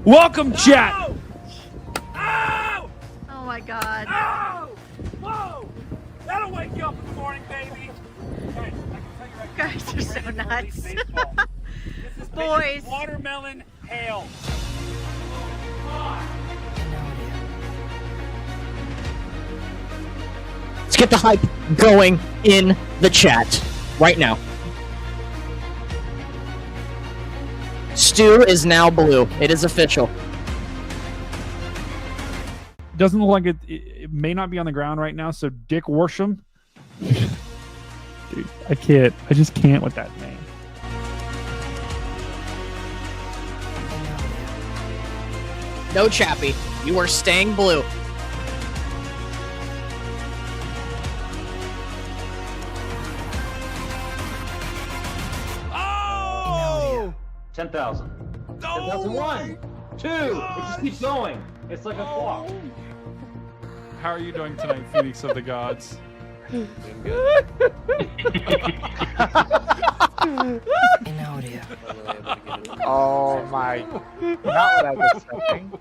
Welcome, chat. Ow! Ow! Oh my god. Ow! Whoa! That'll wake you up in the morning, baby. Okay, I can tell you right now, Guys are we're so ready for nuts. Elite Baseball. This is Boys. watermelon hail. Let's get the hype going in the chat right now. Stu is now blue. It is official. Doesn't look like it may not be on the ground right now, so Dick Worsham. Dude, I can't. I just can't with that name. No, Chappie. You are staying blue. Oh! 10,000. 10,001. 2. It just keeps going. It's like a clock. How are you doing tonight, Phoenix of the Gods? Oh my. Not what I was thinking.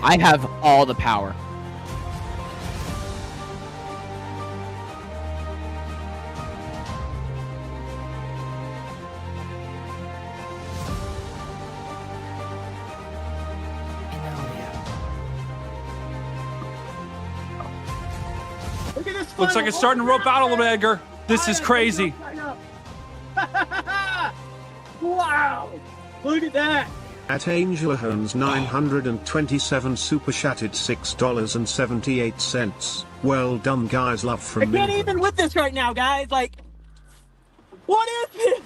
I have all the power. Looks like it's starting to rope out a little bit, Edgar. This is crazy. Wow! Look at that! At Angela Hones 927 super chatted $6.78. Well done, guys. Love I from can't me. even with this right now, guys. Like, what is this?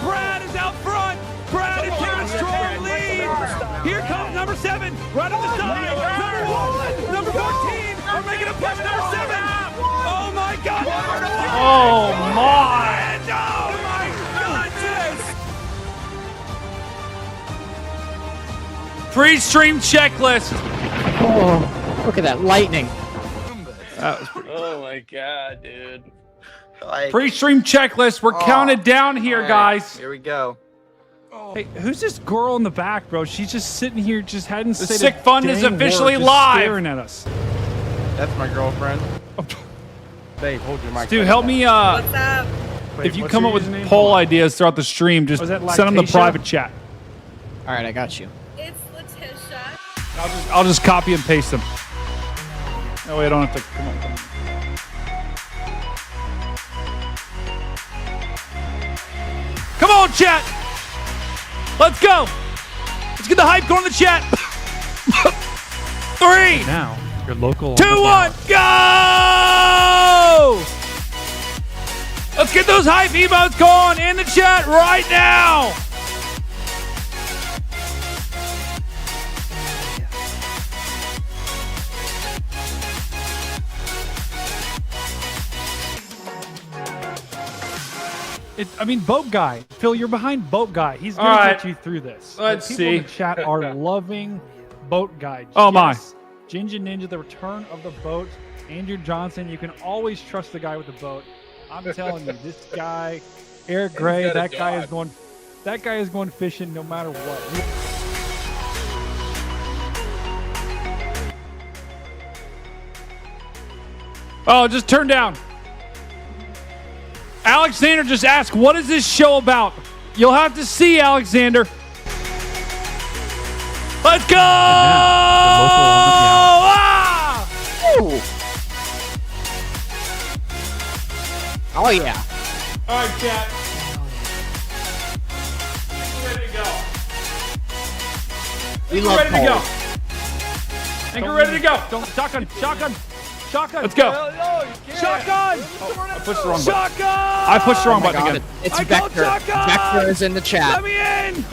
Brad is out front. Brad is taking a strong lead. Here comes number 7, right on the side. Number 1, number 14 are making a push. Number 7. Oh my God! Oh my! Oh my goodness! Pre-stream checklist. Oh, look at that lightning. Oh my god, dude. Pre-stream checklist. We're counted down here, guys. Here we go. Hey, who's this girl in the back, bro? She's just sitting here, just hadn't The said sick a fund dang is officially word, just live. staring at us. That's my girlfriend. Babe, hold your mic. Dude, help me. What's up? If you what's come your up with username? poll ideas throughout the stream, just Was that send them the Lactatia? private chat. All right, I got you. It's Letitia. I'll just copy and paste them. That way I don't have to come up. Come on, chat. Let's go. Let's get the hype going in the chat. 3, Now, your local. 2, 1, go! Let's get those hype emotes going in the chat right now. I mean, Boat Guy. Phil, you're behind Boat Guy. He's going All to right. get you through this. Let's People in see. the chat are loving Boat Guy. Oh, my. Ginger Ninja, the return of the boat. Andrew Johnson, you can always trust the guy with the boat. I'm telling you, this guy, Eric Gray, that guy is going fishing no matter what. Oh, just turn down. Alexander just asked, what is this show about? You'll have to see, Alexander. Let's go! Ah! Oh yeah. All right, chat. Ready to go. We We're love ready to go. polls. Think we're ready to go. Shotgun. Let's go. Shotgun. I pushed the wrong button. Shotgun. I pushed the wrong Oh my button God, again. it's I called Vector. shotgun. Vector is in the chat. Let me in.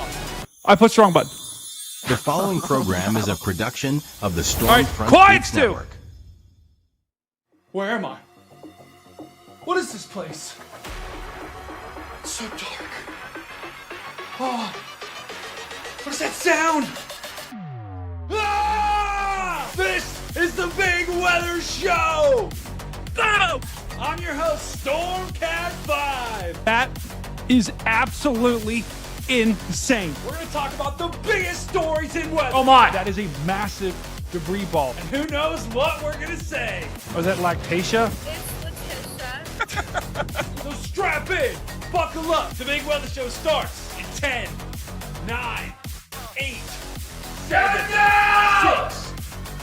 I pushed the wrong button. The following program is a production of the All right, Stormfront quiet, Beats Stu. Network. Where am I? What is this place? It's so dark. Oh, what is that sound? Ah! This is the Big Weather Show! Oh! I'm your host, Stormcat5. That is absolutely insane. We're going to talk about the biggest stories in weather. Oh my! That is a massive debris ball. And who knows what we're going to say. Was that Lactatia? It's Letitia. So strap in, buckle up. The Big Weather Show starts in 10, 9, 8, 7, 6,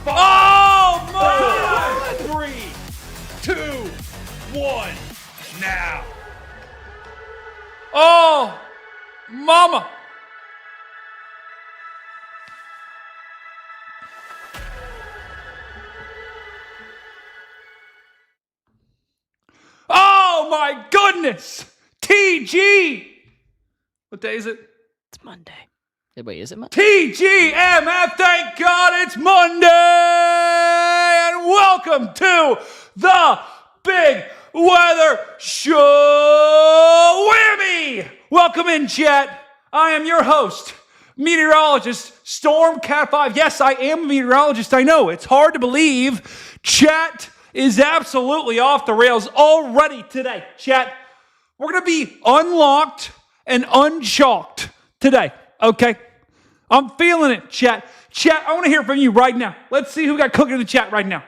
5, oh my! 4, 3, 2, 1, now. Oh, mama. Oh my goodness! TG! What day is it? It's Monday. Wait, is it Monday? TGMF, thank God it's Monday! And welcome to the Big Weather Show! Whammy! Welcome in, chat. I am your host, meteorologist Stormcat5. Yes, I am a meteorologist. I know, it's hard to believe. Chat is absolutely off the rails already today. Chat, we're going to be unlocked and unchalked today, okay? I'm feeling it, chat. Chat, I want to hear from you right now. Let's see who got cooking in the chat right now.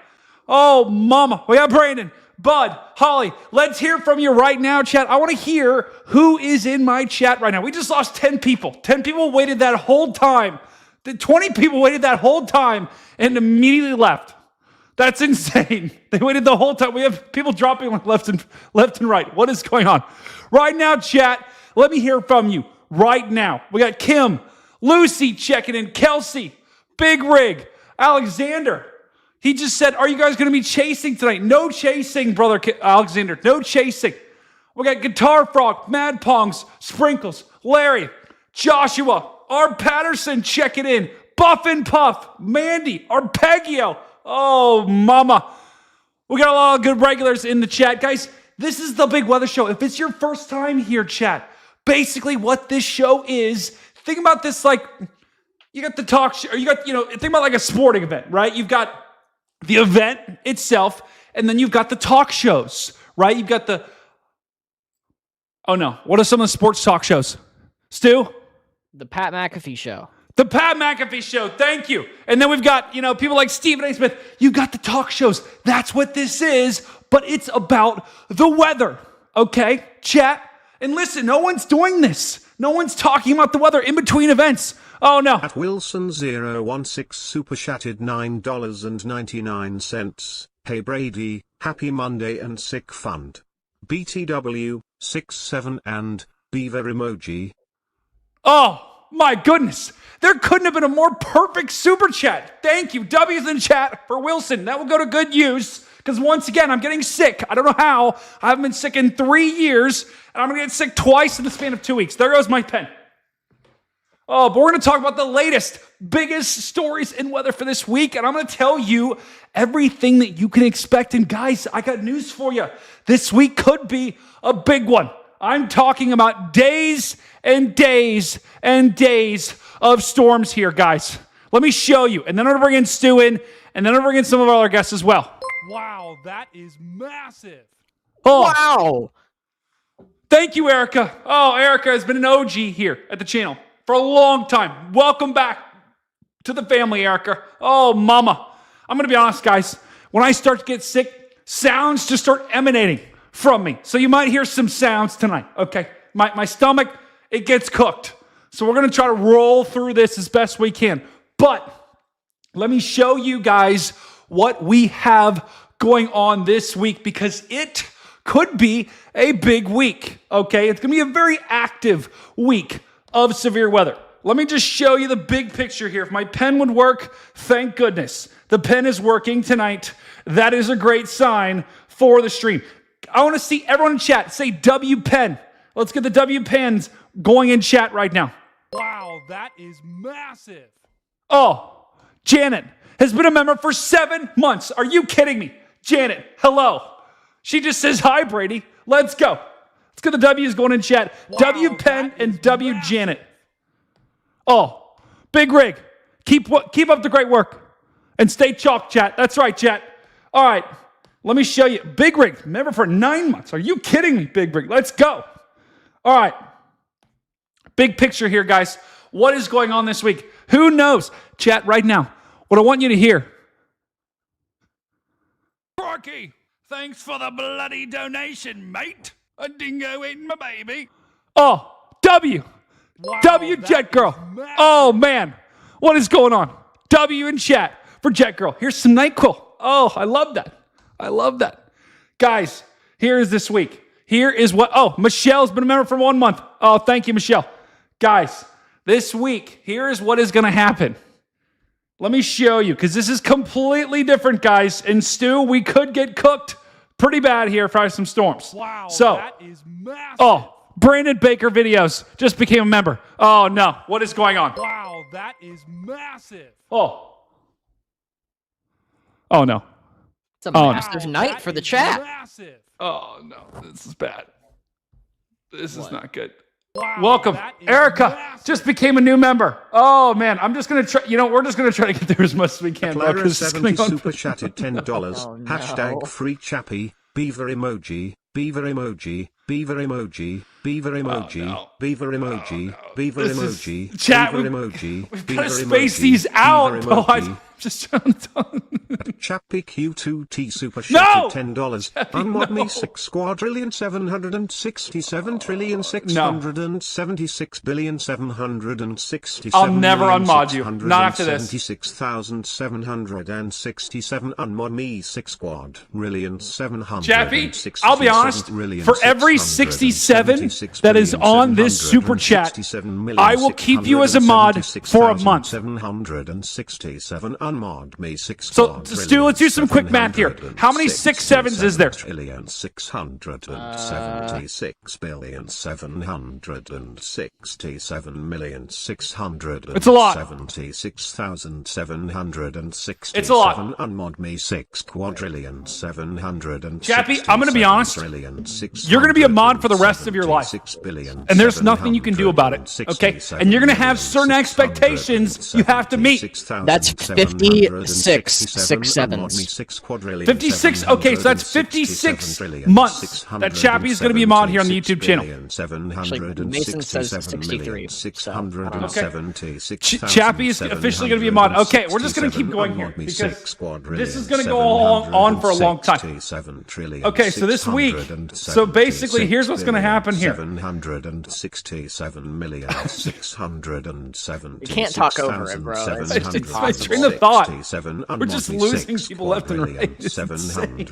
Oh, mama. We got Brandon, Bud, Holly. Let's hear from you right now, chat. I want to hear who is in my chat right now. We just lost 10 people. 10 people waited that whole time. 20 people waited that whole time and immediately left. That's insane. They waited the whole time. We have people dropping like left and right. What is going on? Right now, chat, let me hear from you right now. We got Kim, Lucy checking in, Kelsey, Big Rig, Alexander. He just said, are you guys going to be chasing tonight? No chasing, brother Alexander. No chasing. We got Guitar Frog, Mad Pongs, Sprinkles, Larry, Joshua, R. Patterson checking in, Buff and Puff, Mandy, Arpeggio. Oh, mama. We got a lot of good regulars in the chat. Guys, this is the Big Weather Show. If it's your first time here, chat, basically what this show is, think about this like, you got the talk show, or you got, think about like a sporting event, right? You've got the event itself, and then you've got the talk shows, right? You've got the, oh no, what are some of the sports talk shows? Stu? The Pat McAfee Show. The Pat McAfee Show, thank you. And then we've got, people like Stephen A. Smith. You got the talk shows. That's what this is, but it's about the weather, okay? Chat. And listen, no one's doing this. No one's talking about the weather in between events. Oh, no. At Wilson016 super chatted $9.99. Hey Brady, happy Monday and sick fund. BTW67 and Beaver emoji. Oh, my goodness. There couldn't have been a more perfect super chat. Thank you. W's in chat for Wilson. That will go to good use because once again, I'm getting sick. I don't know how. I haven't been sick in 3 years, and I'm going to get sick twice in the span of 2 weeks. There goes my pen. Oh, but we're going to talk about the latest, biggest stories in weather for this week, and I'm going to tell you everything that you can expect. And guys, I got news for you. This week could be a big one. I'm talking about days and days and days of storms here, guys. Let me show you. And then I'm going to bring in Stu in, and then I'm going to bring in some of our other guests as well. Wow, that is massive. Oh, Wow. Thank you, Erica. Oh, Erica has been an OG here at the channel for a long time. Welcome back to the family, Erica. Oh, mama. I'm going to be honest, guys. When I start to get sick, sounds just start emanating from me. So you might hear some sounds tonight, okay? My stomach, it gets cooked. So we're going to try to roll through this as best we can. But let me show you guys what we have going on this week because it could be a big week, okay? It's going to be a very active week of severe weather. Let me just show you the big picture here. If my pen would work, thank goodness. The pen is working tonight. That is a great sign for the stream. I want to see everyone in chat say W pen. Let's get the W pens going in chat right now. Wow, that is massive. Oh, Janet has been a member for 7 months. Are you kidding me? Janet, hello. She just says hi, Brady. Let's go. Let's get the W's going in chat. W Penn and W Janet. Oh, Big Rig. Keep up the great work. And stay chalk, chat. That's right, chat. All right. Let me show you. Big Rig. Remember for 9 months. Are you kidding me, Big Rig? Let's go. All right. Big picture here, guys. What is going on this week? Who knows? Chat right now. What I want you to hear. Rocky, thanks for the bloody donation, mate. A dingo eating my baby. Oh, W. Wow, W Jet Girl. Oh, man. What is going on? W in chat for Jet Girl. Here's some NyQuil. Oh, I love that. I love that. Guys, here is this week. Here is what. Oh, Michelle's been a member for 1 month. Oh, thank you, Michelle. Guys, this week, here is what is going to happen. Let me show you, because this is completely different, guys. And Stu, we could get cooked pretty bad here for some storms. Wow, so, that is massive. Oh, Brandon Baker Videos just became a member. Oh, no. What is going on? Wow, that is massive. Oh. Oh, no. It's a Oh, massive night for the chat. Massive. Oh, no. This is bad. This is not good. Wow, Welcome. that is Erica massive. just became a new member. Oh, man. I'm just going to try. You know, we're just going to try to get there as much as we can. bro, 'cause it's Clara70 going on. super chatted $10. Oh, no. Hashtag free chappy. Beaver emoji. Beaver emoji. Beaver emoji. Beaver emoji. no. Beaver emoji. Beaver This is- emoji. Chat, Beaver we've- emoji. We've Beaver got to space emoji, these out. Beaver Bro, emoji. I'm just trying to tell Chappy Q2T super No! chatted $10. Chappy, Unmod no. me 6,767,676,767,767. I'll never unmod you. Not after this. 76,767. Unmod me 6 quadrillion 700. Chappy, I'll be honest, for every 67 that is on this super chat, I will keep you as a mod for a month. 767 unmod me 6 So, Stu, let's do some quick math here. How many 6-7s is there? 676,767,667,600. It's a lot. 76,767. It's a lot. Unmod me 6 quadrillion 700. Chappy, I'm gonna be honest. You're gonna be a mod for the rest of your life. And there's nothing you can do about it, okay? And you're gonna have certain expectations you have to meet. That's 56 6-7s. 56, okay, so that's 56 months that Chappy is going to be a mod here on the YouTube channel. Actually, Mason says 63, so, Chappy is officially going to be a mod. Okay, we're just going to keep going here because this is going to go on for a long time. Okay, so this week, so basically, here's what's going to happen here. 767,670. You can't talk over it, bro. It's my train of thought. We're just losing people left and right. It's insane.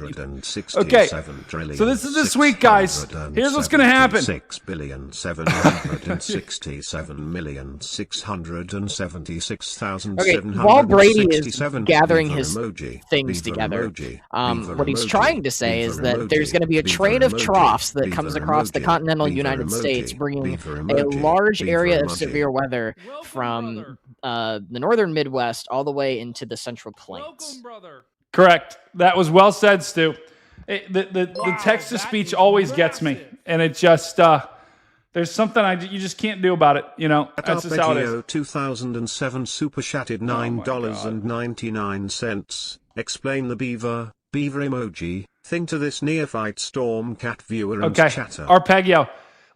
Okay, so this is this week, guys. Here's what's going to happen. 6,767,676,776. Okay, while Brady is gathering his things together, what he's trying to say is that there's going to be a train of troughs that comes across the continental United States, bringing a large area of severe weather from the northern Midwest all the way into the Central Plains. Welcome, brother. Correct. That was well said, Stu. The text-to-speech always gets me, and it just there's something you just can't do about it. You know, that's just how it is. 2007 super chatted $9.99. Explain the beaver emoji thing to this neophyte storm cat viewer and Okay, chatter. Arpeggio.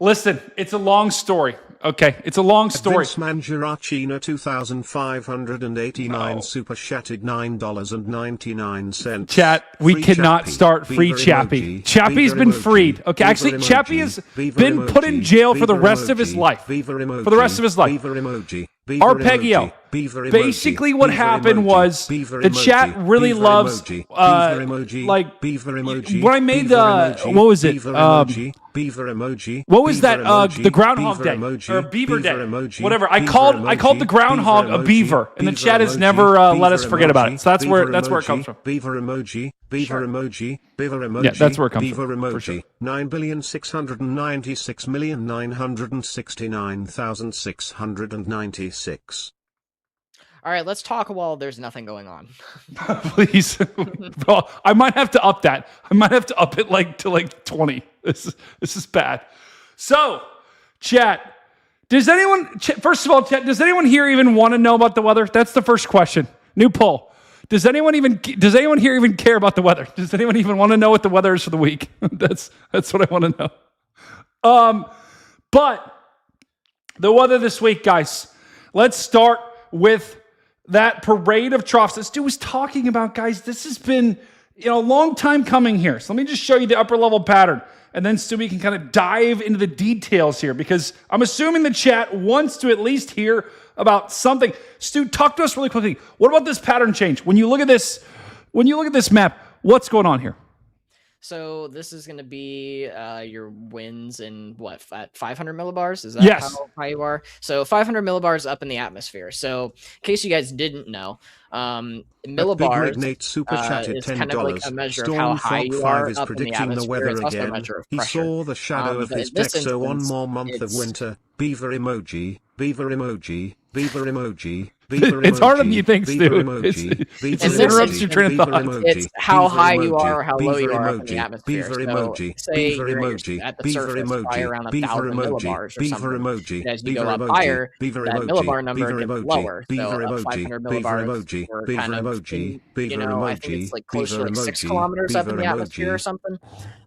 Listen, it's a long story. Okay, it's a long story. Vince Mangiaracina 2,589 super chatted $9.99. Chat, we Free cannot Chappy, start free Beaver Chappy. emoji, Chappy's Beaver been emoji, freed. Okay, Beaver actually, emoji, Chappy has Beaver been put in emoji, jail for the Beaver rest of his emoji, life. Beaver emoji, For the rest of his life. Beaver emoji, Beaver Arpeggio. emoji, Beaver emoji, Basically, what Beaver happened emoji, was Beaver the emoji, chat really Beaver loves, emoji, Beaver emoji, like, Beaver emoji, when I made Beaver the- emoji, what was it? Beaver emoji, Beaver emoji, What was Beaver that? emoji, The Groundhog Beaver Day emoji, or Beaver Day, emoji, whatever. I Beaver called emoji, the groundhog Beaver a beaver, emoji, and the Beaver chat has emoji, never let us Beaver forget about it. emoji, So that's where it Beaver comes emoji, from. Beaver emoji, Beaver emoji, Beaver emoji. Yeah, that's where it comes Beaver from, for emoji. sure. 9,696,969,696. All right, let's talk while there's nothing going on. Please. Well, I might have to up that. I might have to up it to 20. This is bad. So, chat, first of all, chat, does anyone here even want to know about the weather? That's the first question. New poll. Does anyone here even care about the weather? Does anyone even want to know what the weather is for the week? That's what I want to know. But the weather this week, guys, let's start with that parade of troughs that Stu was talking about, guys. This has been a long time coming here. So let me just show you the upper level pattern. And then Stu, we can kind of dive into the details here because I'm assuming the chat wants to at least hear about something. Stu, talk to us really quickly. What about this pattern change? When you look at this map, what's going on here? So this is going to be your winds in at 500 millibars? Is that how high you are? So 500 millibars up in the atmosphere. So in case you guys didn't know, millibars is kind of like a measure of how high you are up in the atmosphere. It's also a measure of pressure. He saw the shadow of his deck, so one more month of winter. Beaver emoji, beaver emoji, beaver emoji. It's harder than you think, Stu. It interrupts your train of thought. It's how high you are or how low you are up in the atmosphere. So say you're at the surface by around 1,000 millibars or something. As you go up higher, that millibar number gets lower. So up 500 millibars, we're kind of, I think it's like close to 6 kilometers up in the atmosphere or something.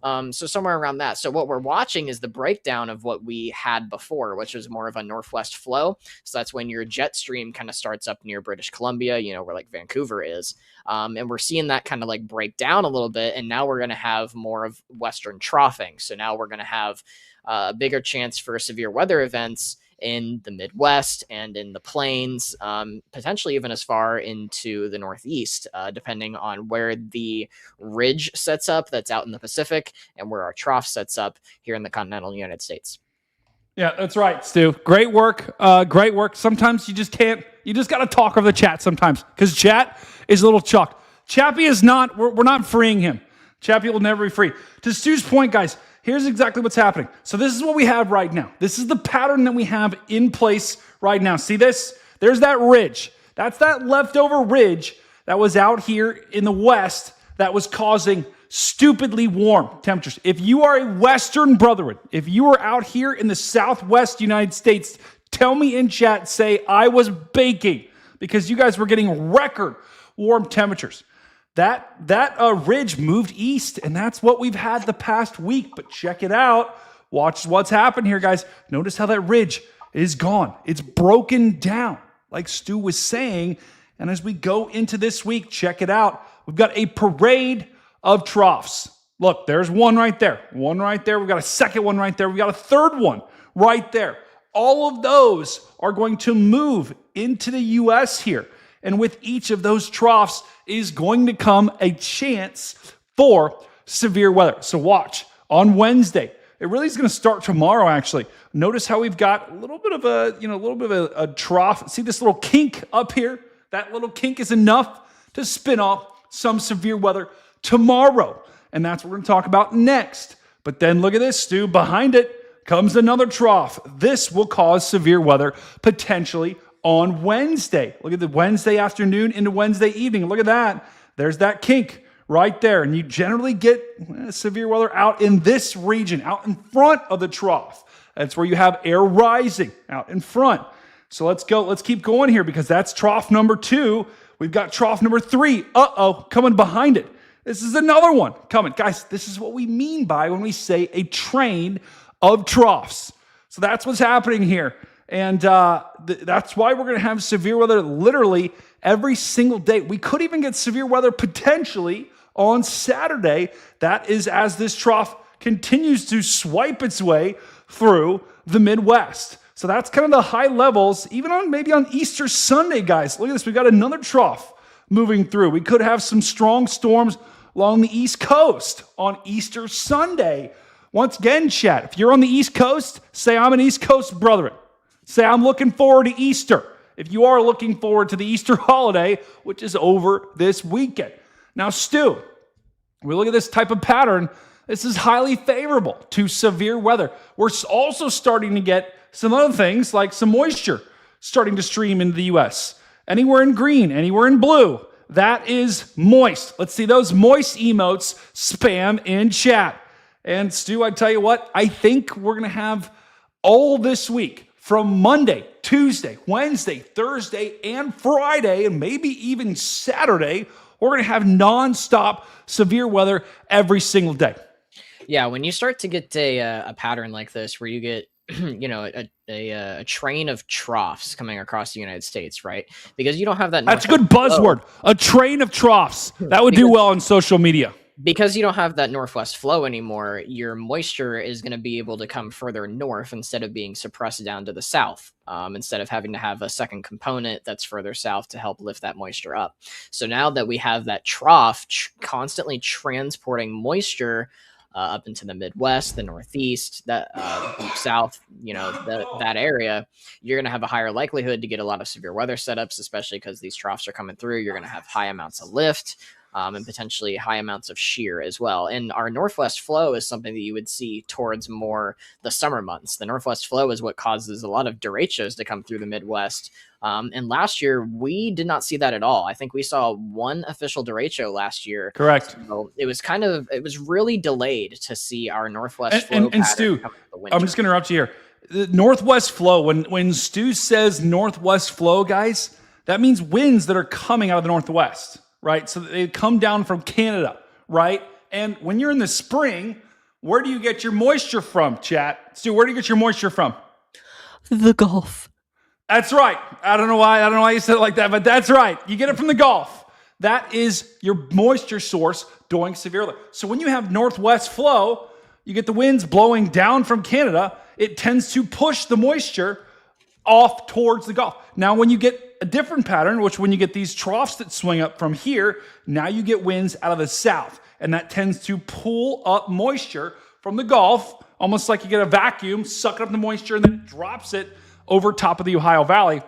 So somewhere around that. So what we're watching is the breakdown of what we had before, which was more of a northwest flow. So that's when your jet stream kind of starts up near British Columbia, where like Vancouver is. And we're seeing that kind of like break down a little bit. And now we're going to have more of western troughing. So now we're going to have a bigger chance for severe weather events in the Midwest and in the plains, potentially even as far into the Northeast, depending on where the ridge sets up that's out in the Pacific and where our trough sets up here in the continental United States. Yeah, that's right, Stu. Great work. Great work. Sometimes you just got to talk over the chat sometimes because chat is a little chucked. Chappie is not, we're not freeing him. Chappie will never be free. To Stu's point, guys, here's exactly what's happening. So this is what we have right now. This is the pattern that we have in place right now. See this? There's that ridge. That's that leftover ridge that was out here in the west that was causing stupidly warm temperatures. If you are a Western brethren, if you are out here in the Southwest United States, tell me in chat, say I was baking because you guys were getting record warm temperatures. That ridge moved east, and that's what we've had the past week. But check it out. Watch what's happened here, guys. Notice how that ridge is gone. It's broken down, like Stu was saying. And as we go into this week, check it out. We've got a parade of troughs. Look, there's one right there. One right there. We've got a second one right there. We've got a third one right there. All of those are going to move into the U.S. here. And with each of those troughs is going to come a chance for severe weather. So watch on Wednesday. It really is going to start tomorrow, actually. Notice how we've got a little bit of a trough. See this little kink up here? That little kink is enough to spin off some severe weather tomorrow. And that's what we're going to talk about next. But then look at this, Stu. Behind it comes another trough. This will cause severe weather potentially on Wednesday. Look at the Wednesday afternoon into Wednesday evening. Look at that. There's that kink right there. And you generally get severe weather out in this region, out in front of the trough. That's where you have air rising out in front. So let's go. Let's keep going here because that's trough number 2. We've got trough number 3. Coming behind it. This is another one coming. Guys, this is what we mean by when we say a train of troughs. So that's what's happening here. And that's why we're going to have severe weather literally every single day. We could even get severe weather potentially on Saturday. That is as this trough continues to swipe its way through the Midwest. So that's kind of the high levels, even maybe on Easter Sunday, guys. Look at this. We've got another trough moving through. We could have some strong storms along the East Coast on Easter Sunday. Once again, chat, if you're on the East Coast, say I'm an East Coast brethren. Say I'm looking forward to Easter. If you are looking forward to the Easter holiday, which is over this weekend. Now, Stu, we look at this type of pattern. This is highly favorable to severe weather. We're also starting to get some other things like some moisture starting to stream into the U.S. Anywhere in green, anywhere in blue, that is moist. Let's see those moist emotes spam in chat. And Stu, I tell you what, I think we're going to have all this week from Monday, Tuesday, Wednesday, Thursday, and Friday, and maybe even Saturday, we're going to have nonstop severe weather every single day. Yeah, when you start to get a pattern like this where you get a train of troughs coming across the United States, right? Because you don't have that. That's a good buzzword. A train of troughs. That would do well on social media. Because you don't have that northwest flow anymore, your moisture is going to be able to come further north instead of being suppressed down to the south, instead of having to have a second component that's further south to help lift that moisture up. So now that we have that trough constantly transporting moisture up into the Midwest, the Northeast, that deep South, that area, you're going to have a higher likelihood to get a lot of severe weather setups, especially because these troughs are coming through. You're going to have high amounts of lift. And potentially high amounts of shear as well. And our northwest flow is something that you would see towards more the summer months. The northwest flow is what causes a lot of derechos to come through the Midwest. And last year, we did not see that at all. I think we saw one official derecho last year. Correct. So it was really delayed to see our northwest flow. And Stu, I'm just going to interrupt you here. The northwest flow, when Stu says northwest flow, guys, that means winds that are coming out of the northwest. Right? So they come down from Canada, right? And when you're in the spring, where do you get your moisture from, chat? Stu, where do you get your moisture from? The Gulf. That's right. I don't know why you said it like that, but that's right. You get it from the Gulf. That is your moisture source during severe weather. So when you have northwest flow, you get the winds blowing down from Canada. It tends to push the moisture off towards the Gulf. Now, when you get a different pattern, which when you get these troughs that swing up from here, now you get winds out of the south, and that tends to pull up moisture from the Gulf, almost like you get a vacuum, sucking up the moisture, and then it drops it over top of the Ohio Valley.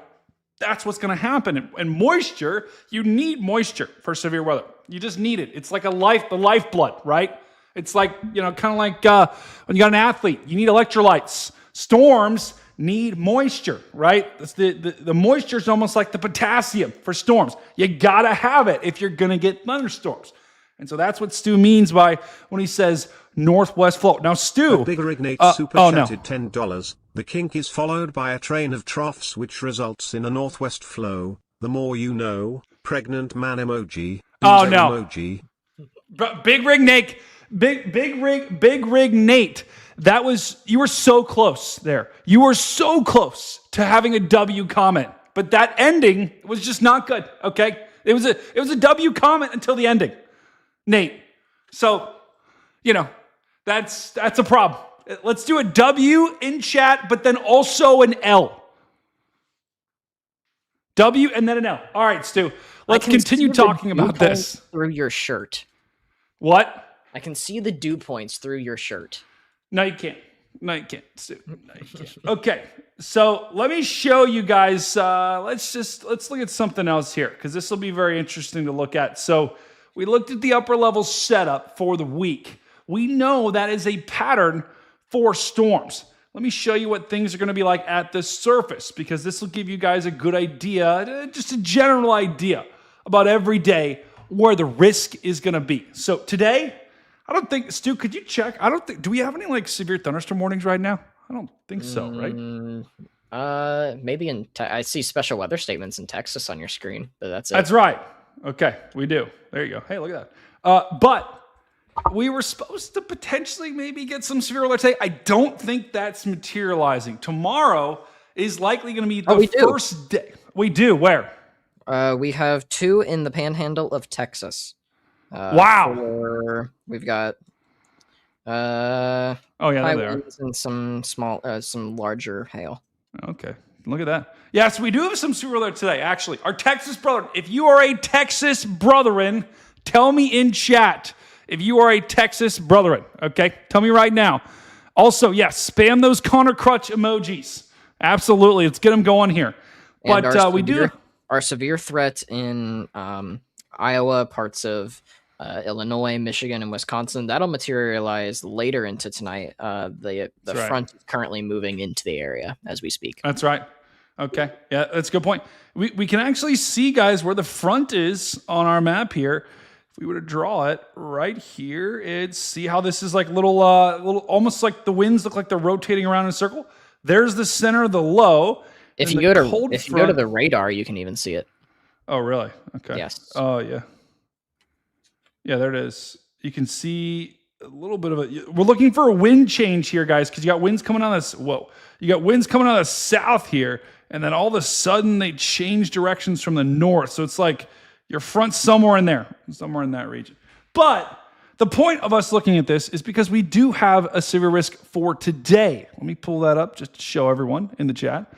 That's what's going to happen. And moisture, you need moisture for severe weather. You just need it. It's like the lifeblood, right? It's like, kind of like when you got an athlete, you need electrolytes. Storms need moisture, right? The moisture is almost like the potassium for storms. You gotta have it if you're gonna get thunderstorms. And so that's what Stu means by when he says northwest flow. Now, Stu, Big Rig Nate super chatted $10. The kink is followed by a train of troughs, which results in a northwest flow. The more you know. Pregnant man emoji. Oh no. Emoji. Big Rig Nate. Big Rig Nate. You were so close there. You were so close to having a W comment, but that ending was just not good. Okay. It was a W comment until the ending, Nate. So, that's a problem. Let's do a W in chat, but then also an L. W and then an L. All right, Stu, let's continue talking about this. Through your shirt. What? I can see the dew points through your shirt. No, you can't. No, you can't. Okay, so let me show you guys. Let's look at something else here, because this will be very interesting to look at. So we looked at the upper level setup for the week. We know that is a pattern for storms. Let me show you what things are going to be like at the surface, because this will give you guys a good idea, just a general idea about every day where the risk is going to be. So today, I don't think, Stu, could you check? Do we have any severe thunderstorm warnings right now? I don't think so, right? Maybe I see special weather statements in Texas on your screen, but that's it. That's right. Okay, we do. There you go. Hey, look at that. But we were supposed to potentially maybe get some severe weather today. I don't think that's materializing. Tomorrow is likely going to be the first day. We do. Where? We have 2 in the panhandle of Texas. Wow. We've got high winds and some larger hail. Okay, look at that. Yes, we do have some severe weather today, actually. Our Texas brethren, if you are a Texas brethren, tell me in chat if you are a Texas brethren, okay? Tell me right now. Also, yes, spam those Connor Crutch emojis. Absolutely, let's get them going here. But we do... Our severe threat in Iowa, parts of Illinois, Michigan, and Wisconsin, that'll materialize later into tonight. The front is currently moving into the area as we speak. That's right. Okay. Yeah, that's a good point. We can actually see, guys, where the front is on our map here. If we were to draw it right here, it's see how this is like little almost like the winds look like they're rotating around in a circle. There's the center of the low. If you go to the radar, you can even see it. Oh, really? Okay. Yes. Oh, yeah. Yeah, there it is. You can see a little bit of it. We're looking for a wind change here, guys, because you got winds coming out of this. Whoa. You got winds coming out of the south here, and then all of a sudden they change directions from the north. So it's like your front's somewhere in there, somewhere in that region. But the point of us looking at this is because we do have a severe risk for today. Let me pull that up just to show everyone in the chat.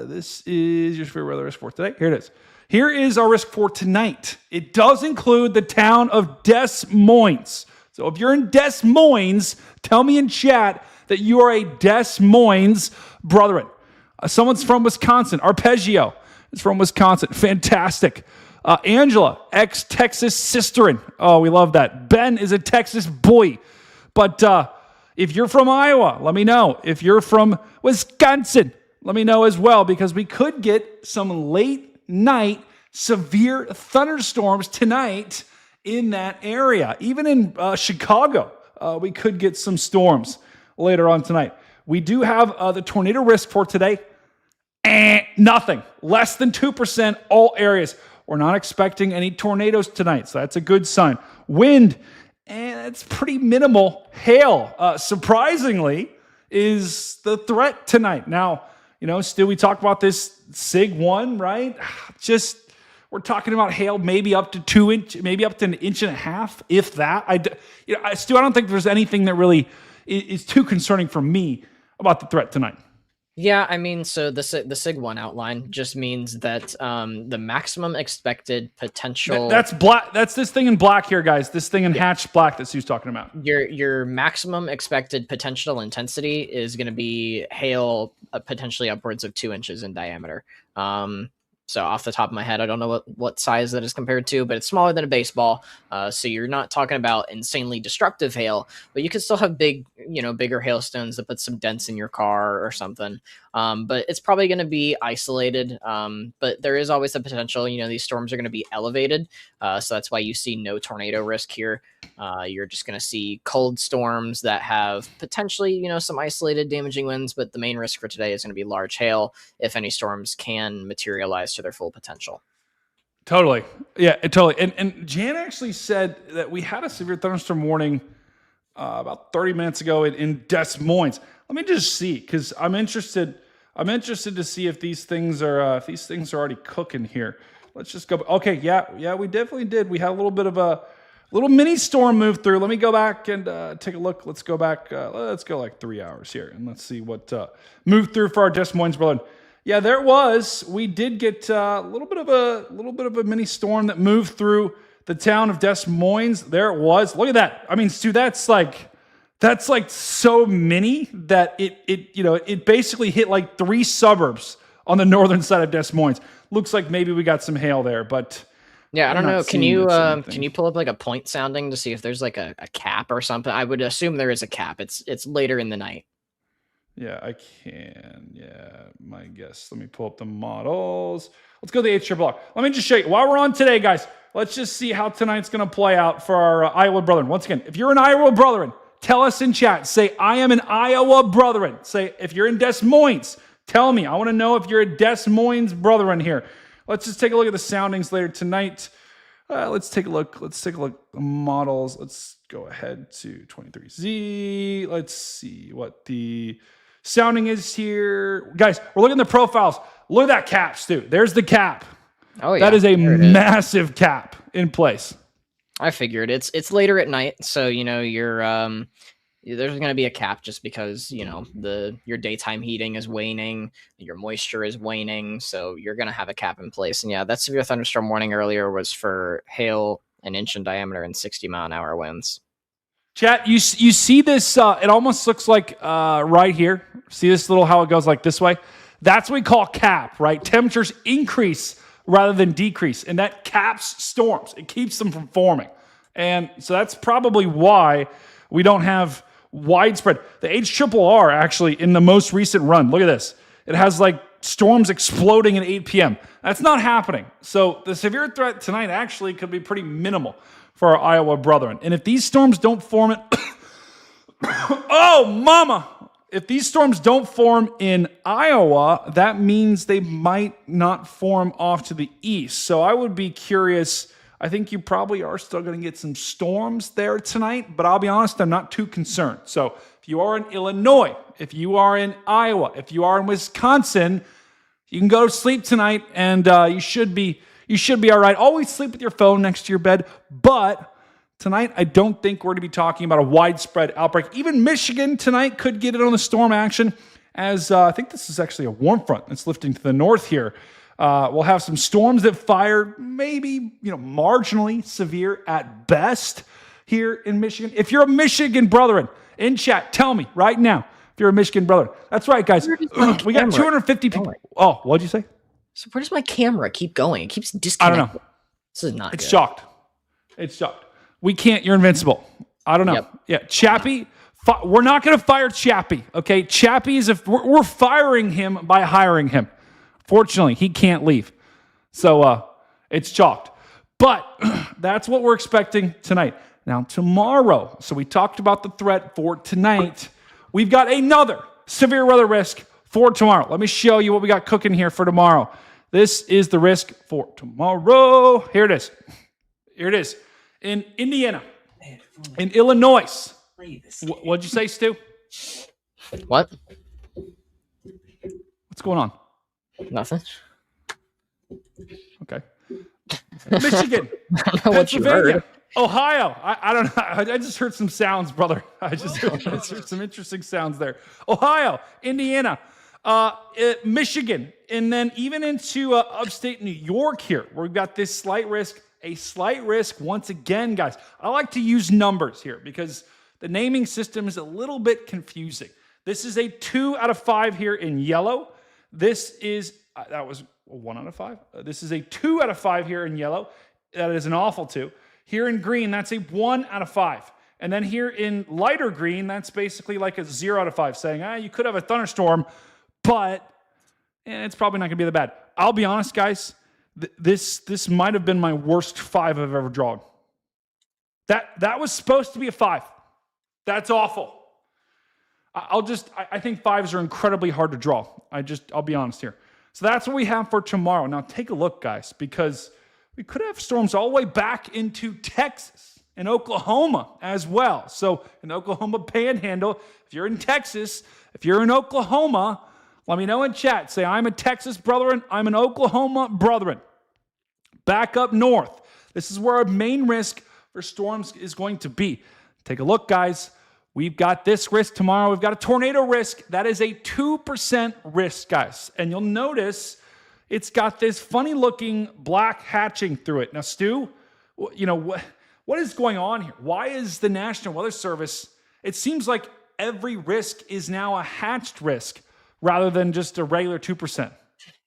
This is your severe weather risk for today. Here it is. Here is our risk for tonight. It does include the town of Des Moines. So if you're in Des Moines, tell me in chat that you are a Des Moines brethren. Someone's from Wisconsin. Arpeggio is from Wisconsin. Fantastic. Angela, ex-Texas sisterin. Oh, we love that. Ben is a Texas boy. But if you're from Iowa, let me know. If you're from Wisconsin, let me know as well, because we could get some late night severe thunderstorms tonight in that area. Even in Chicago, we could get some storms later on tonight. We do have the tornado risk for today. Nothing. Less than 2% all areas. We're not expecting any tornadoes tonight, so that's a good sign. Wind, and it's pretty minimal. Hail, surprisingly, is the threat tonight. Now, Stu, we talked about this SIG 1, right? Just, we're talking about hail maybe up to 2 inch, maybe up to 1.5 inches, if that. Stu, I don't think there's anything that really is too concerning for me about the threat tonight. Yeah, I mean, so the SIG 1 outline just means that the maximum expected potential... That's black. That's this thing in black here, guys. This thing in hatched black that Stu's talking about. Your maximum expected potential intensity is going to be hail potentially upwards of 2 inches in diameter. So off the top of my head, I don't know what size that is compared to, but it's smaller than a baseball. So you're not talking about insanely destructive hail, but you can still have bigger hailstones that put some dents in your car or something. But it's probably going to be isolated. But there is always the potential, these storms are going to be elevated. So that's why you see no tornado risk here. You're just going to see cold storms that have potentially, some isolated damaging winds, but the main risk for today is going to be large hail if any storms can materialize to their full potential. Totally. Yeah, totally. And Jan actually said that we had a severe thunderstorm warning about 30 minutes ago in Des Moines. Let me just see, because I'm interested to see if these things are already cooking here. Let's just go. Okay, yeah, we definitely did. We had a little bit of a little mini storm move through. Let me go back and take a look. Let's go back. Let's go like 3 hours here, and let's see what moved through for our Des Moines brother. Yeah, there it was. We did get a little bit of a mini storm that moved through the town of Des Moines. There it was. Look at that. I mean, Stu, that's like so mini that it basically hit like 3 suburbs on the northern side of Des Moines. Looks like maybe we got some hail there, but yeah, I don't know. Can you pull up like a point sounding to see if there's like a cap or something? I would assume there is a cap. It's later in the night. Yeah, I can. Yeah, my guess. Let me pull up the models. Let's go to the HRR. Let me just show you. While we're on today, guys, let's just see how tonight's going to play out for our Iowa brethren. Once again, if you're an Iowa brethren, tell us in chat. Say, I am an Iowa brethren. Say, if you're in Des Moines, tell me. I want to know if you're a Des Moines brethren here. Let's just take a look at the soundings later tonight. Let's take a look. Let's take a look at the models. Let's go ahead to 23Z. Let's see what the sounding is here. Guys, we're looking at the profiles. Look at that cap, Stu. There's the cap. Oh, yeah. That is a massive cap in place. I figured it's later at night, so you're there's going to be a cap just because your daytime heating is waning, your moisture is waning, so you're going to have a cap in place. And yeah, that severe thunderstorm warning earlier was for hail 1 inch in diameter and 60-mile-an-hour winds. Chat, you see this? It almost looks like right here. See this little how it goes like this way? That's what we call cap, right? Temperatures increase rather than decrease, and that caps storms. It keeps them from forming, and so that's probably why we don't have widespread. The HRRR actually in the most recent run. Look at this. It has like storms exploding at 8 p.m. That's not happening. So the severe threat tonight actually could be pretty minimal for our Iowa brethren. And if these storms don't form it, oh, mama! If these storms don't form in Iowa, that means they might not form off to the east. So I would be curious. I think you probably are still going to get some storms there tonight, but I'll be honest, I'm not too concerned. So if you are in Illinois, if you are in Iowa, if you are in Wisconsin, you can go to sleep tonight, and you should be all right. Always sleep with your phone next to your bed, but tonight, I don't think we're going to be talking about a widespread outbreak. Even Michigan tonight could get in on the storm action, as I think this is actually a warm front that's lifting to the north here. We'll have some storms that fire, maybe marginally severe at best here in Michigan. If you're a Michigan brethren in chat, tell me right now if you're a Michigan brethren. That's right, guys. We got 250 people. Oh, what'd you say? So where does my camera keep going? It keeps disconnecting. I don't know. This is not. It's good. shocked. It's shocked. We can't. You're invincible. I don't know. Yep. Yeah, Chappie. We're not going to fire Chappie. Okay, Chappie is we're firing him by hiring him. Fortunately, he can't leave. So it's chalked. But that's what we're expecting tonight. Now tomorrow. So we talked about the threat for tonight. We've got another severe weather risk for tomorrow. Let me show you what we got cooking here for tomorrow. This is the risk for tomorrow. Here it is. Here it is. In Indiana, in Illinois. What'd you say, Stu? What? What's going on? Nothing. Okay. Michigan, I don't know what you Pennsylvania, heard. Ohio. I don't know. I just heard some sounds, brother. I just heard some interesting sounds there. Ohio, Indiana, Michigan, and then even into upstate New York here, where we've got this slight risk. A slight risk once again, guys. I like to use numbers here because the naming system is a little bit confusing. This is a 2 out of 5 here in yellow. This is, that was a 1 out of 5. This is a 2 out of 5 here in yellow. That is an awful 2. Here in green, that's a 1 out of 5. And then here in lighter green, that's basically like a 0 out of 5, saying, you could have a thunderstorm, but it's probably not going to be that bad. I'll be honest, guys. This might have been my worst 5 I've ever drawn. That was supposed to be a 5. That's awful. I think 5s are incredibly hard to draw. I'll be honest here. So that's what we have for tomorrow. Now take a look, guys, because we could have storms all the way back into Texas and Oklahoma as well. So in the Oklahoma Panhandle, if you're in Texas, if you're in Oklahoma, let me know in chat. Say, I'm a Texas brethren. I'm an Oklahoma brethren. Back up north. This is where our main risk for storms is going to be. Take a look, guys. We've got this risk tomorrow. We've got a tornado risk. That is a 2% risk, guys. And you'll notice it's got this funny-looking black hatching through it. Now, Stu, what is going on here? Why is the National Weather Service, it seems like every risk is now a hatched risk, rather than just a regular 2%.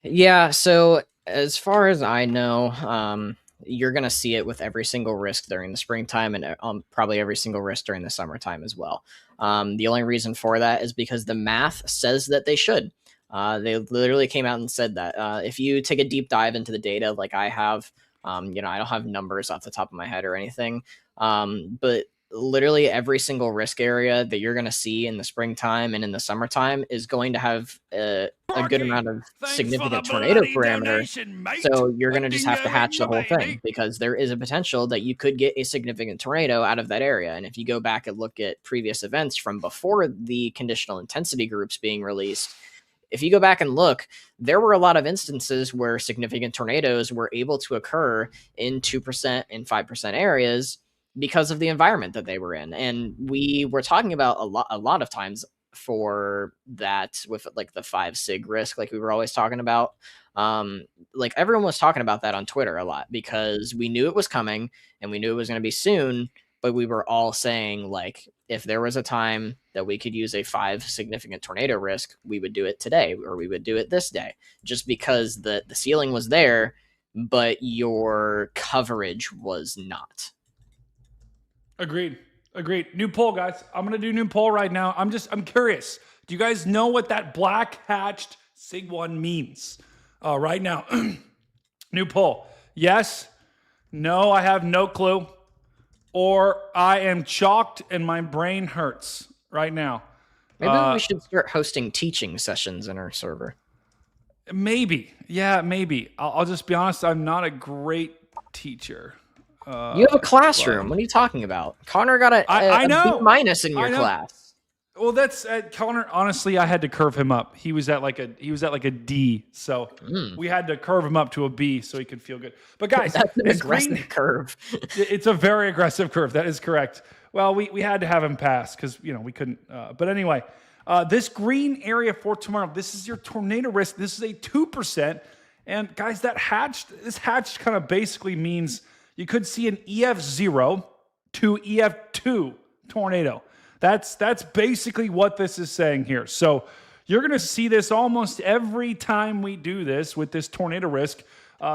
Yeah, so as far as I know, you're going to see it with every single risk during the springtime and probably every single risk during the summertime as well. The only reason for that is because the math says that they should. They literally came out and said that. If you take a deep dive into the data like I have, I don't have numbers off the top of my head or anything, but literally every single risk area that you're going to see in the springtime and in the summertime is going to have a good amount of significant tornado parameters. So you're going to just have to hatch the whole thing because there is a potential that you could get a significant tornado out of that area. And if you go back and look at previous events from before the conditional intensity groups being released, if you go back and look, there were a lot of instances where significant tornadoes were able to occur in 2% and 5% areas because of the environment that they were in. And we were talking about a lot of times for that with like the 5 sig risk, like we were always talking about. Like everyone was talking about that on Twitter a lot because we knew it was coming and we knew it was going to be soon, but we were all saying like, if there was a time that we could use a 5 significant tornado risk, we would do it today or we would do it this day, just because the ceiling was there, but your coverage was not. Agreed. New poll, guys. I'm going to do new poll right now. I'm curious. Do you guys know what that black hatched Sig1 memes right now. New poll. Yes, no, I have no clue, or I am chalked and my brain hurts right now. Maybe we should start hosting teaching sessions in our server. Maybe. Yeah, maybe. I'll just be honest. I'm not a great teacher. You have a classroom. What are you talking about? Connor got a B- in your class. Well, that's Connor. Honestly, I had to curve him up. He was at like a D, so we had to curve him up to a B so he could feel good. But guys, that's an aggressive curve. It's a very aggressive curve. That is correct. Well, we had to have him pass because we couldn't. But anyway, this green area for tomorrow. This is your tornado risk. This is a 2%. And guys, this hatched kind of basically means you could see an EF0 to EF2 tornado. That's basically what this is saying here. So you're going to see this almost every time we do this with this tornado risk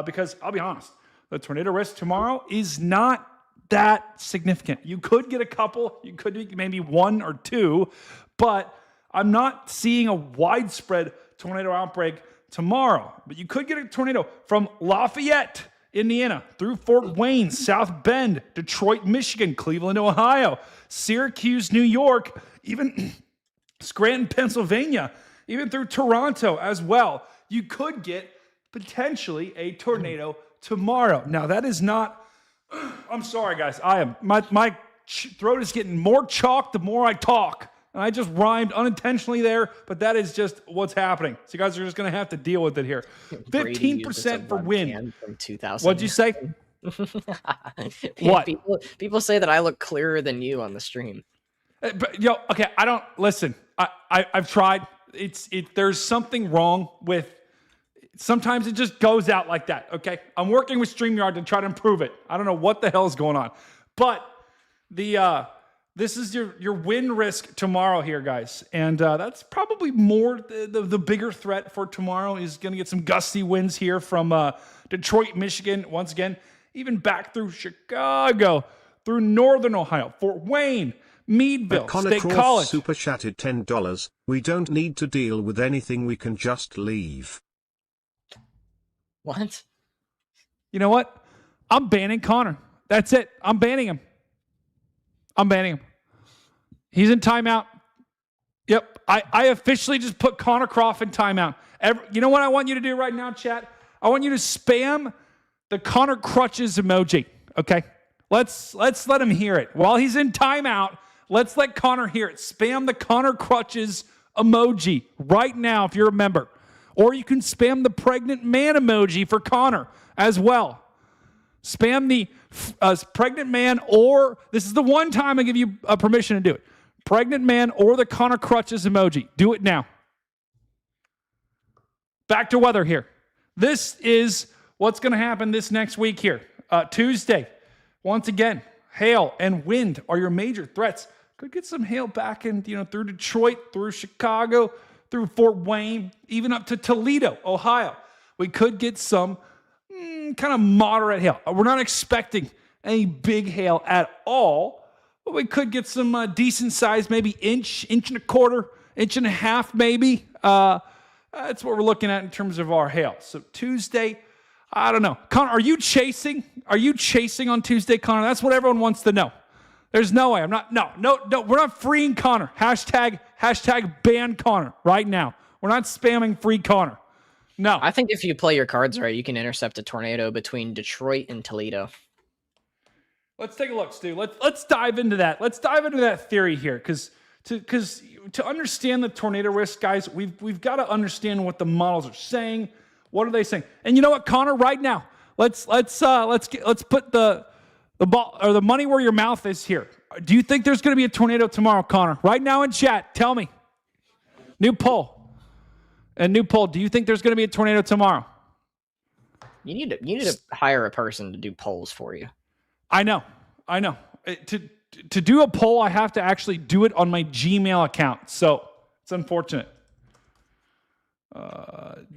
because I'll be honest, the tornado risk tomorrow is not that significant. You could get a couple, you could get maybe one or two, but I'm not seeing a widespread tornado outbreak tomorrow. But you could get a tornado from Lafayette, Indiana, through Fort Wayne, South Bend, Detroit, Michigan, Cleveland, Ohio, Syracuse, New York, even Scranton, Pennsylvania, even through Toronto as well. You could get potentially a tornado tomorrow. Now, that is not, I'm sorry, guys. My throat is getting more chalked the more I talk. And I just rhymed unintentionally there, but that is just what's happening. So you guys are just going to have to deal with it here. 15% for wind. From 2000. What'd you say? What? People say that I look clearer than you on the stream. But, okay, I don't listen. I've tried. There's something wrong with. Sometimes it just goes out like that. Okay, I'm working with StreamYard to try to improve it. I don't know what the hell is going on, but this is your win risk tomorrow here, guys, and that's probably more the bigger threat for tomorrow is going to get some gusty winds here from Detroit, Michigan, once again, even back through Chicago, through Northern Ohio, Fort Wayne, Meadville, State College. Super chatted $10. We don't need to deal with anything. We can just leave. What? You know what? I'm banning Connor. That's it. I'm banning him. He's in timeout. Yep. I officially just put Connor Croft in timeout. You know what I want you to do right now, chat? I want you to spam the Connor Crutches emoji. Okay? Let's let him hear it. While he's in timeout, let's let Connor hear it. Spam the Connor Crutches emoji right now if you're a member. Or you can spam the pregnant man emoji for Connor as well. Spam the pregnant man, or this is the one time I give you permission to do it. Pregnant man or the Connor Crutches emoji. Do it now. Back to weather here. This is what's going to happen this next week here. Tuesday, once again, hail and wind are your major threats. Could get some hail back in, through Detroit, through Chicago, through Fort Wayne, even up to Toledo, Ohio. We could get some kind of moderate hail. We're not expecting any big hail at all, but we could get some decent size, maybe inch and a quarter, inch and a half maybe. That's what we're looking at in terms of our hail. So Tuesday, I don't know. Connor, are you chasing? Are you chasing on Tuesday, Connor? That's what everyone wants to know. There's no way. I'm not. No. We're not freeing Connor. Hashtag ban Connor right now. We're not spamming free Connor. No. I think if you play your cards right, you can intercept a tornado between Detroit and Toledo. Let's take a look, Stu. Let's dive into that. Let's dive into that theory here, because to understand the tornado risk, guys, we've got to understand what the models are saying. What are they saying? And you know what, Connor? Right now, let's put the ball or the money where your mouth is here. Do you think there's going to be a tornado tomorrow, Connor? Right now in chat, tell me. New poll. Do you think there's going to be a tornado tomorrow? You need to hire a person to do polls for you. I know. To do a poll, I have to actually do it on my Gmail account. So it's unfortunate.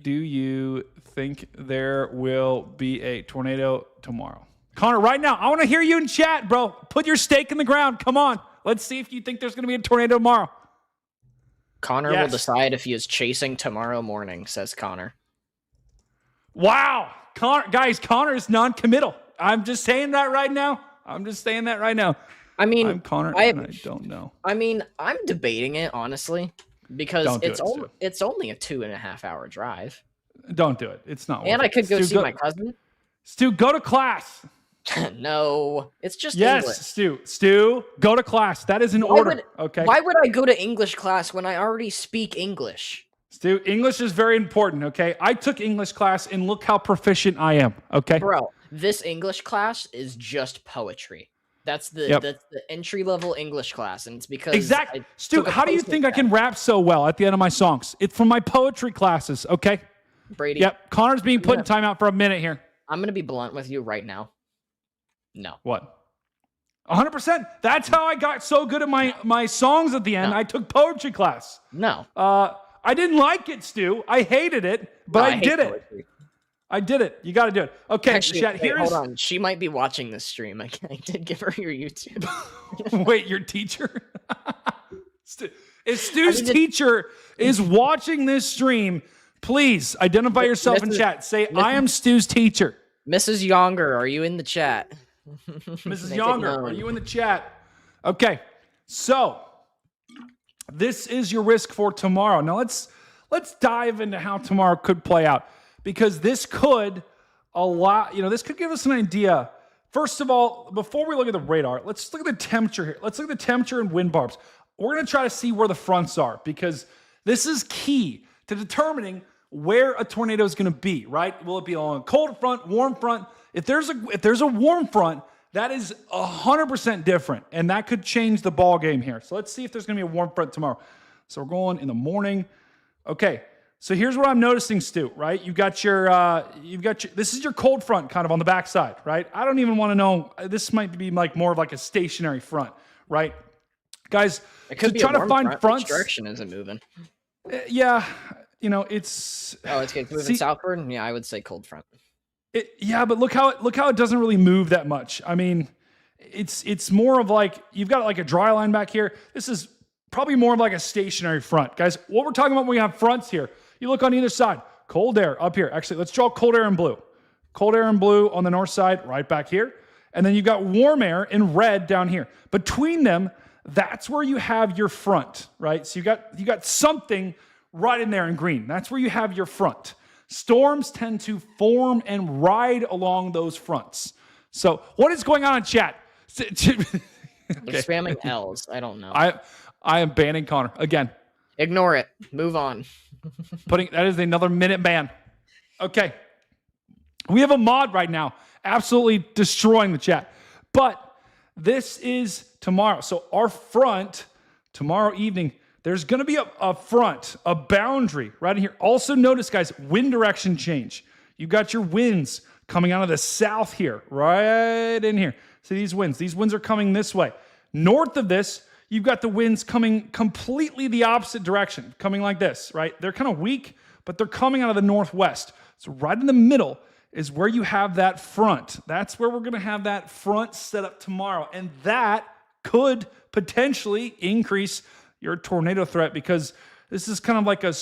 Do you think there will be a tornado tomorrow? Connor, right now, I want to hear you in chat, bro. Put your stake in the ground. Come on. Let's see if you think there's going to be a tornado tomorrow. Connor will Yes. decide if he is chasing tomorrow morning, says Connor. Wow. Connor is non-committal. I'm just saying that right now. I mean, I'm Connor, and I don't know. I mean, I'm debating it, honestly, because Don't do it's only a 2.5 hour drive. Don't do it. It's not. And worth I could it. go Stu, see my cousin. Stu, go to class. No, it's just Yes, English. Stu, go to class. That is an order. Okay. Why would I go to English class when I already speak English? Stu, English is very important. Okay. I took English class, and look how proficient I am. Okay. Bro, this English class is just poetry. That's the entry level English class, and it's because Exactly. Stu, took a how do you placement think I can rap so well at the end of my songs? It's from my poetry classes. Okay. Brady. Yep. Connor's being put in timeout for a minute here. I'm gonna be blunt with you right now. No. What? 100%. That's how I got so good at my songs at the end. No. I took poetry class. No. I didn't like it, Stu. I hated it, but I hate did it. poetry. I did it. You got to do it. Okay, Actually, chat, wait, here's... hold on. She might be watching this stream. I did give her your YouTube. Wait, your teacher? If Stu's teacher is watching this stream, please identify yourself in chat. Say, I am Stu's teacher. Mrs. Younger, are you in the chat? Mrs. Make it Younger, known. are you in the chat? Okay, so this is your risk for tomorrow. Now let's dive into how tomorrow could play out, because this could this could give us an idea. First of all, before we look at the radar, let's look at the temperature here. Let's look at the temperature and wind barbs. We're going to try to see where the fronts are, because this is key to determining where a tornado is going to be, right? Will it be on a cold front, warm front? If there's a warm front, that is 100% different, and that could change the ball game here. So let's see if there's going to be a warm front tomorrow. So we're going in the morning. Okay, so here's what I'm noticing, Stu, right? You've got your this is your cold front kind of on the backside, right? I don't even want to know. This might be like more of like a stationary front, right? Guys, It could to be try a to warm find front. fronts. Which direction is it moving? Yeah, it's. Oh, it's moving southward. Yeah, I would say cold front. But look how it doesn't really move that much. I mean, it's more of like you've got like a dry line back here. This is probably more of like a stationary front, guys. What we're talking about when we have fronts here, you look on either side. Cold air up here. Actually, let's draw cold air in blue. Cold air in blue on the north side, right back here, and then you've got warm air in red down here. Between them, that's where you have your front, right? So you got something right in there in green. That's where you have your front. Storms tend to form and ride along those fronts. So what is going on in chat? They're spamming L's. I don't know. I am banning Connor again. Ignore it. Move on. That is another minute ban. Okay. We have a mod right now absolutely destroying the chat. But this is tomorrow. So our front tomorrow evening, there's going to be a front, a boundary right in here. Also notice, guys, wind direction change. You've got your winds coming out of the south here, right in here. See these winds? These winds are coming this way. North of this, you've got the winds coming completely the opposite direction, coming like this, right? They're kind of weak, but they're coming out of the northwest. So right in the middle is where you have that front. That's where we're going to have that front set up tomorrow. And that could potentially increase your tornado threat, because this is kind of like a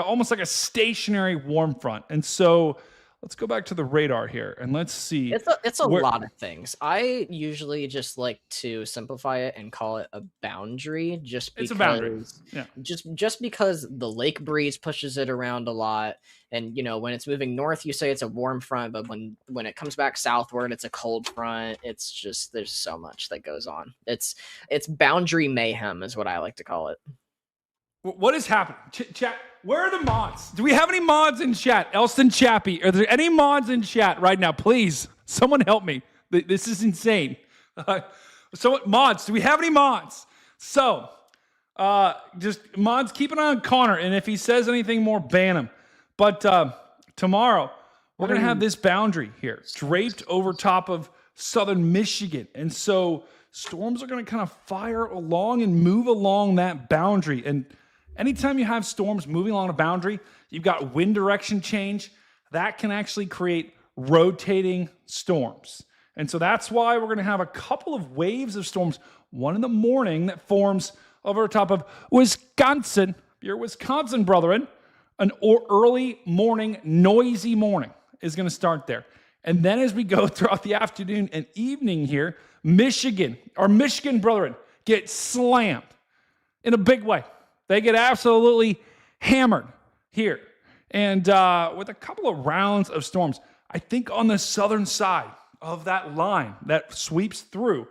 almost like a stationary warm front. And so let's go back to the radar here and let's see. It's a lot of things. I usually just like to simplify it and call it a boundary, just because it's a boundary. Yeah. just because the lake breeze pushes it around a lot. And when it's moving north, you say it's a warm front, but when it comes back southward, it's a cold front. It's just there's so much that goes on. It's boundary mayhem is what I like to call it. What is happening? Chat, where are the mods? Do we have any mods in chat? Elston Chappie, are there any mods in chat right now? Please, someone help me. This is insane. Mods, do we have any mods? So, just mods, keep an eye on Connor, and if he says anything more, ban him. But tomorrow, we're going to have this boundary here, draped over top of southern Michigan. And so storms are going to kind of fire along and move along that boundary. And anytime you have storms moving along a boundary, you've got wind direction change. That can actually create rotating storms. And so that's why we're going to have a couple of waves of storms, one in the morning that forms over top of Wisconsin. Your Wisconsin brethren, an early morning, noisy morning is going to start there. And then as we go throughout the afternoon and evening here, Michigan, our Michigan brethren, get slammed in a big way. They get absolutely hammered here. And with a couple of rounds of storms, I think on the southern side of that line that sweeps through,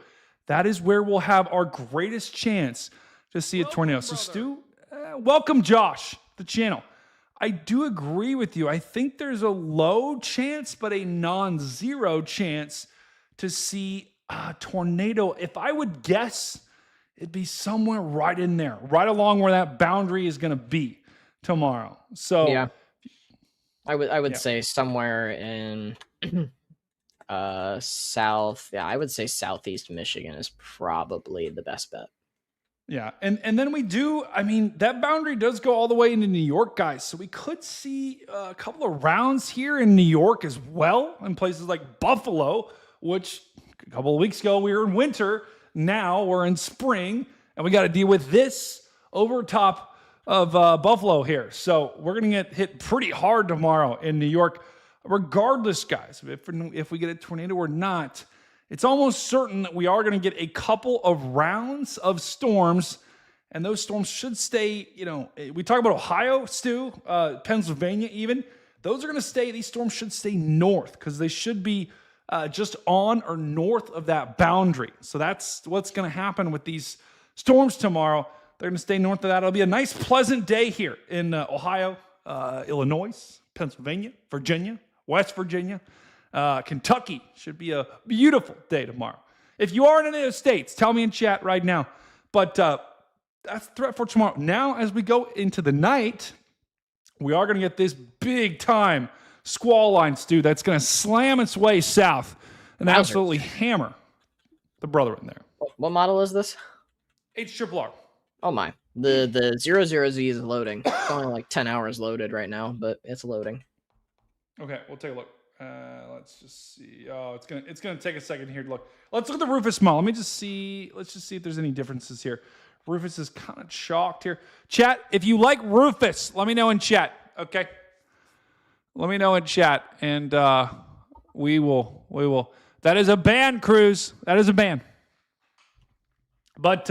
that is where we'll have our greatest chance to see a tornado. So Stu, welcome Josh, the channel. I do agree with you. I think there's a low chance, but a non-zero chance to see a tornado. If I would guess, it'd be somewhere right in there, right along where that boundary is going to be tomorrow. So yeah, I would say somewhere in south. Yeah, I would say southeast Michigan is probably the best bet. Yeah, and then we do, I mean, that boundary does go all the way into New York, guys. So we could see a couple of rounds here in New York as well, in places like Buffalo, which a couple of weeks ago we were in winter. Now we're in spring, and we got to deal with this over top of Buffalo here. So we're going to get hit pretty hard tomorrow in New York. Regardless, guys, if we get a tornado or not, it's almost certain that we are going to get a couple of rounds of storms, and those storms should stay, you know, we talk about Ohio, Stu, Pennsylvania even. Those are going to stay, these storms should stay north because they should be just on or north of that boundary. So that's what's going to happen with these storms tomorrow. They're going to stay north of that. It'll be a nice, pleasant day here in Ohio, Illinois, Pennsylvania, Virginia, West Virginia. Kentucky should be a beautiful day tomorrow. If you are in any of the states, tell me in chat right now. But that's the threat for tomorrow. Now, as we go into the night, we are going to get this big time squall line, Stu, that's going to slam its way south and absolutely hammer the brother in there. What model is this? HRRR. Oh my. The 00Z is loading. It's only like 10 hours loaded right now, but it's loading. Okay, we'll take a look. Let's just see. Oh, it's gonna take a second here to look. Let's look at the Rufus model. Let's just see if there's any differences here. Rufus is kind of chalked here. Chat, if you like Rufus, let me know in chat. Okay, let me know in chat, and we will. That is a ban, Cruz. That is a ban. But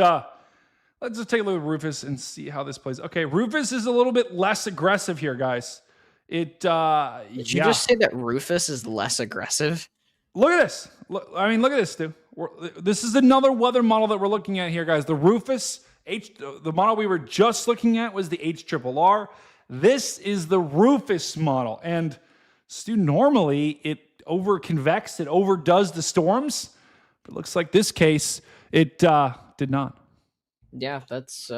let's just take a look at Rufus and see how this plays. Okay, Rufus is a little bit less aggressive here, guys. Did you just say that Rufus is less aggressive? Look at this. Look at this, dude. This is another weather model that we're looking at here, guys. The Rufus, the model we were just looking at was the HRRR. This is the Rufus model. And Stu, normally it over-convects, it overdoes the storms. But it looks like this case, it did not. Yeah, that's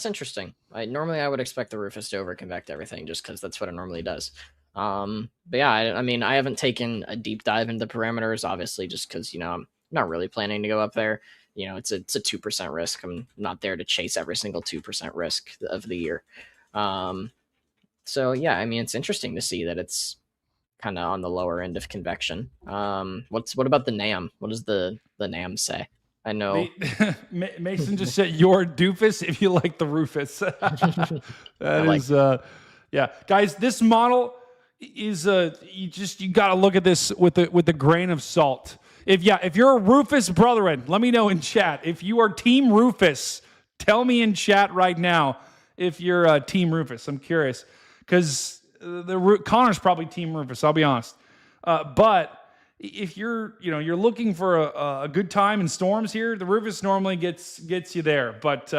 interesting. Normally I would expect the Rufus to over-convect everything just because that's what it normally does. But yeah, I mean, I haven't taken a deep dive into the parameters, obviously, just because, you know, I'm not really planning to go up there. You know, it's a 2% risk. I'm not there to chase every single 2% risk of the year. So yeah, I mean, it's interesting to see that it's kind of on the lower end of convection. What about the NAM? What does the NAM say? I know. Mason just said you're a doofus if you like the Rufus. Yeah, guys. This model is you got to look at this with a grain of salt. If you're a Rufus brethren, let me know in chat. If you are Team Rufus, tell me in chat right now if you're Team Rufus. I'm curious because Connor's probably Team Rufus. I'll be honest, but. If you're looking for a good time in storms here, the Rufus normally gets you there. But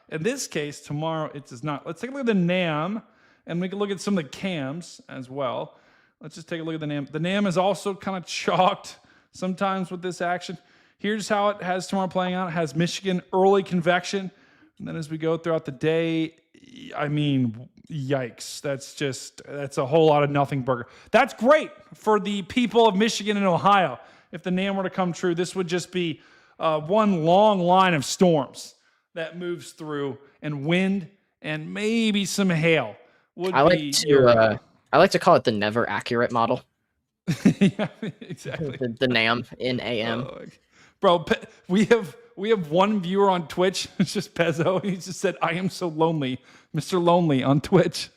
in this case, tomorrow it does not. Let's take a look at the NAM, and we can look at some of the cams as well. Let's just take a look at the NAM. The NAM is also kind of chalked sometimes with this action. Here's how it has tomorrow playing out. It has Michigan early convection, and then as we go throughout the day, I mean, yikes. That's a whole lot of nothing burger. That's great for the people of Michigan and Ohio. If the NAM were to come true, this would just be one long line of storms that moves through, and wind and maybe some hail would I like to call it the never accurate model. Yeah, exactly. The NAM in AM. Bro, we we have one viewer on Twitch. It's just Pezzo. He just said, "I am so lonely, Mr. Lonely" on Twitch.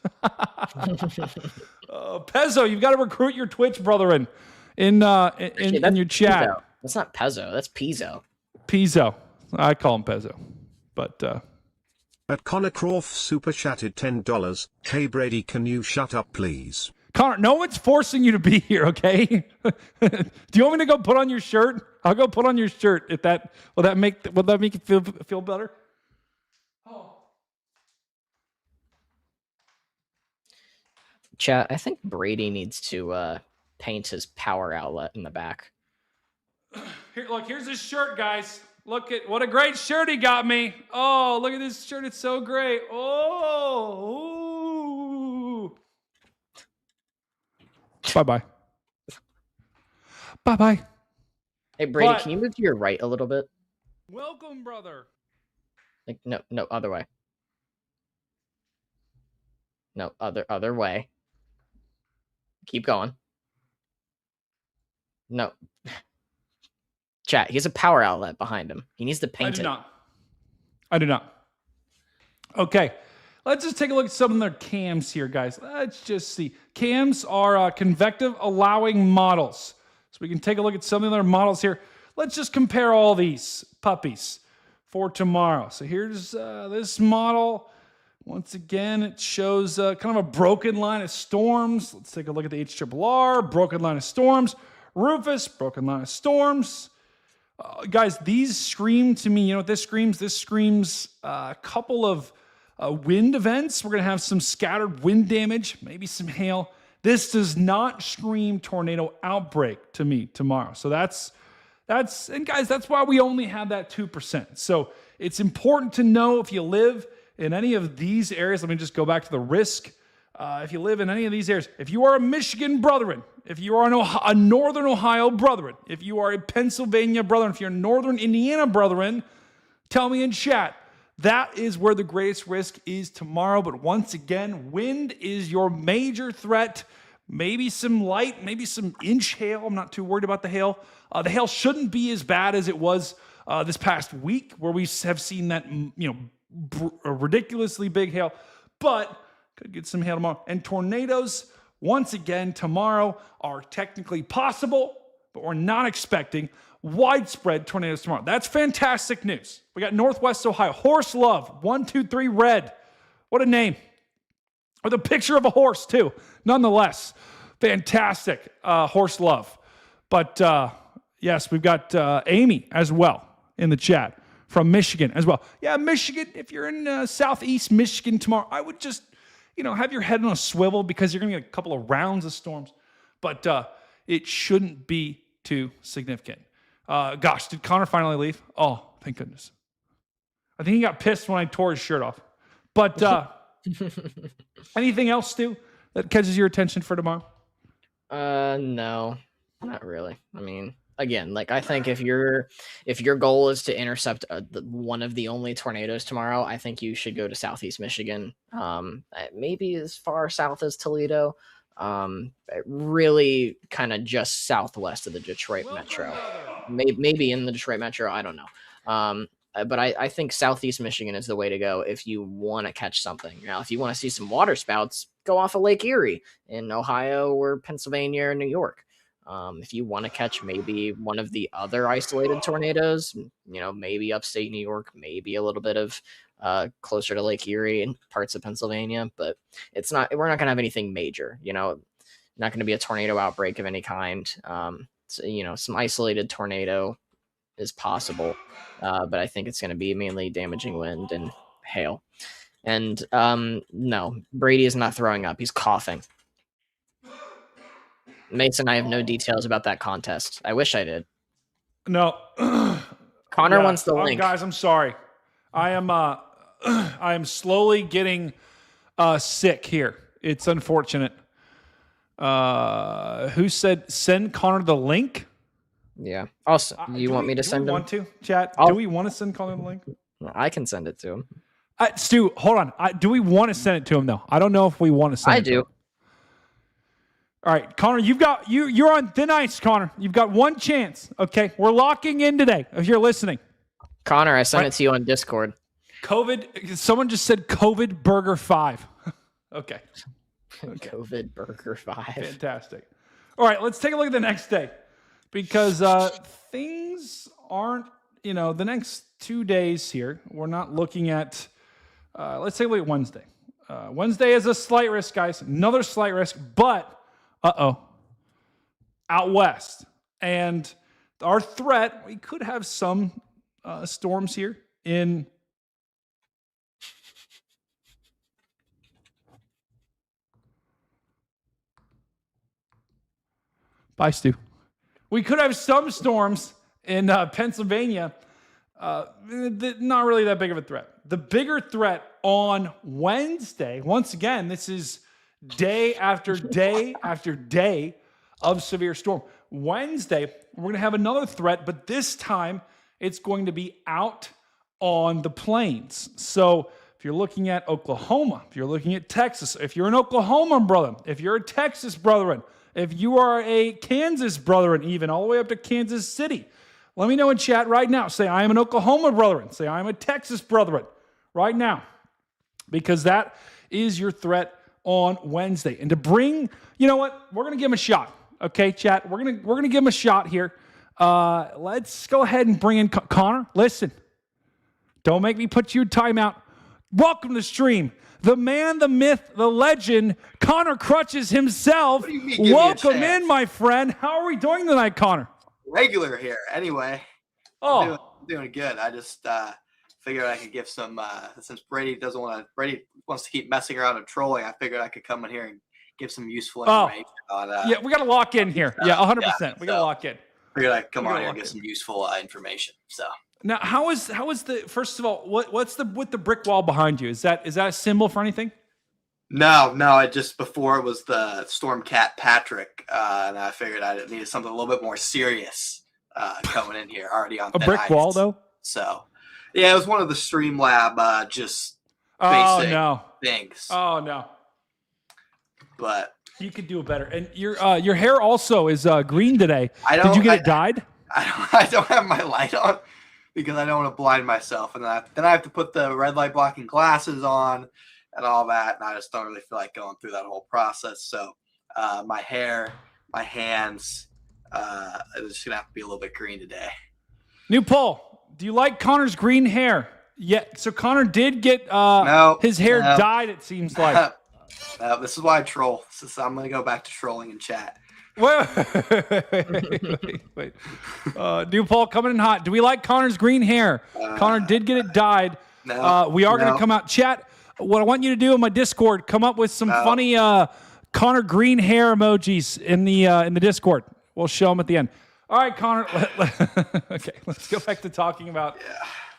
Pezzo, you've got to recruit your Twitch brethren in your chat. Pizzo. That's not Pezzo. That's Pizzo. Pizzo. I call him Pezzo, but. At Connor Croft super chatted $10. Hey Brady, can you shut up, please? Connor, no one's forcing you to be here, okay? Do you want me to go put on your shirt? I'll go put on your shirt. If that will that make you feel better? Oh. Chat, I think Brady needs to paint his power outlet in the back. Here, look, here's his shirt, guys. Look at what a great shirt he got me. Oh, look at this shirt. It's so great. Oh. Ooh. Bye-bye. Bye-bye. Hey, Brady, can you move to your right a little bit? Welcome, brother. Like, no, other way. No, other way. Keep going. No. Chat, he has a power outlet behind him. He needs to paint it. I do not. Okay. Let's just take a look at some of their cams here, guys. Let's just see. Cams are convective allowing models. So we can take a look at some of their models here. Let's just compare all these puppies for tomorrow. So here's this model. Once again, it shows kind of a broken line of storms. Let's take a look at the HRRR, broken line of storms. Rufus, broken line of storms. Guys, these scream to me, you know what this screams? This screams a couple of wind events. We're going to have some scattered wind damage, maybe some hail. This does not scream tornado outbreak to me tomorrow. So and guys, that's why we only have that 2%. So it's important to know if you live in any of these areas. Let me just go back to the risk. If you live in any of these areas, if you are a Michigan brethren, if you are a Northern Ohio brethren, if you are a Pennsylvania brethren, if you're a Northern Indiana brethren, tell me in chat. That is where the greatest risk is tomorrow. But once again, wind is your major threat. Maybe some light, maybe some inch hail. I'm not too worried about the hail. The hail shouldn't be as bad as it was this past week, where we have seen that ridiculously big hail. But could get some hail tomorrow. And tornadoes, once again, tomorrow are technically possible, but we're not expecting widespread tornadoes tomorrow. That's fantastic news. We got Northwest Ohio. Horse Love, 123 Red. What a name. With a picture of a horse, too. Nonetheless, fantastic Horse Love. But, yes, we've got Amy as well in the chat from Michigan as well. Yeah, Michigan, if you're in southeast Michigan tomorrow, I would just have your head on a swivel, because you're going to get a couple of rounds of storms. But it shouldn't be too significant. Gosh, did Connor finally leave? Oh, thank goodness. I think he got pissed when I tore his shirt off. But anything else, Stu, that catches your attention for tomorrow? No, not really. I mean, again, like, I think if your goal is to intercept one of the only tornadoes tomorrow, I think you should go to southeast Michigan, maybe as far south as Toledo, really kind of just southwest of the Detroit metro, maybe in the Detroit metro. I don't know. But I think southeast Michigan is the way to go if you want to catch something. Now, if you want to see some water spouts, go off of Lake Erie in Ohio or Pennsylvania or New York. If you want to catch maybe one of the other isolated tornadoes, maybe upstate New York, maybe a little bit of closer to Lake Erie and parts of Pennsylvania, but we're not going to have anything major, not going to be a tornado outbreak of any kind. So, some isolated tornado is possible, but I think it's going to be mainly damaging wind and hail. And no, Brady is not throwing up. He's coughing. Mason, I have no details about that contest. I wish I did. No. Connor wants the link. Guys, I'm sorry. I am slowly getting sick here. It's unfortunate. Who said send Connor the link? Yeah. Also, you want me to send him? Want to, chat? Do we want to send Connor the link? I can send it to him. Stu, hold on. Do we want to send it to him though? I don't know if we want to send it to him. All right, Connor, you're on thin ice, Connor. You've got one chance. Okay, we're locking in today. If you're listening, Connor, I sent it to you on Discord. COVID. Someone just said COVID Burger 5. Okay. COVID Burger 5. Fantastic. All right, let's take a look at the next day because things aren't, the next 2 days here. We're not looking at, let's take a look at Wednesday. Wednesday is a slight risk, guys. Another slight risk, but, out west. And our threat, we could have some storms here in Bye, Stu. We could have some storms in Pennsylvania. Not really that big of a threat. The bigger threat on Wednesday, once again, this is day after day after day of severe storm. Wednesday, we're going to have another threat, but this time it's going to be out on the plains. So if you're looking at Oklahoma, if you're looking at Texas, if you're an Oklahoma brother, if you're a Texas brethren, if you are a Kansas brethren, even all the way up to Kansas City, let me know in chat right now. Say, I am an Oklahoma brethren. Say, I am a Texas brethren right now, because that is your threat on Wednesday. And to bring, you know what? We're going to give him a shot. Okay, chat. We're going to give him a shot here. Let's go ahead and bring in Connor. Listen, don't make me put you in timeout. Welcome to the stream. The man, the myth, the legend, Connor Crutches himself. What do you mean, give me a Welcome chance? in, my friend. How are we doing tonight, Connor? Regular here. Anyway, Oh, I'm doing good. I just figured I could give some, since Brady wants to keep messing around and trolling, I figured I could come in here and give some useful information on. yeah, we got to lock in here. Yeah, 100%. We got to lock in. Figured I could come We on gotta here and lock give in. some useful information. So. Now, how is the first of all? What's with the brick wall behind you? Is that a symbol for anything? No. I just before it was the Stormcat Patrick, and I figured I needed something a little bit more serious coming in here already on A brick ice. wall, though. So, yeah, it was one of the Streamlab just Oh basic no! things, Oh no! but You could do it better. And your hair also is green today. Did you get it dyed? I don't have my light on because I don't want to blind myself, and then I have to put the red light blocking glasses on and all that, and I just don't really feel like going through that whole process. So my hair, my hands, it's just gonna have to be a little bit green today. New poll. Do you like Connor's green hair? Yeah. So Connor did get his hair dyed, it seems like. This is why I troll. I'm gonna go back to trolling in chat. Wait. New poll coming in hot. Do we like Connor's green hair? Connor did get it dyed. No, we are going to come out. Chat, what I want you to do in my Discord, come up with some funny Connor green hair emojis in the Discord. We'll show them at the end. All right, Connor. Okay, let's go back to talking about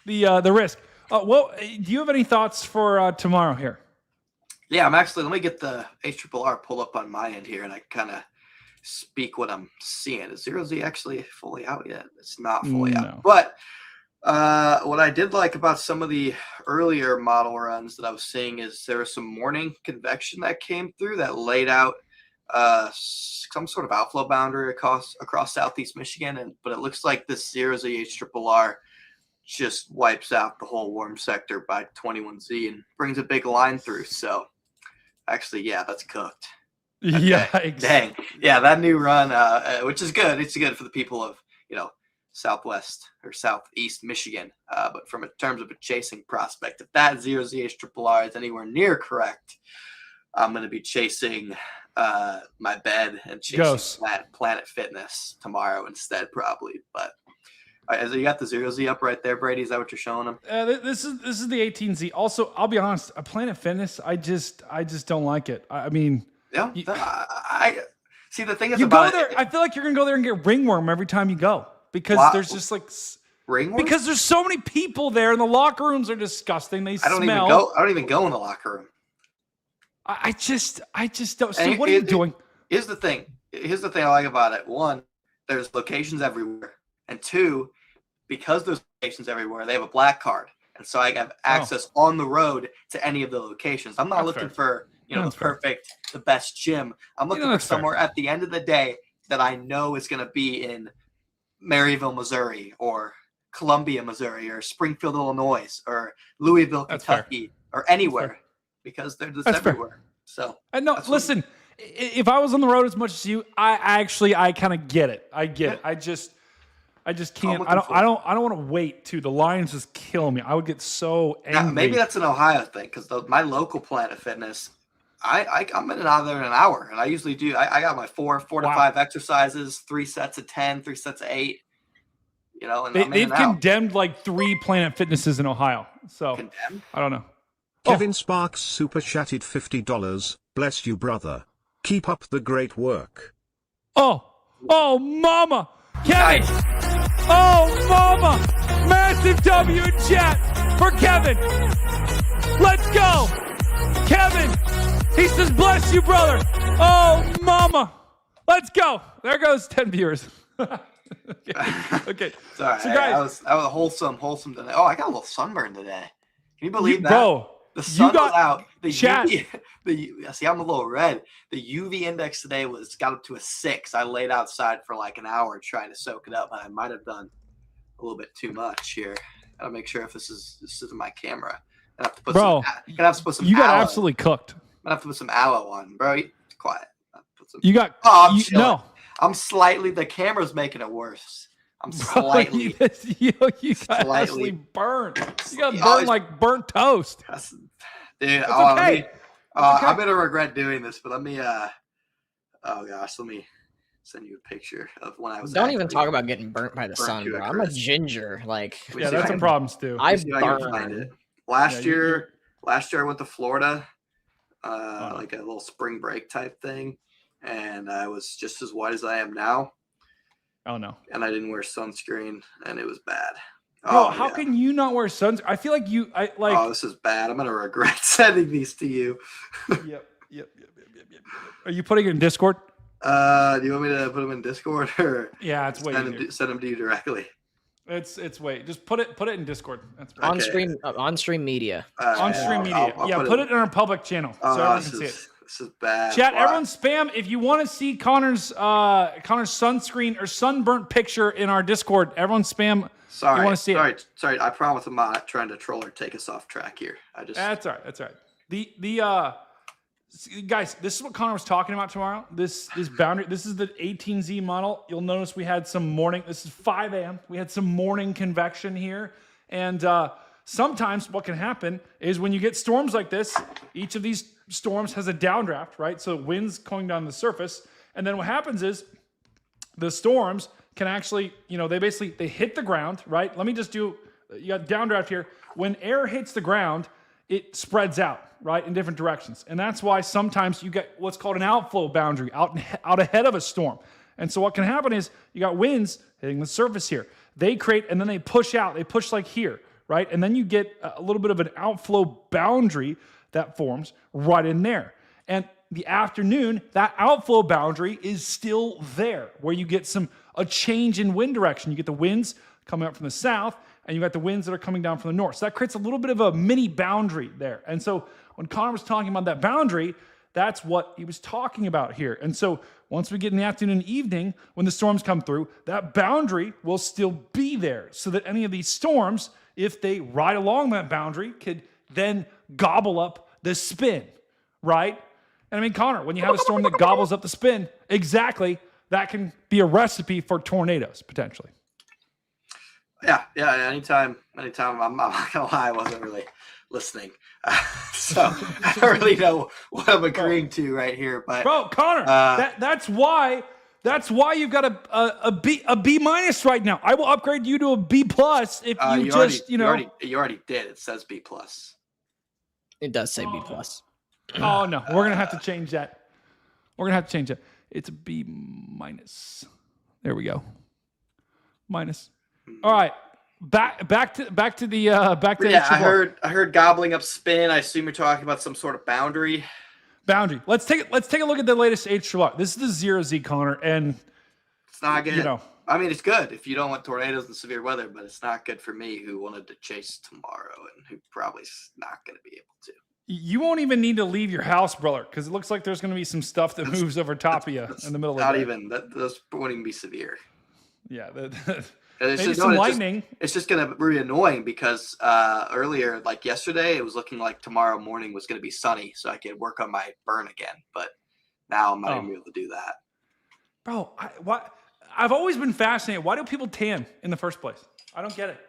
the risk. Well, do you have any thoughts for tomorrow here? Yeah, let me get the HRRR pulled up on my end here, and I kind of speak what I'm seeing. Is 0Z actually fully out yet? It's not fully out. But what I did like about some of the earlier model runs that I was seeing is there was some morning convection that came through that laid out some sort of outflow boundary across Southeast Michigan, but it looks like this 0Z HRRR just wipes out the whole warm sector by 21Z and brings a big line through. So actually, yeah, that's cooked. Okay. Yeah, dang. Yeah, that new run, which is good. It's good for the people of, Southwest or Southeast Michigan. But from terms of a chasing prospect, if that 0Z HRRR is anywhere near correct, I'm going to be chasing my bed and chasing Planet Fitness tomorrow instead, probably. But you got the 0Z up right there, Brady? Is that what you're showing them? This is the 18Z. Also, I'll be honest, a Planet Fitness, I just don't like it. I mean, yeah. I see. The thing is, you about go there. I feel like you're gonna go there and get ringworm every time you go because there's just like ringworm. Because there's so many people there, and the locker rooms are disgusting. They smell. I don't even go in the locker room. I just don't. So what are you doing? Here's the thing I like about it. One, there's locations everywhere, and two, because there's locations everywhere, they have a black card, and so I have access on the road to any of the locations. I'm not looking for the best gym. I'm looking for somewhere at the end of the day that I know is going to be in Maryville, Missouri, or Columbia, Missouri, or Springfield, Illinois, or Louisville, Kentucky, or anywhere, because they're just everywhere. So no, listen, if I was on the road as much as you, I kind of get it. I get it. I just can't. I don't want to wait to the Lions just kill me. I would get so angry. Yeah, maybe that's an Ohio thing, because my local Planet Fitness, I'm in and out of there in an hour, and I usually do. I got my four to 5 exercises, 3 sets of 10, 3 sets of 8. You know, and they've condemned like 3 Planet Fitnesses in Ohio. So condemned? I don't know. Kevin Sparks super chatted $50. Bless you, brother. Keep up the great work. Oh, mama, Kevin. Oh, mama, massive W in chat for Kevin. Let's go, Kevin. He says, "Bless you, brother." Oh, mama, let's go. There goes 10 viewers. Okay. Sorry, so guys, I was wholesome today. Oh, I got a little sunburn today. Can you believe that? Bro, the sun was out. The chat. See, I'm a little red. The UV index today got up to a 6. I laid outside for like an hour trying to soak it up, and I might have done a little bit too much here. Gotta make sure if this isn't my camera. I have to put some you got aloe. absolutely cooked. I have to put some aloe on, bro. Quiet. You got. No. I'm slightly. The camera's making it worse. I'm slightly. You got actually burned. You got burned like burnt toast. Dude, okay. I'm gonna regret doing this, but let me. Oh gosh, let me send you a picture of when I was. Don't even talk about getting burnt by the sun, bro. I'm a ginger. Like, yeah, that's a problem, Stu. I burned. Last year I went to Florida, like a little spring break type thing. And I was just as white as I am now. Oh, no. And I didn't wear sunscreen, and it was bad. Bro, how can you not wear sunscreen? I feel like Oh, this is bad. I'm going to regret sending these to you. Yep. Are you putting it in Discord? Do you want me to put them in Discord? Or yeah, it's way easier. Send them to you directly. It's way. Just put it in Discord. That's on stream media. On stream media. I'll put it in our public channel so everyone can see it. This is bad. Chat, everyone spam. If you want to see Connor's sunscreen or sunburnt picture in our Discord, everyone spam. Sorry. You want to see it. Sorry. I promise I'm not trying to troll or take us off track here. That's all right. The guys, this is what Connor was talking about tomorrow. This boundary. This is the 18Z model. You'll notice we had some morning. This is 5 a.m. We had some morning convection here, and sometimes what can happen is when you get storms like this, each of these storms has a downdraft, right? So winds going down the surface. And then what happens is the storms can actually, they hit the ground, right? Let me just you got downdraft here. When air hits the ground, it spreads out, right, in different directions. And that's why sometimes you get what's called an outflow boundary out ahead of a storm. And so what can happen is you got winds hitting the surface here. They create, and then they push out. They push like here, right? And then you get a little bit of an outflow boundary that forms right in there. And the afternoon, that outflow boundary is still there, where you get a change in wind direction. You get the winds coming up from the south, and you got the winds that are coming down from the north. So that creates a little bit of a mini boundary there. And so when Connor was talking about that boundary, that's what he was talking about here. And so once we get in the afternoon and evening, when the storms come through, that boundary will still be there, so that any of these storms, if they ride along that boundary, could then gobble up the spin, right? And I mean, Connor, when you have a storm that gobbles up the spin, exactly, that can be a recipe for tornadoes, potentially. Yeah. Anytime. I'm not gonna lie, I wasn't really listening, so I don't really know what I'm agreeing to right here. But Connor, that's why you've got a B minus right now. I will upgrade you to a B plus if you already did. It says B plus. It does say B plus. Oh no, we're gonna have to change that. It's a B minus. There we go. Minus. All right. Back to the Yeah, I heard gobbling up spin. I assume you're talking about some sort of boundary. Let's take a look at the latest H3R. This is the 0Z, Connor, and it's not good. I mean, it's good if you don't want tornadoes and severe weather, but it's not good for me who wanted to chase tomorrow and who probably is not going to be able to. You won't even need to leave your house, brother, because it looks like there's going to be some stuff that moves over top of you in the middle of the day. Those won't even be severe. Yeah, Maybe some lightning. It's just going to be annoying because earlier, like yesterday, it was looking like tomorrow morning was going to be sunny, so I could work on my burn again. But now I'm not even able to do that. Bro, I've always been fascinated. Why do people tan in the first place? I don't get it.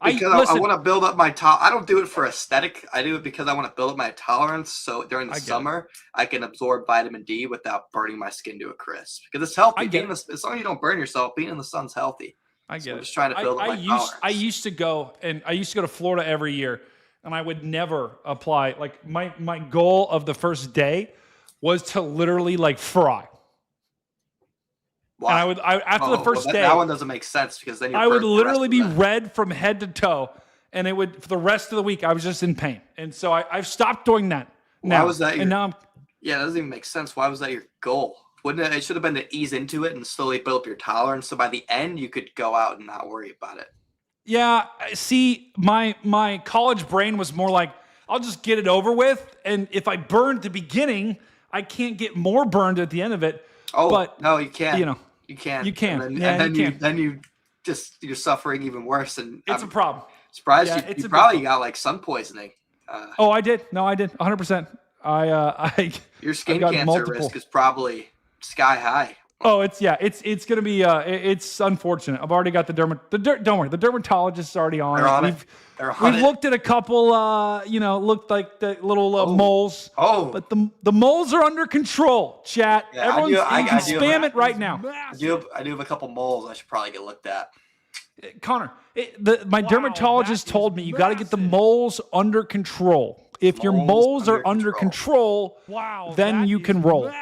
Because I want to build up my I don't do it for aesthetic. I do it because I want to build up my tolerance. So during the summer, I can absorb vitamin D without burning my skin to a crisp. Because it's healthy. As long as you don't burn yourself, being in the sun's healthy. I get it. I'm just trying to build up my tolerance. I used to go to Florida every year, and I would never apply. Like my goal of the first day was to literally like fry. Why? And after the first day, that one doesn't make sense because then I would literally be red from head to toe, and it would for the rest of the week I was just in pain, and so I've stopped doing that. Now, why was that? Now that doesn't even make sense. Why was that your goal? Wouldn't it should have been to ease into it and slowly build up your tolerance, so by the end you could go out and not worry about it. Yeah, see, my college brain was more like I'll just get it over with, and if I burn at the beginning, I can't get more burned at the end of it. Oh, but no, you can't. You can. You can. And then you're suffering even worse. And it's a problem. Surprised you probably got like sun poisoning. I did. No, I did. 100%. Your skin cancer risk is probably sky high. Oh, it's going to be, it's unfortunate. I've already got don't worry. The dermatologist is already on it. We've looked at a couple, looked like the little moles. Oh. But the moles are under control, chat. Yeah, Everyone, you can spam it right now. I do have a couple moles I should probably get looked at. Connor, my dermatologist told me you got to get the moles under control. If your moles are under control, then you can roll.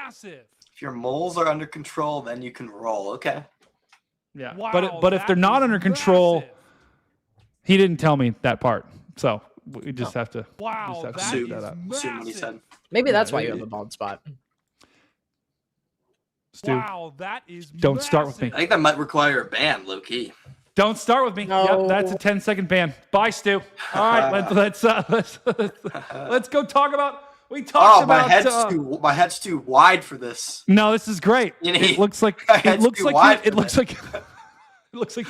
If your moles are under control, then you can roll. Okay. Yeah. But if they're not under control, he didn't tell me that part. So we just have to assume what he said. Maybe that's why you have a bald spot. Stu, that is don't start with me. I think that might require a ban, low key. Don't start with me. No. Yep, that's a 10-second ban. Bye, Stu. All right, let's go talk about. We talked about. My head's too wide for this. No, this is great. It looks like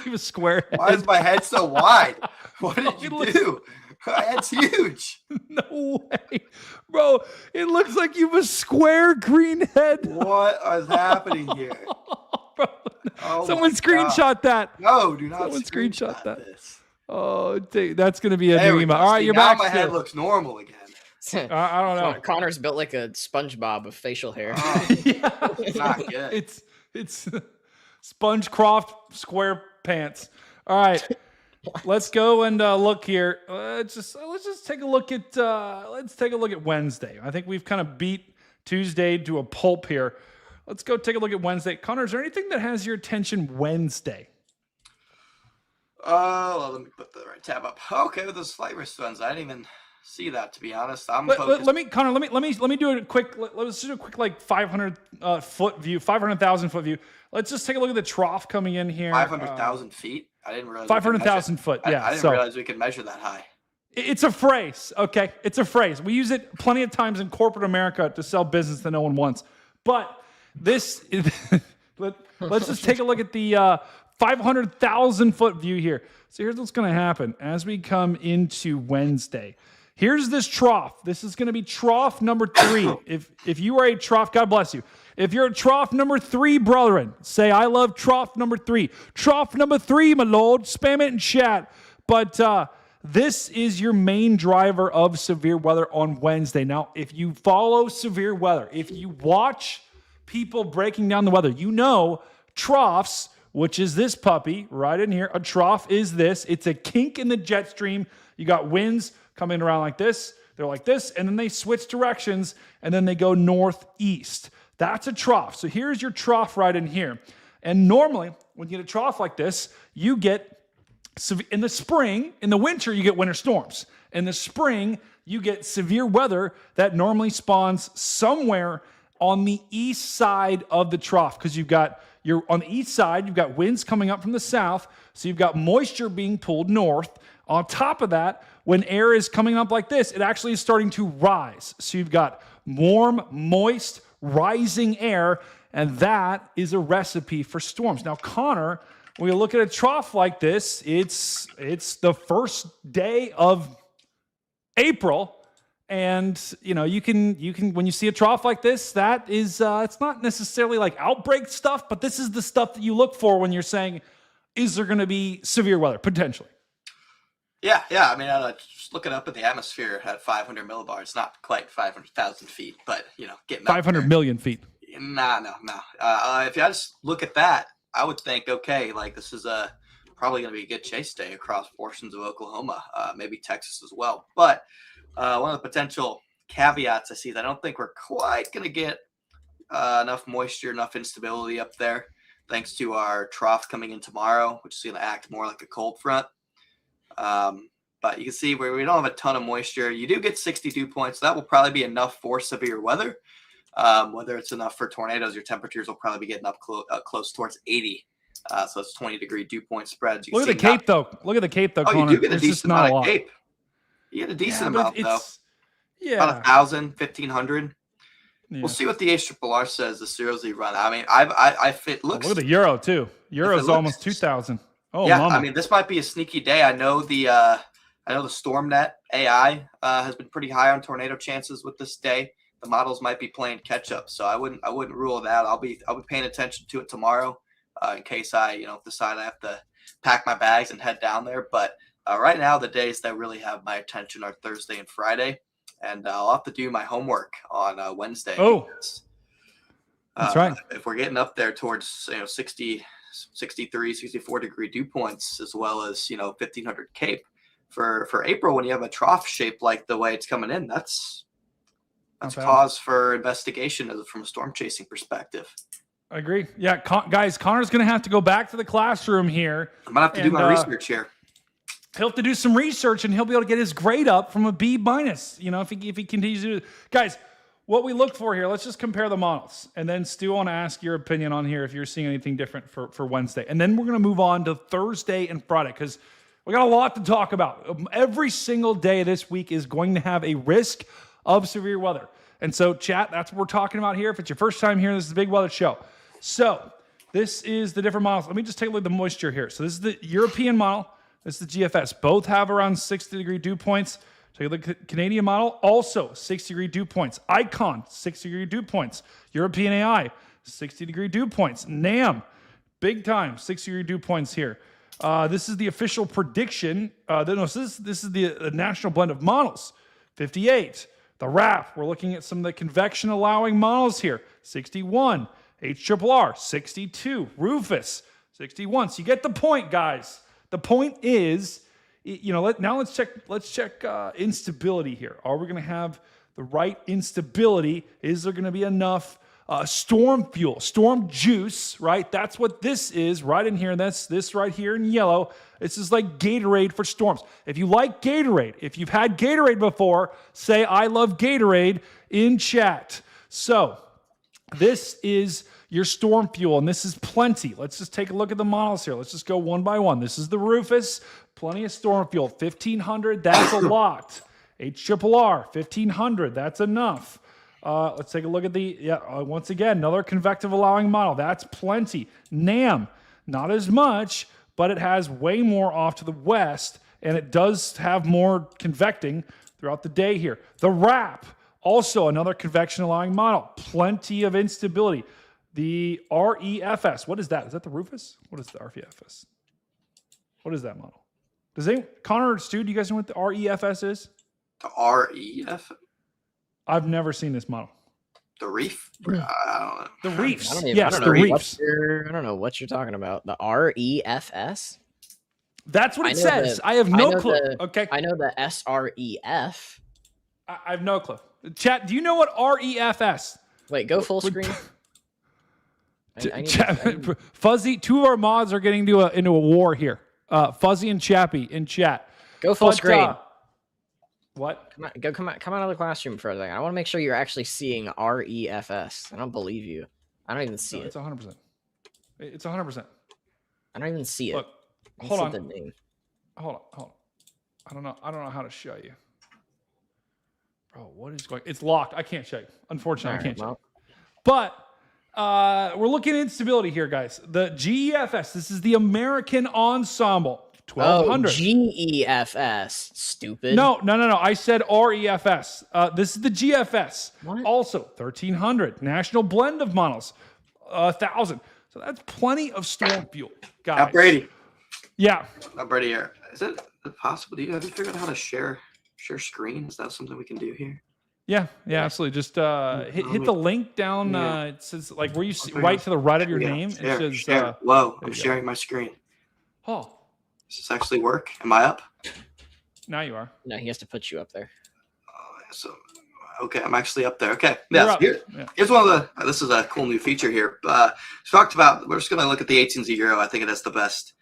he was square. Why is my head so wide? What did you do? My head's huge. No way, bro. It looks like you have a square green head. What is happening here? Bro, someone screenshot that. No, do not. Someone screenshot that. This. Oh, that's gonna be a new email. All right, you're now back. My head looks normal again. I don't know. Connor's built like a SpongeBob of facial hair. It's not good. It's SpongeCroft square pants. All right, let's go and look here. Let's just take a look at Wednesday. I think we've kind of beat Tuesday to a pulp here. Let's go take a look at Wednesday. Connor, is there anything that has your attention Wednesday? Let me put the right tab up. Okay, with those flight wristbands, I didn't even see that, to be honest. Let me do a quick. Let's do a quick like 500,000 foot view. Let's just take a look at the trough coming in here. 500,000 feet. I didn't realize. 500,000 foot. Yeah, I didn't realize we could measure that high. It's a phrase, okay? It's a phrase. We use it plenty of times in corporate America to sell business that no one wants. But this is, let's just take a look at the 500,000 foot view here. So here's what's going to happen as we come into Wednesday. Here's this trough. This is going to be trough number 3. If you are a trough, God bless you. If you're a trough number 3, brethren, say, I love trough number 3. Trough number 3, my lord. Spam it in chat. But this is your main driver of severe weather on Wednesday. Now, if you follow severe weather, if you watch people breaking down the weather, you know troughs, which is this puppy right in here. A trough is this. It's a kink in the jet stream. You got winds coming around like this. They're like this, and then they switch directions, and then they go northeast. That's a trough. So here's your trough right in here. And normally, when you get a trough like this, you get, in the spring, in the winter, you get winter storms. In the spring, you get severe weather that normally spawns somewhere on the east side of the trough, because you're on the east side, you've got winds coming up from the south, so you've got moisture being pulled north. On top of that, when air is coming up like this, it actually is starting to rise. So you've got warm, moist, rising air, and that is a recipe for storms. Now, Connor, when you look at a trough like this, it's the first day of April. And, you know, you can when you see a trough like this, that is, it's not necessarily like outbreak stuff, but this is the stuff that you look for when you're saying, is there going to be severe weather potentially? Yeah. I mean, just looking up at the atmosphere at 500 millibars, not quite 500,000 feet, but, you know, getting 500 million feet. No. If you just look at that, I would think, okay, like this is probably going to be a good chase day across portions of Oklahoma, maybe Texas as well. But one of the potential caveats I see is I don't think we're quite going to get enough moisture, enough instability up there, thanks to our trough coming in tomorrow, which is going to act more like a cold front. But you can see where we don't have a ton of moisture. You do get 60 dew points. So that will probably be enough for severe weather. Whether it's enough for tornadoes, your temperatures will probably be getting up close towards 80. So it's 20-degree dew point spreads. Look at the Cape, though. Look at the Cape, though, Connor. You do get a decent amount of Cape. You get a decent amount, though. Yeah. About 1,000, 1,500. Yeah. We'll see what the HRRR says, the Zero Z run. I mean, I fit looks. Look at the Euro, too. Euro's almost 2,000. Oh, yeah, mama. I mean, this might be a sneaky day. I know the StormNet AI has been pretty high on tornado chances with this day. The models might be playing catch up, so I wouldn't rule it out. I'll be paying attention to it tomorrow in case I decide I have to pack my bags and head down there. But right now, the days that really have my attention are Thursday and Friday, and I'll have to do my homework on Wednesday. Oh, that's right. If we're getting up there towards 60, 63, 64 degree dew points, as well as 1,500 Cape for April, when you have a trough shape like the way it's coming in, that's cause for investigation from a storm chasing perspective. I agree. Yeah, guys, Connor's going to have to go back to the classroom here. I'm going to have to do my research here. He'll have to do some research, and he'll be able to get his grade up from a B-, if he continues to do it. Guys, what we look for here, let's just compare the models. And then Stu, I want to ask your opinion on here if you're seeing anything different for Wednesday. And then we're going to move on to Thursday and Friday, because we got a lot to talk about. Every single day this week is going to have a risk of severe weather. And so, chat, that's what we're talking about here. If it's your first time here, this is the Big Weather Show. So, this is the different models. Let me just take a look at the moisture here. So, this is the European model. This is the GFS. Both have around 60-degree dew points. Take a look at the Canadian model. Also, 60-degree dew points. Icon, 60-degree dew points. European AI, 60-degree dew points. NAM, big time, 60-degree dew points here. This is the official prediction. This is the national blend of models. 58. The RAP, we're looking at some of the convection allowing models here. 61. HRRR, 62. Rufus, 61. So you get the point, guys. The point is, now let's check instability here. Are we going to have the right instability? Is there going to be enough storm fuel, storm juice, right? That's what this is right in here. That's this right here in yellow. This is like Gatorade for storms. If you like Gatorade, if you've had Gatorade before, say I love Gatorade in chat. So this is your storm fuel, and this is plenty. Let's just take a look at the models here. Let's just go one by one. This is the Rufus, plenty of storm fuel. 1,500, that's a lot. HRRR, 1,500, that's enough. Let's take a look at once again, another convective allowing model. That's plenty. NAM, not as much, but it has way more off to the west, and it does have more convecting throughout the day here. The RAP, also another convection allowing model. Plenty of instability. The REFS, what is that? Is that the Rufus? What is the REFS? What is that model? Connor or Stu, do you guys know what the REFS is? The REF? I've never seen this model. The Reef? I don't know. The Reefs. Yes, the Reefs. I don't know what you're talking about. The REFS? That's what it says. I have no clue. Okay. I know the SREF. I have no clue. Chat, do you know what REFS? Wait, go full screen. Fuzzy, two of our mods are getting into a war here. Fuzzy and Chappie in chat. Go full screen. What? Come out of the classroom for a second. I want to make sure you're actually seeing REFS. I don't believe you. I don't even see it. It's 100%. It's 100%. I don't even see it. Look, hold on. The name. Hold on. I don't know how to show you. Bro, what is going? It's locked. I can't show you. Unfortunately, I can't show you. But We're looking at instability here, guys. The GEFS, this is the American Ensemble. 1200. Oh, GEFS. Stupid. No. I said REFS. This is the GFS. What? Also, 1300. National Blend of Models. 1000. So that's plenty of storm fuel, guys. Now, Brady. Yeah. Now, Brady, here. Is it possible? Have you figured out how to share screen? Is that something we can do here? Yeah, absolutely. Just hit the link down. It says like where you see right to the right of your name. Share, it says share. Whoa, I'm sharing my screen. Oh. Does this actually work? Am I up? Now you are. No, he has to put you up there. So, okay, I'm actually up there. Okay. Yeah. Here's one of the. This is a cool new feature here. Talked about. We're just gonna look at the 18Z Euro. I think it has the best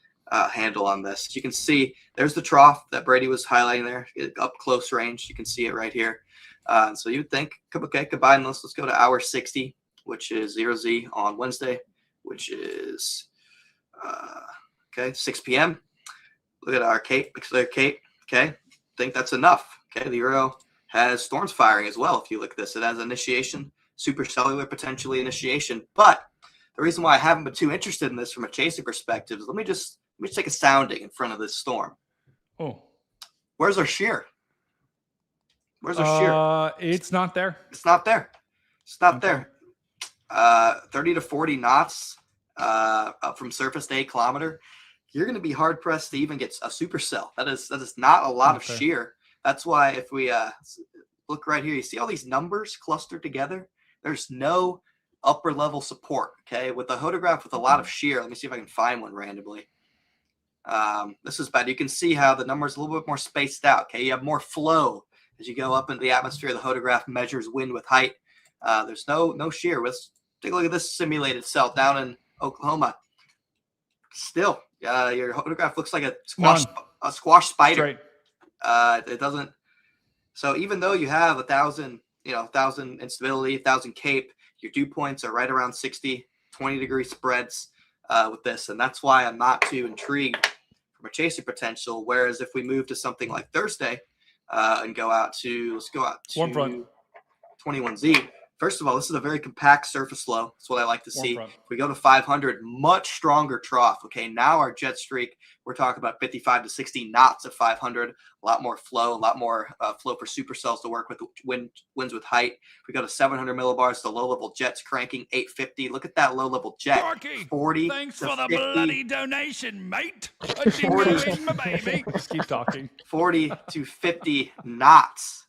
handle on this. You can see there's the trough that Brady was highlighting there, up close range. You can see it right here. So you'd think, okay, combine this. Let's go to hour 60, which is 0Z on Wednesday, which is 6 p.m. Look at our Cape, McSlayer Cape. Okay, think that's enough. Okay, the Euro has storms firing as well. If you look at this, it has initiation, supercellular potentially initiation. But the reason why I haven't been too interested in this from a chasing perspective is let me just take a sounding in front of this storm. Oh, where's our shear? Where's our shear? It's not there. It's not there. It's not there. 30 to 40 knots up from surface to 8 kilometer. You're going to be hard pressed to even get a supercell. That is not a lot of shear. That's why if we look right here, you see all these numbers clustered together. There's no upper level support. Okay, with the hodograph with a lot of shear. Let me see if I can find one randomly. This is bad. You can see how the numbers a little bit more spaced out. Okay, you have more flow as you go up into the atmosphere. The hodograph measures wind with height. There's no shear. Let's take a look at this simulated cell down in Oklahoma. Still, your hodograph looks like a squash spider. It doesn't. So even though you have 1,000 instability, 1,000 Cape, your dew points are right around 60, 20-degree spreads with this, and that's why I'm not too intrigued from a chasing potential. Whereas if we move to something like Thursday and let's go out to 21Z. First of all, this is a very compact surface low. That's what I like to see. If we go to 500, much stronger trough. Okay, now our jet streak, we're talking about 55 to 60 knots at 500. A lot more flow, a lot more flow for supercells to work with winds with height. If we go to 700 millibars, the low-level jet's cranking 850. Look at that low-level jet. Marky, 40 thanks to for the 50. bloody donation, mate. I didn't know it was my baby. Just keep talking. 40 to 50 knots.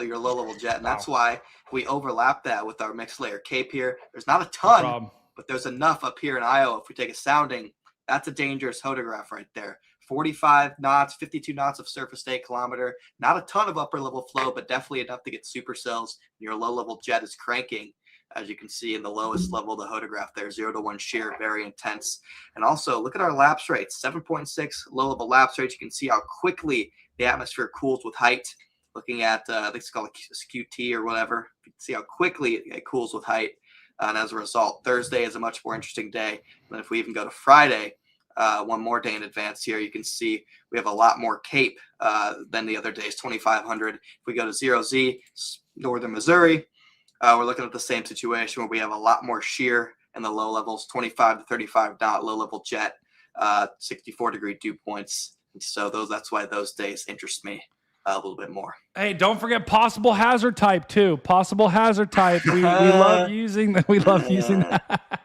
Your low-level jet, and that's why we overlap that with our McSlayer Cape here. There's not a ton, but there's enough up here in Iowa. If we take a sounding, that's a dangerous hodograph right there. 45 knots, 52 knots of surface to 8 kilometer. Not a ton of upper-level flow, but definitely enough to get supercells. Your low-level jet is cranking, as you can see in the lowest level of the hodograph there, 0 to 1 shear, very intense. And also, look at our lapse rates, 7.6 low-level lapse rates. You can see how quickly the atmosphere cools with height. Looking at, I think it's called a QT or whatever. You can see how quickly it cools with height. And as a result, Thursday is a much more interesting day. And then if we even go to Friday, one more day in advance here, you can see we have a lot more Cape than the other days, 2,500. If we go to 0Z, northern Missouri, we're looking at the same situation where we have a lot more shear in the low levels, 25 to 35 knot low-level jet, 64-degree dew points. And so that's why those days interest me a little bit more. Hey, don't forget possible hazard type too. Possible hazard type. We love using that. We love using that.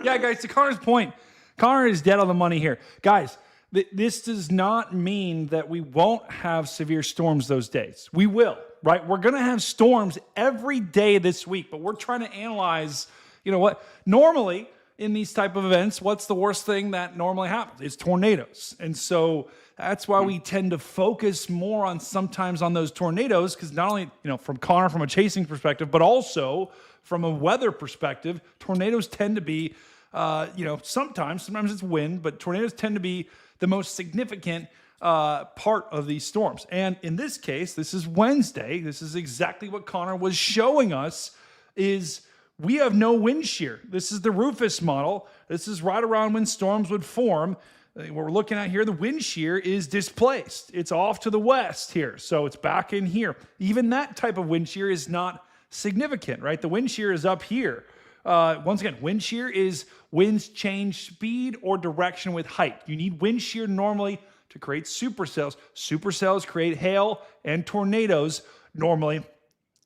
Yeah, guys, to Connor's point, Connor is dead on the money here. Guys, this does not mean that we won't have severe storms those days. We will, right? We're going to have storms every day this week, but we're trying to analyze, what normally in these type of events, what's the worst thing that normally happens? It's tornadoes. And so that's why we tend to focus more sometimes on those tornadoes, because not only, from Connor, from a chasing perspective, but also from a weather perspective, tornadoes tend to be, sometimes it's wind, but tornadoes tend to be the most significant part of these storms. And in this case, this is Wednesday. This is exactly what Connor was showing us is we have no wind shear. This is the Rufus model. This is right around when storms would form. What we're looking at here, the wind shear is displaced. It's off to the west here. So it's back in here. Even that type of wind shear is not significant, right? The wind shear is up here. Once again, wind shear is winds change speed or direction with height. You need wind shear normally to create supercells. Supercells create hail and tornadoes normally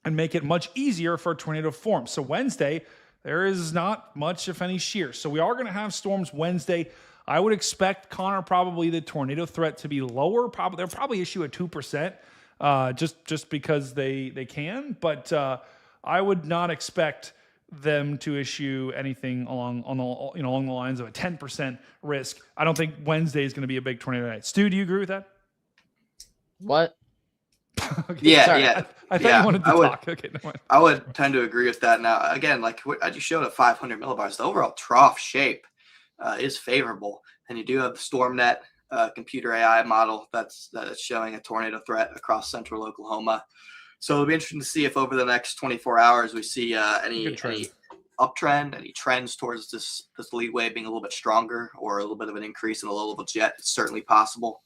and make it much easier for a tornado to form. So Wednesday, there is not much, if any, shear. So we are going to have storms Wednesday. I would expect, Connor, probably the tornado threat to be lower. They'll probably issue a 2%, just because they can. But I would not expect them to issue anything along the lines of a 10% risk. I don't think Wednesday is going to be a big tornado night. Stu, do you agree with that? What? Okay, yeah, sorry. yeah. I thought you wanted to talk. Okay, no mind. I would tend to agree with that. Now, again, like I just showed at 500 millibars, the overall trough shape is favorable, and you do have the StormNet computer AI model that's showing a tornado threat across central Oklahoma. So it'll be interesting to see if over the next 24 hours we see any uptrend, any trends towards this lead wave being a little bit stronger, or a little bit of an increase in the low level jet. It's certainly possible.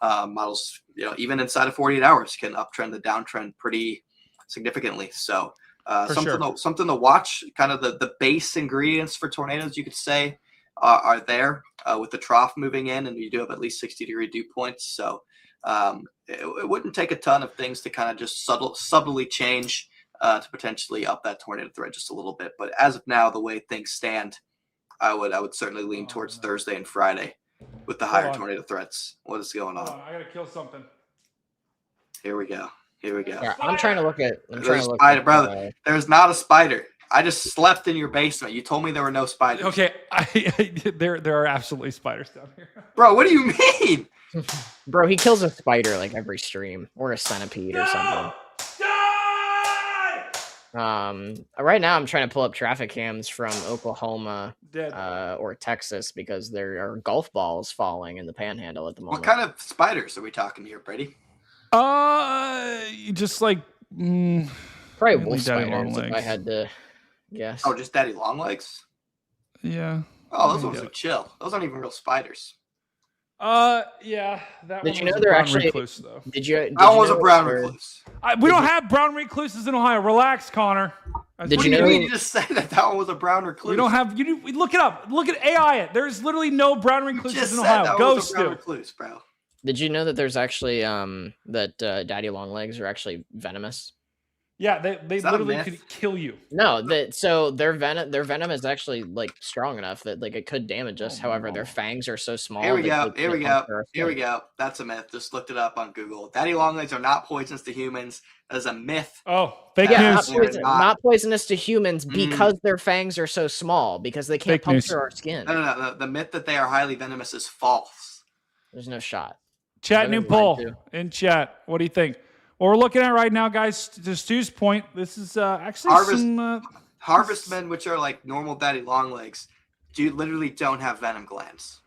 Models, even inside of 48 hours can uptrend the downtrend pretty significantly. So something to watch. Kind of the base ingredients for tornadoes, you could say, are there with the trough moving in, and you do have at least 60-degree dew points. So it wouldn't take a ton of things to kind of just subtly change to potentially up that tornado threat just a little bit. But as of now, the way things stand, I would certainly lean towards Thursday and Friday with the higher tornado threats. What is going on? I gotta kill something. Here we go. Yeah, I'm trying to look at. Brother. There's not a spider. I just slept in your basement. You told me there were no spiders. Okay, there are absolutely spiders down here. Bro, what do you mean? Bro, he kills a spider like every stream, or a centipede or something. Right now I'm trying to pull up traffic cams from Oklahoma or Texas, because there are golf balls falling in the Panhandle at the moment. What kind of spiders are we talking here, Brady? Just like probably wolf spiders, if I had to guess. Oh, just daddy long legs? Yeah. Oh, those ones are chill. Those aren't even real spiders. Yeah. Did you know they're actually recluse, though? That one was a brown recluse. We don't have brown recluses in Ohio. Relax, Connor. Did you know? You just said that one was a brown recluse. We don't have. Look it up. Look at AI it. There's literally no brown recluses in Ohio. Go, Stu. Recluse, bro. Did you know that there's actually daddy long legs are actually venomous? Yeah, they literally could kill you. No, so their venom is actually like strong enough that like it could damage us. However, their fangs are so small. Here we go. That's a myth. Just looked it up on Google. Daddy long legs are not poisonous to humans. That is a myth. Oh, fake news. Not poisonous to humans because their fangs are so small, because they can't puncture our skin. No. The myth that they are highly venomous is false. There's no shot. Chat, new poll in chat. What do you think? What we're looking at right now, guys, to Stu's point, this is actually harvestmen, which are like normal daddy long legs, literally don't have venom glands.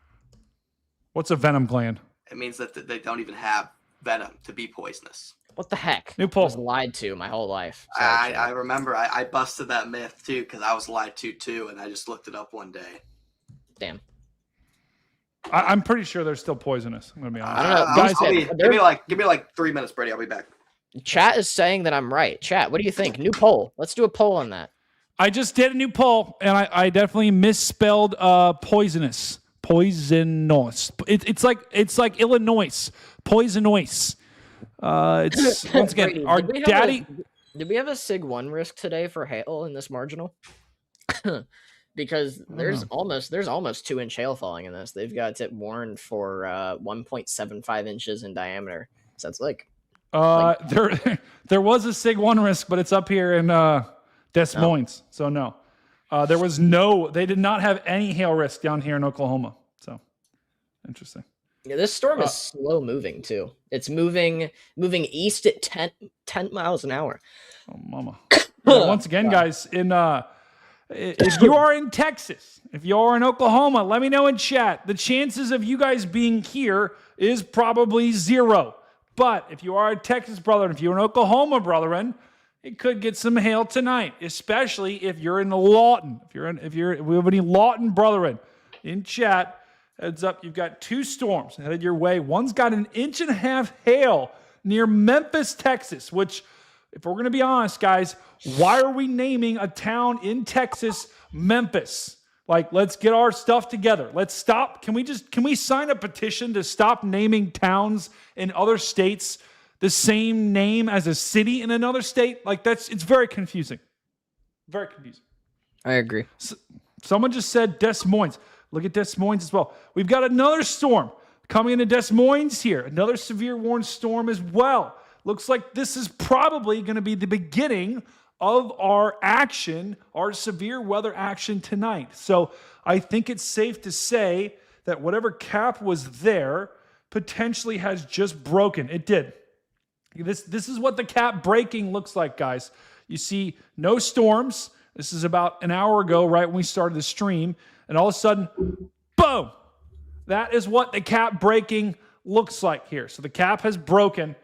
What's a venom gland? It means that they don't even have venom to be poisonous. What the heck? New poll. I was lied to my whole life. Sorry, I remember I busted that myth too, because I was lied to too, and I just looked it up one day. Damn. I'm pretty sure they're still poisonous. I'm gonna be honest. I don't know. Guys, give me like 3 minutes, Brady. I'll be back. Chat is saying that I'm right. Chat, what do you think? New poll. Let's do a poll on that. I just did a new poll, and I definitely misspelled poisonous. Poisonous. It's like Illinois. Poisonous. It's once again Brady, our daddy. Did we have a Sig-1 risk today for hail in this marginal? Because there's almost 2-inch hail falling in this. They've got it warned for 1.75 inches in diameter. So it's like there was a Sig-1 risk, but it's up here in Des Moines. So no. They did not have any hail risk down here in Oklahoma. So interesting. Yeah, this storm is slow moving too. It's moving east at 10 miles an hour. Oh mama. Once again, guys, if you are in Texas, if you are in Oklahoma, let me know in chat. The chances of you guys being here is probably 0. But if you are a Texas brethren, if you're an Oklahoma brethren, it could get some hail tonight, especially if you're in Lawton. If we have any Lawton brethren in chat, heads up, you've got 2 storms headed your way. One's got 1.5 inches hail near Memphis, Texas, which if we're going to be honest, guys, why are we naming a town in Texas Memphis? Like, let's get our stuff together. Let's stop. Can we sign a petition to stop naming towns in other states the same name as a city in another state? Like, it's very confusing. Very confusing. I agree. Someone just said Des Moines. Look at Des Moines as well. We've got another storm coming into Des Moines here. Another severe warning storm as well. Looks like this is probably going to be the beginning of our action, our severe weather action tonight. So I think it's safe to say that whatever cap was there potentially has just broken. It did. This is what the cap breaking looks like, guys. You see no storms. This is about an hour ago, right when we started the stream. And all of a sudden, boom! That is what the cap breaking looks like here. So the cap has broken,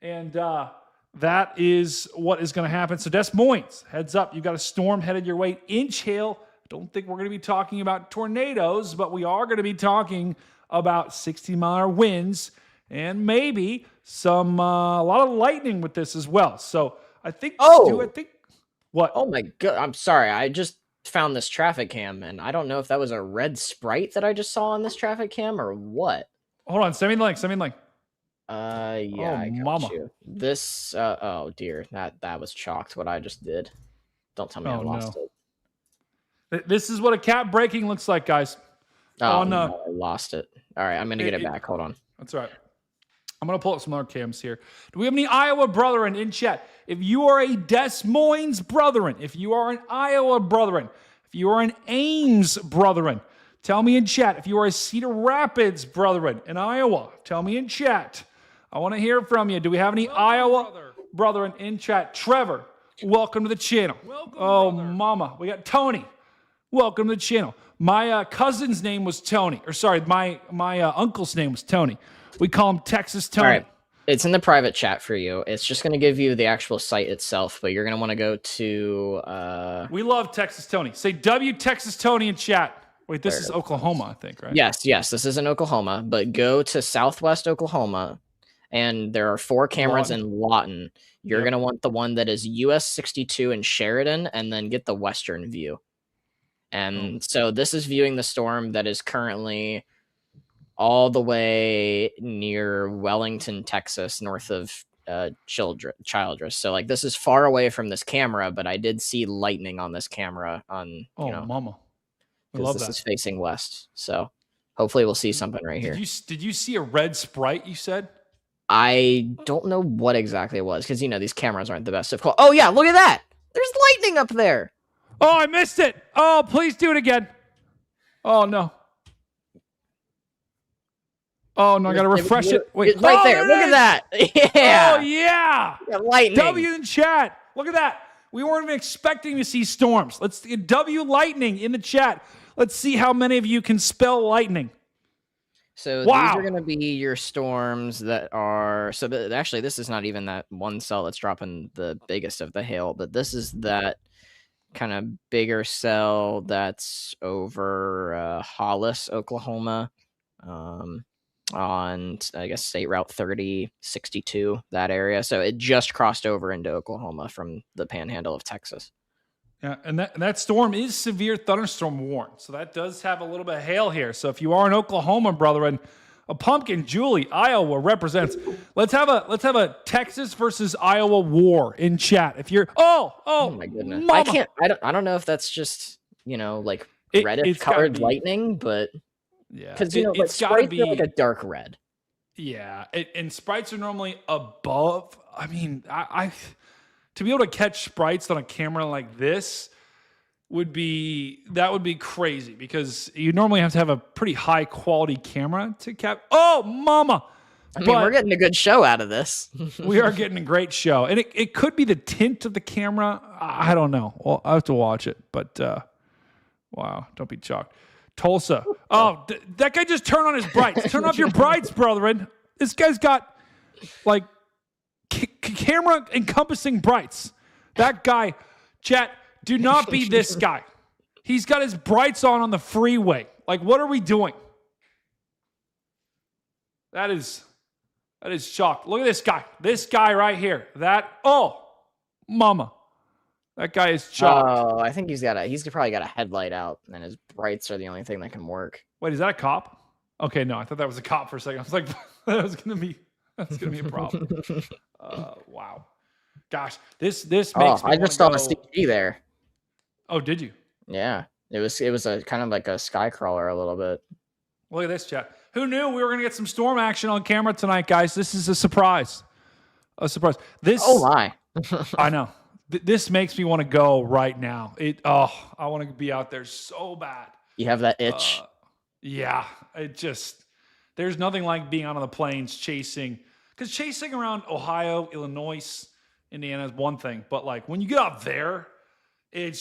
and that is what is going to happen. So Des Moines, heads up. You got a storm headed your way. Inch hail. Don't think we're going to be talking about tornadoes, but we are going to be talking about 60-mile winds and maybe some a lot of lightning with this as well. So I think. What? Oh my god! I'm sorry. I just found this traffic cam, and I don't know if that was a red Sprite that I just saw on this traffic cam or what. Hold on. Send me the link. Send me the link. Yeah, I got mama. you. This, oh dear, that was chalked. What I just did. Don't tell me I lost it. This is what a cap breaking looks like, guys. Oh no, I lost it. All right, I'm gonna get it back. Hold on. That's all right. I'm gonna pull up some other cams here. Do we have any Iowa brethren in chat? If you are a Des Moines brethren, if you are an Iowa brethren, if you are an Ames brethren, tell me in chat. If you are a Cedar Rapids brethren in Iowa, tell me in chat. I want to hear from you. Do we have any Iowa brethren in chat? Trevor, welcome to the channel. Welcome, mama. We got Tony. Welcome to the channel. My cousin's name was Tony. Or sorry, my uncle's name was Tony. We call him Texas Tony. All right. It's in the private chat for you. It's just going to give you the actual site itself, but you're going to want to go to... We love Texas Tony. Say W Texas Tony in chat. Wait, this is Oklahoma, I think, right? Yes, this is in Oklahoma, but go to Southwest Oklahoma, and there are 4 cameras in Lawton. You're going to want the one that is US 62 in Sheridan, and then get the western view. And so this is viewing the storm that is currently all the way near Wellington, Texas, north of Childress. So like this is far away from this camera, but I did see lightning on this camera on mama. Because this is facing west. So hopefully we'll see something right here. Did you see a red Sprite, you said? I don't know what exactly it was, because these cameras aren't the best of quality. Oh yeah, look at that! There's lightning up there. Oh, I missed it. Oh, please do it again. Oh no. Oh no, I gotta refresh it. Wait, it's right there. Look at that. Yeah. Oh yeah. Lightning. W in chat. Look at that. We weren't even expecting to see storms. Let's get W lightning in the chat. Let's see how many of you can spell lightning. So these are going to be your storms that are... So actually, this is not even that one cell that's dropping the biggest of the hail, but this is that kind of bigger cell that's over Hollis, Oklahoma, on, I guess, State Route 3062, that area. So it just crossed over into Oklahoma from the panhandle of Texas. Yeah, and that storm is severe thunderstorm warned. So that does have a little bit of hail here. So if you are in Oklahoma, brethren, a pumpkin, Julie, Iowa represents. Let's have a Texas versus Iowa war in chat. If you're oh my goodness. Mama. I don't know if that's just, like reddish colored lightning, but yeah, because it's got to be like a dark red. Yeah, and sprites are normally above. I mean, I to be able to catch sprites on a camera like this would be crazy, because you normally have to have a pretty high quality camera to cap. Oh, mama! I mean, we're getting a good show out of this. We are getting a great show, and it could be the tint of the camera. I don't know. Well, I have to watch it, but wow, don't be shocked. Tulsa. Oh, that guy just turned on his brights. Turn off your brights, brethren. This guy's got like camera encompassing brights. That guy, chat, do not be this guy. He's got his brights on the freeway. Like, what are we doing? That is shock. Look at this guy. This guy right here. mama. That guy is chopped. Oh, I think he's probably got a headlight out, and his brights are the only thing that can work. Wait, is that a cop? Okay, no, I thought that was a cop for a second. I was like, that's gonna be a problem. Wow, gosh, this makes me. I just saw a CG there. Oh, did you? Yeah, it was a kind of like a sky crawler a little bit. Look at this, chat. Who knew we were gonna get some storm action on camera tonight, guys? This is a surprise. A surprise. This. Oh my! I know. This makes me want to go right now. I want to be out there so bad. You have that itch. Yeah, there's nothing like being out on the plains chasing around Ohio, Illinois, Indiana is one thing, but like when you get up there, it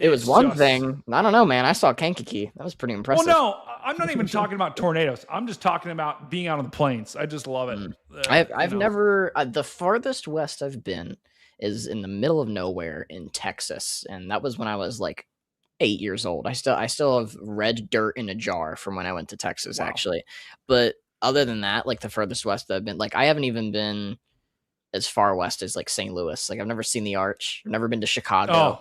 was one thing. I don't know, man. I saw Kankakee. That was pretty impressive. Well, no, I'm not even talking about tornadoes. I'm just talking about being out on the plains. I just love it. I've never. The farthest west I've been is in the middle of nowhere in Texas, and that was when I was like 8 years old. I still have red dirt in a jar from when I went to Texas, actually. But other than that, like the furthest west I've been, like I haven't even been as far west as like St. Louis. Like I've never seen the Arch. I've never been to Chicago. Oh,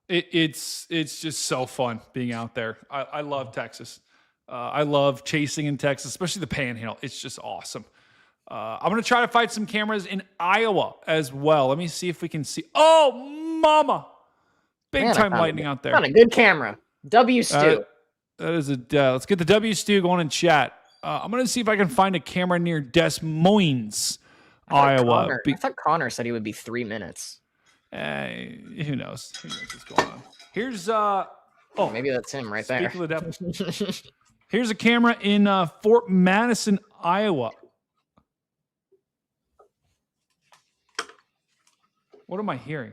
it's just so fun being out there. I love Texas. I love chasing in Texas, especially the Panhandle. It's just awesome. I'm going to try to find some cameras in Iowa as well. Let me see if we can see. Oh, mama. Big time lightning out there. Found a good camera. W Stu. That is let's get the W Stu going in chat. I'm going to see if I can find a camera near Des Moines, Iowa. I thought Connor said he would be 3 minutes. Who knows? Who knows what's going on? Here's maybe that's him right there. Speak of the devil. Here's a camera in Fort Madison, Iowa. What am I hearing?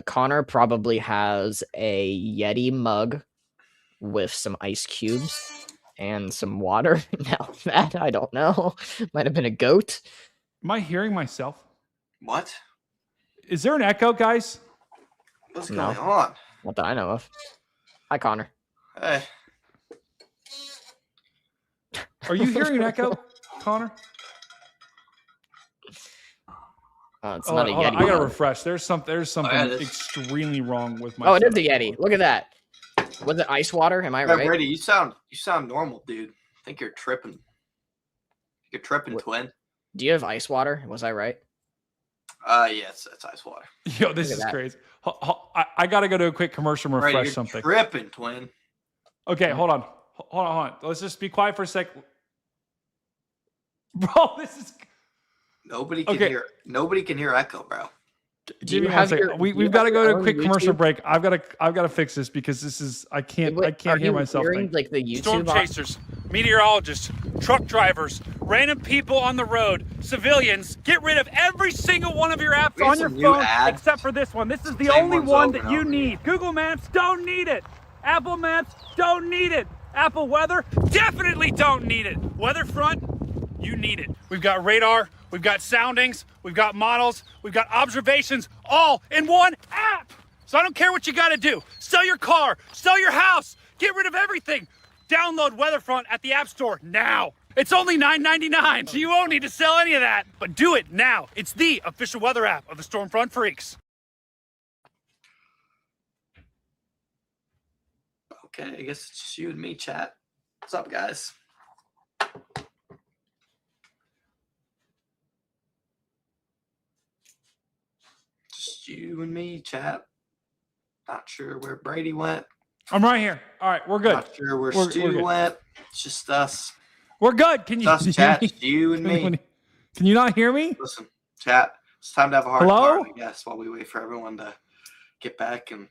Connor probably has a Yeti mug with some ice cubes and some water. Now that I don't know. Might have been a goat. Am I hearing myself? What? Is there an echo, guys? What's going on? Not that I know of. Hi, Connor. Hey. Are you hearing an echo, Connor? It's not a Yeti. I gotta refresh. There's something extremely wrong with my. Oh, it is a Yeti. Look at that. Was it ice water? Am I right? Brady, you sound normal, dude. I think you're tripping. You're tripping, twin. Do you have ice water? Was I right? Yes, it's ice water. Yo, this is crazy. I gotta go to a quick commercial and refresh something. Tripping, twin. Okay, hold on. Let's just be quiet for a sec. Bro, this is. Nobody can hear. Nobody can hear echo, bro. We've got to go to a quick commercial break. I've got to fix this because this is I can't hear myself. Like the YouTube storm chasers, meteorologists, truck drivers, random people on the road, civilians. Get rid of every single one of your apps on your phone except for this one. This is the only one that you need. Google Maps don't need it. Apple Maps don't need it. Apple Weather definitely don't need it. Weatherfront, you need it. We've got radar. We've got soundings, we've got models, we've got observations, all in one app. So I don't care what you got to do. Sell your car, sell your house, get rid of everything. Download Weatherfront at the App Store now. It's only $9.99, so you won't need to sell any of that. But do it now. It's the official weather app of the Stormfront Freaks. Okay, I guess it's just you and me, chat. What's up, guys? You and me, chat. Not sure where Brady went. I'm right here. All right, we're good. Not sure where Stu went. It's just us. We're good. Can you? Us, chat. It's you and me. Can you not hear me? Listen, chat. It's time to have a hard time, I guess, while we wait for everyone to get back and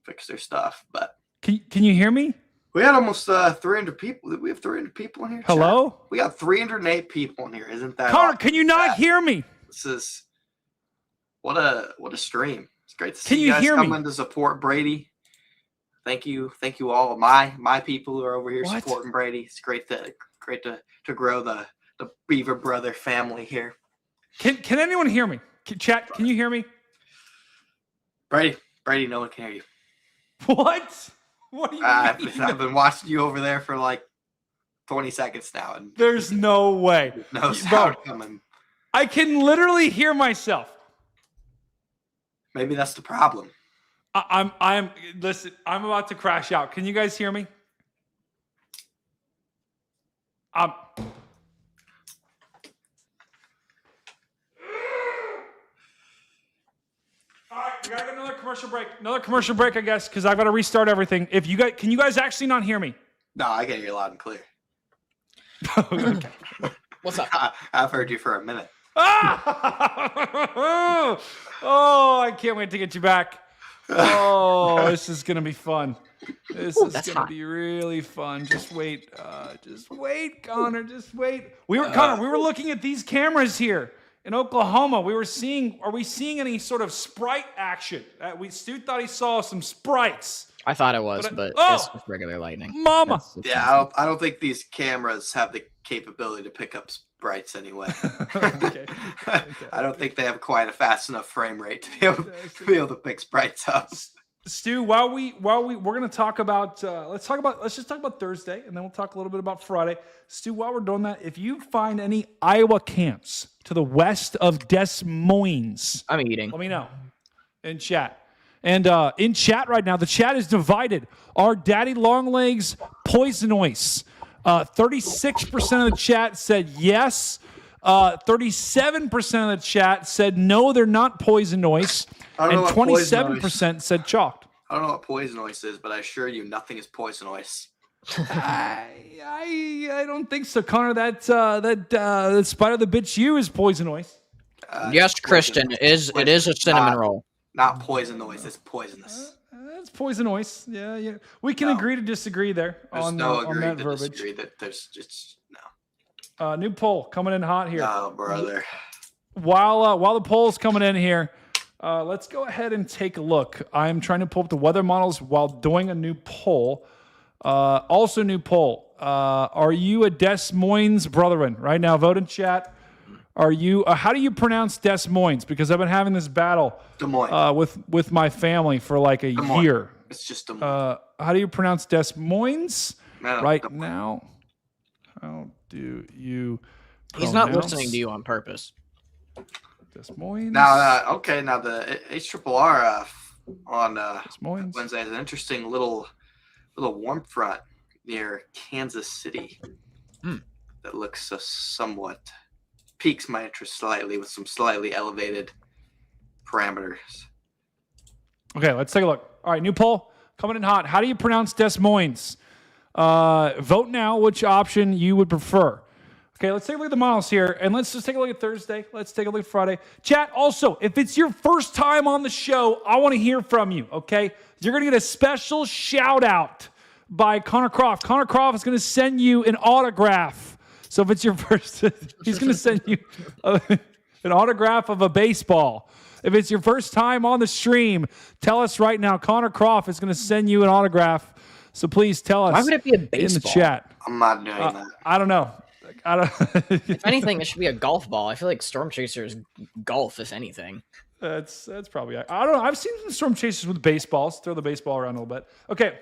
fix their stuff. But can you hear me? We had almost 300 people. We have 300 people in here. Hello. Chat. We got 308 people in here. Isn't that? Connor, can you not hear me? This is. What a stream. It's great to see you guys coming to support Brady. Thank you all my people who are over here supporting Brady. It's great to grow the Beaver Brother family here. Can anyone hear me? Chat, can you hear me? Brady, no one can hear you. What? What do you mean? I've been watching you over there for like 20 seconds now, and there's no way. No sound coming. I can literally hear myself. Maybe that's the problem. Listen, I'm about to crash out. Can you guys hear me? All right, we gotta get another commercial break. Another commercial break, I guess, because I've got to restart everything. Can you guys actually not hear me? No, I can hear you loud and clear. Okay. What's up? I've heard you for a minute. Oh, I can't wait to get you back. Oh, this is gonna be fun. This is gonna be really fun. Just wait, Connor. Just wait. We were looking at these cameras here in Oklahoma. Are we seeing any sort of sprite action? Stu thought he saw some sprites. I thought it was, but it's just regular lightning. Mama. Yeah, I don't think these cameras have the capability to pick up sprites anyway. Okay. I don't think they have quite a fast enough frame rate to be able to pick sprites up. Stu, we're going to talk about let's just talk about Thursday, and then we'll talk a little bit about Friday. Stu, while we're doing that, if you find any Iowa camps to the west of Des Moines, I'm eating. Let me know in chat. And in chat right now, the chat is divided. Are Daddy Longlegs poisonous? 36% of the chat said yes. 37% of the chat said no, they're not poisonous. And 27% said chalked. I don't know what poisonous is, but I assure you nothing is poisonous. I don't think so, Connor. That spider that bit you is poisonous. Yes, Christian, it is a cinnamon roll. Not poisonous, it's poisonous. It's poisonous. Yeah. We can agree to disagree there on that verbiage. Disagree that there's just no. New poll coming in hot here. Oh, brother. While the poll's coming in here, let's go ahead and take a look. I'm trying to pull up the weather models while doing a new poll. Also, new poll. Are you a Des Moines brethren? Right now, vote in chat. Are you? How do you pronounce Des Moines? Because I've been having this battle Des Moines. With my family for like a year. It's just Des Moines. How do you pronounce Des Moines? No, right now, how do you? He's not listening to you on purpose. Des Moines. Now, okay. Now the HRRR on Wednesday has an interesting little warm front near Kansas City that looks somewhat piques my interest slightly with some slightly elevated parameters. Okay, let's take a look. All right, new poll coming in hot. How do you pronounce Des Moines? Vote now which option you would prefer. Okay, let's take a look at the models here, and let's just take a look at Thursday. Let's take a look at Friday. Chat, also, if it's your first time on the show, I want to hear from you, okay? You're going to get a special shout-out by Connor Croft. Connor Croft is going to send you an autograph. So if it's your first, he's going to send you an autograph of a baseball. If it's your first time on the stream, tell us right now. Connor Croft is going to send you an autograph. So please tell us. Why would it be a baseball? In the chat? I'm not doing that. I don't know. If anything, it should be a golf ball. I feel like Storm Chasers golf, if anything. That's probably. I don't know. I've seen some Storm Chasers with baseballs. Throw the baseball around a little bit. Okay.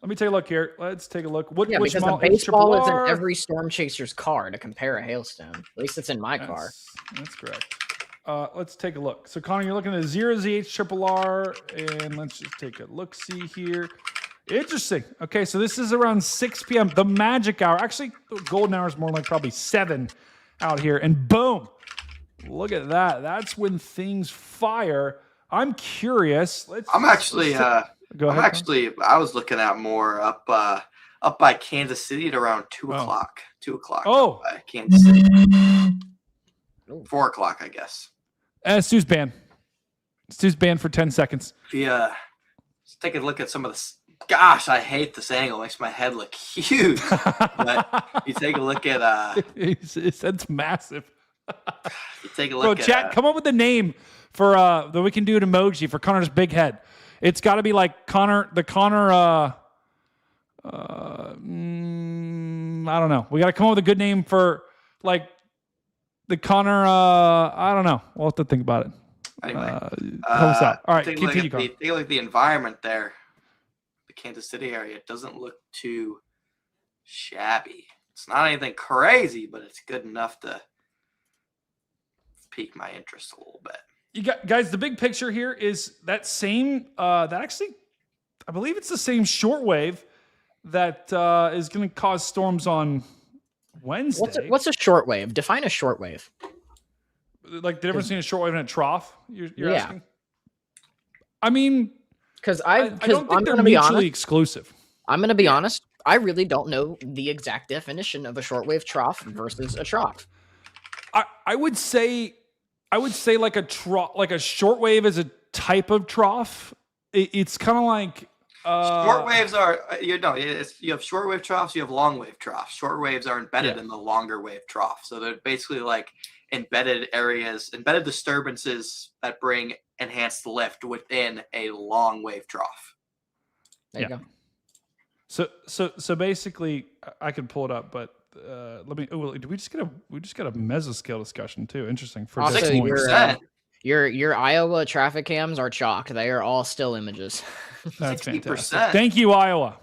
Let me take a look here. Let's take a look. Which because model? the baseball is in every Storm Chaser's car to compare a hailstone. At least it's in my car. That's correct. Let's take a look. So, Connor, you're looking at 0ZHRRR, and let's just take a look-see here. Interesting. Okay, so this is around 6 p.m. The magic hour. Actually, the golden hour is more like probably 7 out here. And boom. Look at that. That's when things fire. I'm curious. Go ahead. I was looking at more up by Kansas City at around 2 o'clock. 2 o'clock. Oh, by Kansas City. 4 o'clock, I guess. Stu's banned. Stu's banned for 10 seconds. Let's take a look at some of the. Gosh, I hate this angle. It makes my head look huge. But you take a look at. It's massive. You take a look at. Chat, come up with a name for that we can do an emoji for Connor's big head. It's got to be like Connor. I don't know. We got to come up with a good name for like the Connor. I don't know. We'll have to think about it. Anyway, help us out. All right, continue. Take a look at the environment there. The Kansas City area doesn't look too shabby. It's not anything crazy, but it's good enough to pique my interest a little bit. You got guys. The big picture here is that same. That actually, I believe it's the same shortwave that is going to cause storms on Wednesday. What's a shortwave? Define a shortwave. Like the difference between a shortwave and a trough. You're asking. I mean, because I don't think they're mutually exclusive. I'm going to be honest. I really don't know the exact definition of a shortwave trough versus a trough. I would say like a shortwave is a type of trough. It's kind of like shortwaves are you have shortwave troughs, you have longwave troughs. Shortwaves are embedded in the longer wave trough, so they're basically like embedded disturbances that bring enhanced lift within a long wave trough. There you go. So basically, I could pull it up, but let me. Oh, we just got a mesoscale discussion too. Interesting. For also, your Iowa traffic cams are chalk. They are all still images. That's 60%. Fantastic. Thank you, Iowa.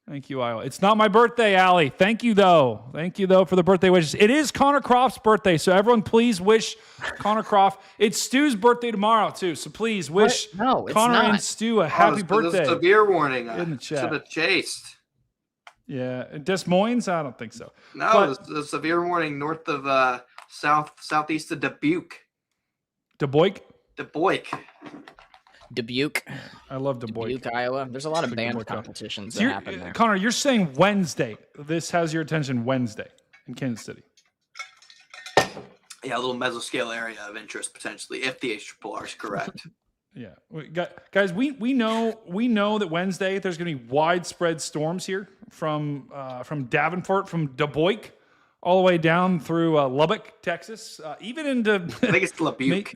Thank you, Iowa. It's not my birthday, Allie. Thank you though for the birthday wishes. It is Connor Croft's birthday, so everyone please wish Connor Croft. It's Stu's birthday tomorrow too, so please wish Connor and Stu a happy birthday. Severe warning in the chat. Should have chased. Yeah, Des Moines? I don't think so. No, the severe warning north of southeast of Dubuque. Dubuque. I love Dubuque, Iowa. There's a lot of band competitions that happen there. Connor, you're saying Wednesday. This has your attention Wednesday in Kansas City. Yeah, a little mesoscale area of interest potentially if the HRRR is correct. Yeah, guys, we know that Wednesday there's going to be widespread storms here from Davenport, from Dubuque, all the way down through Lubbock, Texas, even into. I think it's Dubuque.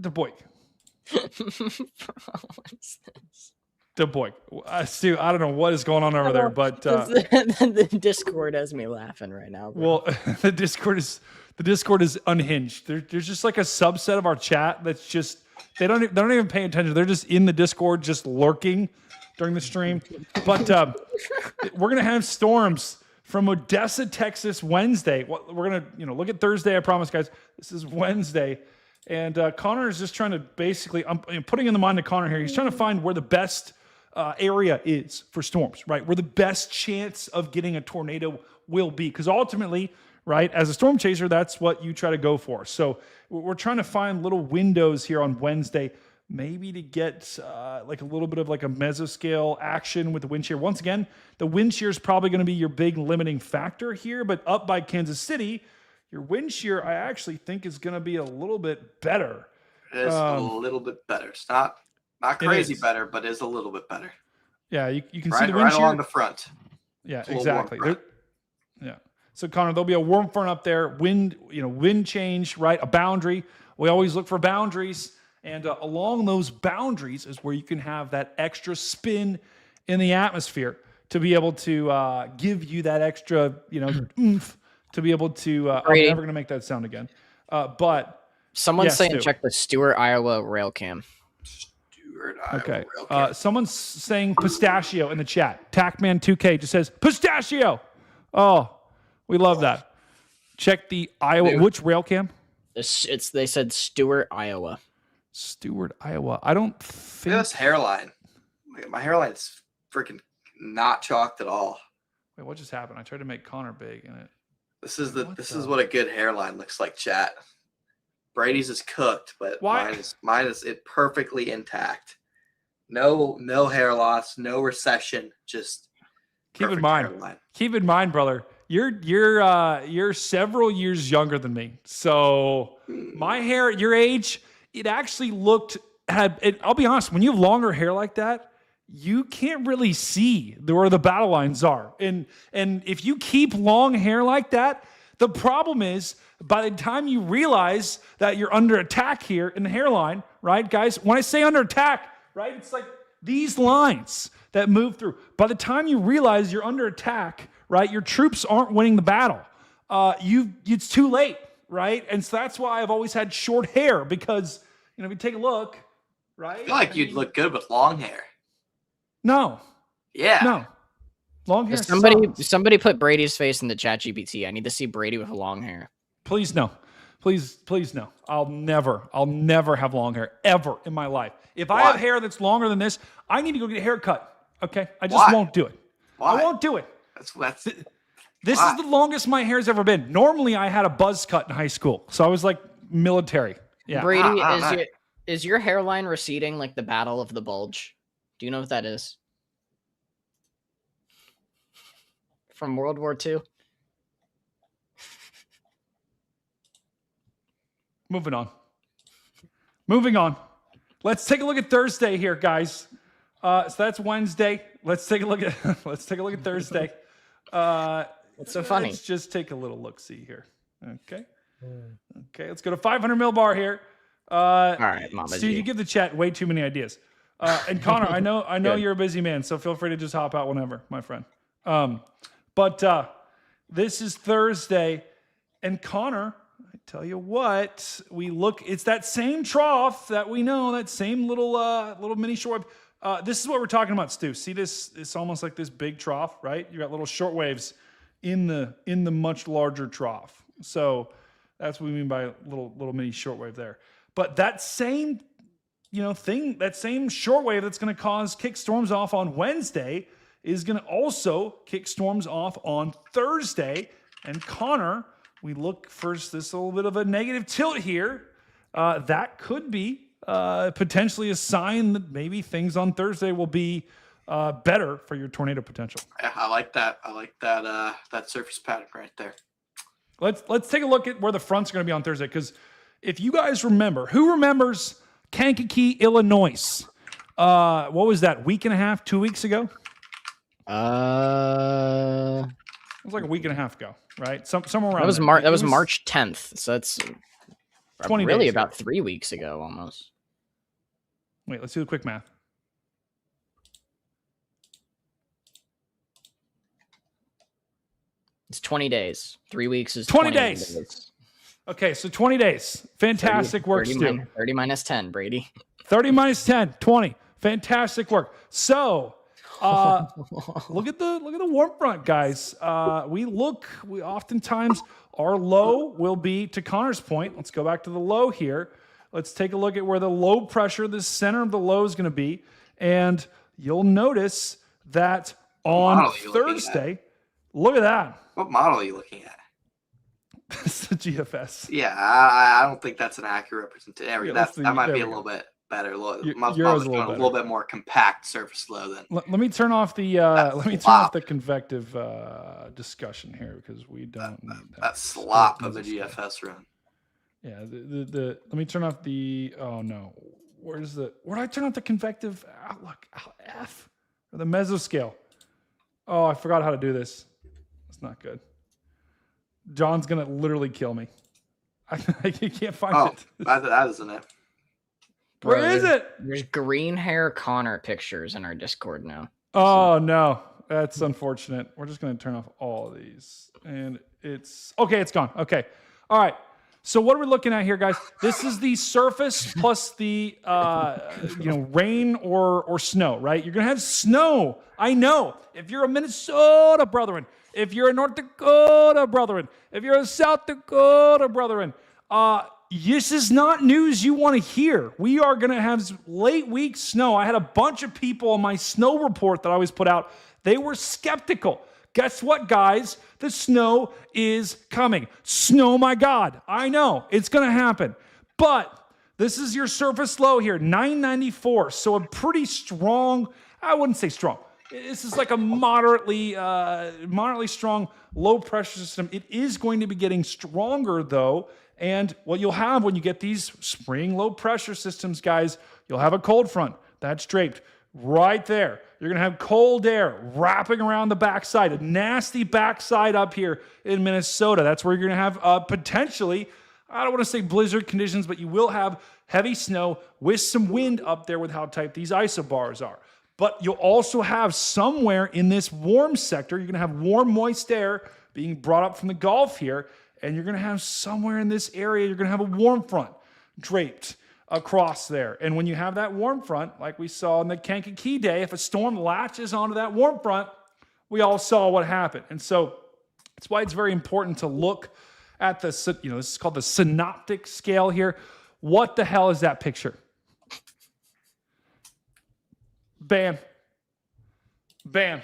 Dubuque. Dubuque. Stu, I don't know what is going on over there, but the Discord has me laughing right now. Bro. Well, the Discord is unhinged. There's just like a subset of our chat that's just they don't even pay attention. They're just in the Discord, just lurking during the stream. But we're gonna have storms from Odessa, Texas, Wednesday. We're gonna look at Thursday. I promise, guys. This is Wednesday. And Connor is just trying to basically, I'm putting in the mind of Connor here, he's trying to find where the best area is for storms, right? Where the best chance of getting a tornado will be. Because ultimately, right, as a storm chaser, that's what you try to go for. So we're trying to find little windows here on Wednesday, maybe to get like a little bit of like a mesoscale action with the wind shear. Once again, the wind shear is probably going to be your big limiting factor here, but up by Kansas City, your wind shear, I actually think, is going to be a little bit better. It is a little bit better. It's not crazy better, but it's a little bit better. Yeah, you can see the wind shear. Right along the front. Yeah, exactly. Yeah. So, Connor, there'll be a warm front up there. Wind change, right? A boundary. We always look for boundaries. And along those boundaries is where you can have that extra spin in the atmosphere to be able to give you that extra, oomph. To be able to, I'm never going to make that sound again. But someone's saying check the Stewart, Iowa rail cam. Okay. Someone's saying pistachio in the chat. Tacman2K just says pistachio. Oh, we love that. Check the Iowa. Which rail cam? They said Stewart, Iowa. Stewart, Iowa. I don't think. Look at this hairline. My hairline's freaking not chalked at all. Wait, what just happened? I tried to make Connor big and it. This is what a good hairline looks like, chat. Brady's is cooked, but mine is it perfectly intact. No hair loss, no recession, just keep in mind, brother, you're several years younger than me. So my hair at your age, it actually I'll be honest, when you have longer hair like that, you can't really see where the battle lines are. And if you keep long hair like that, the problem is by the time you realize that you're under attack here in the hairline, right, guys? When I say under attack, right, it's like these lines that move through. By the time you realize you're under attack, right, your troops aren't winning the battle. It's too late, right? And so that's why I've always had short hair because, if you take a look, right? I feel like you'd look good with long hair. No. Yeah. No. Long hair. Somebody put Brady's face in the chat GPT. I need to see Brady with long hair. Please no. Please no. I'll never have long hair ever in my life. If I have hair that's longer than this, I need to go get a haircut. Okay, I just won't do it. I won't do it. This is the longest my hair's ever been. Normally, I had a buzz cut in high school, so I was like military. Yeah. Brady, is your hairline receding like the Battle of the Bulge? Do you know what that is? From World War II? Moving on. Let's take a look at Thursday here, guys. So that's Wednesday. Let's take a look at Thursday. What's so funny? Let's just take a little look-see here. Okay, let's go to 500 mil bar here. All right, Mama Steve, G. you give the chat way too many ideas. And Connor, I know you're a busy man, so feel free to just hop out whenever, my friend. But this is Thursday, and Connor, I tell you what, it's that same trough that we know, that same little mini shortwave. This is what we're talking about, Stu. See this? It's almost like this big trough, right? You got little shortwaves in the much larger trough. So that's what we mean by little mini shortwave there. But that same thing, that same shortwave that's going to cause kick storms off on Wednesday is going to also kick storms off on Thursday. And Connor, we look first, this little bit of a negative tilt here. That could be potentially a sign that maybe things on Thursday will be better for your tornado potential. Yeah, I like that. That surface pattern right there. Let's take a look at where the fronts are going to be on Thursday, because if you guys remember, who remembers Kankakee, Illinois? What was that, week and a half, 2 weeks ago? It was like a week and a half ago, right? Somewhere around. That was March 10th. So that's 20 really days about ago. 3 weeks ago, almost. Wait, let's do the quick math. It's 20 days. 3 weeks is 20 days. Okay, so 20 days. Fantastic work, Stu. 30 minus 10, Brady. 30 minus 10, 20. Fantastic work. So, look at the warm front, guys. We oftentimes, our low will be, to Connor's point, let's go back to the low here. Let's take a look at where the low pressure, the center of the low is going to be. And you'll notice that on Thursday, look at that. What model are you looking at? It's the GFS. Yeah, I don't think that's an accurate representation. That might be a little bit better. A little bit more compact surface low than. Let me turn off the convective discussion here, because we don't need that. That slop of the GFS run. Yeah, let me turn off the. Oh no, where did I turn off the convective outlook? F or the mesoscale? Oh, I forgot how to do this. It's not good. John's gonna literally kill me. I can't find it. That isn't it. Where is it? There's green hair Connor pictures in our Discord now. Oh no, that's unfortunate. We're just gonna turn off all of these, and it's okay. It's gone. Okay, all right. So what are we looking at here, guys? This is the surface plus the rain or snow, right? You're gonna have snow. I know. If you're a Minnesota brethren, if you're a North Dakota brethren, if you're a South Dakota brethren, this is not news you want to hear. We are gonna have late week snow. I had a bunch of people on my snow report that I always put out. They were skeptical. Guess what, guys? The snow is coming. Snow, my God. I know. It's going to happen. But this is your surface low here, 994. So a pretty strong, I wouldn't say strong. This is like a moderately strong low pressure system. It is going to be getting stronger, though. And what you'll have when you get these spring low pressure systems, guys, you'll have a cold front that's draped right there. You're going to have cold air wrapping around the backside, a nasty backside up here in Minnesota. That's where you're going to have potentially, I don't want to say blizzard conditions, but you will have heavy snow with some wind up there with how tight these isobars are. But you'll also have somewhere in this warm sector, you're going to have warm, moist air being brought up from the Gulf here, and you're going to have somewhere in this area, you're going to have a warm front draped across there. And when you have that warm front, like we saw in the Kankakee day, if a storm latches onto that warm front, we all saw what happened. And so that's why it's very important to look at the, this is called the synoptic scale here. What the hell is that picture? Ban. Bring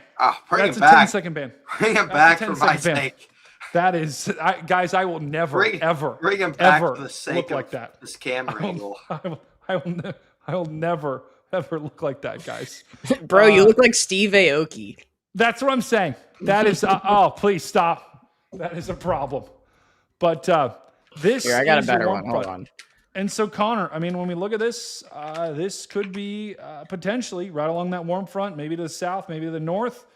That's it a back. 10-second ban. Bring him back for my sake. That is, guys, I will never, ever, bring him back ever for the sake look of like that. This camera angle. I will never, ever look like that, guys. Bro, you look like Steve Aoki. That's what I'm saying. That is, please stop. That is a problem. But this Here, I got a is better your one. Hold on. And so, Connor, I mean, when we look at this, this could be potentially right along that warm front, maybe to the south, maybe to the north.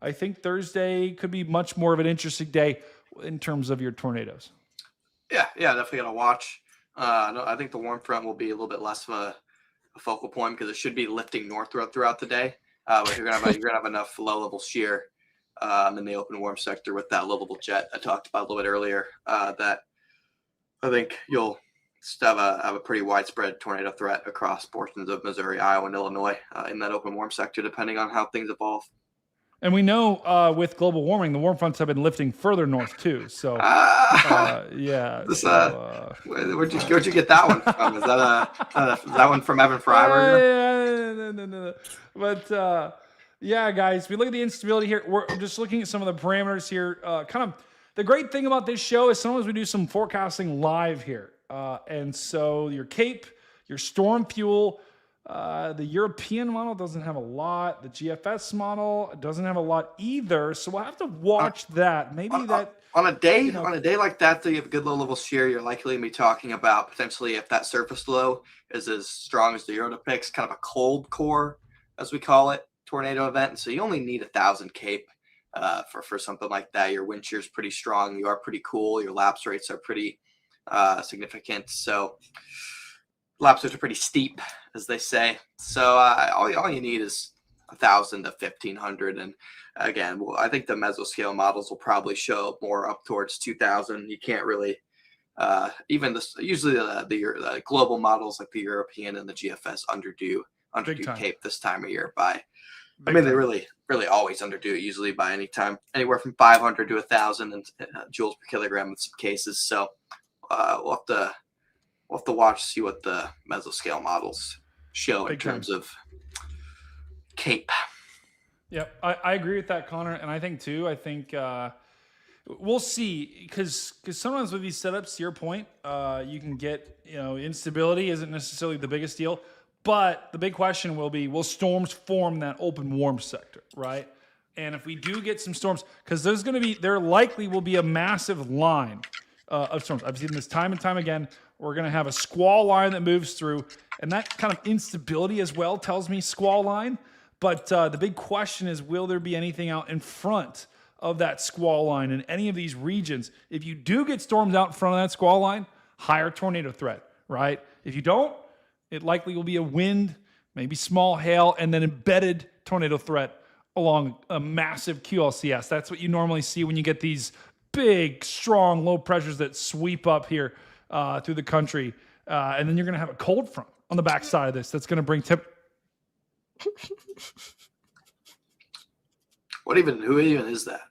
I think Thursday could be much more of an interesting day in terms of your tornadoes. Yeah, definitely got to watch. No, I think the warm front will be a little bit less of a focal point because it should be lifting north throughout the day. But you're gonna have enough low-level shear in the open warm sector with that low-level jet I talked about a little bit earlier. That I think you'll have a pretty widespread tornado threat across portions of Missouri, Iowa, and Illinois in that open warm sector, depending on how things evolve. And we know with global warming, the warm fronts have been lifting further north too. So, yeah. Where'd you get that one from? Is that one from Evan Freiberger? No. But yeah, guys, we look at the instability here. We're just looking at some of the parameters here. Kind of the great thing about this show is sometimes we do some forecasting live here. And so your CAPE, your storm fuel, the European model doesn't have a lot. The GFS model doesn't have a lot either. So we'll have to watch that. Maybe on a day like that, you have good low level shear. You're likely to be talking about potentially if that surface low is as strong as the Euro depicts, kind of a cold core, as we call it, tornado event. And so you only need 1,000 CAPE for something like that. Your wind shear is pretty strong. You are pretty cool. Your lapse rates are pretty significant. So lapse rates are pretty steep, as they say. So all you need is 1,000 to 1,500. And again, I think the mesoscale models will probably show more up towards 2,000. You can't really usually the global models like the European and the GFS underdo CAPE this time of year by. They really always underdo it, usually by anywhere from 500 to 1,000 joules per kilogram in some cases. So we'll have to watch, see what the mesoscale models show in terms of CAPE. Yep, I agree with that, Connor, and I think we'll see because sometimes with these setups, to your point, you can get instability isn't necessarily the biggest deal. But the big question will be, will storms form that open warm sector, right? And if we do get some storms, because there likely will be a massive line of storms. I've seen this time and time again. We're going to have a squall line that moves through, and that kind of instability as well tells me squall line. But the big question is, will there be anything out in front of that squall line in any of these regions? If you do get storms out in front of that squall line, higher tornado threat, right? If you don't, it likely will be a wind, maybe small hail, and then embedded tornado threat along a massive QLCS. That's what you normally see when you get these big, strong, low pressures that sweep up here through the country. And then you're going to have a cold front on the backside of this that's going to bring Who even is that?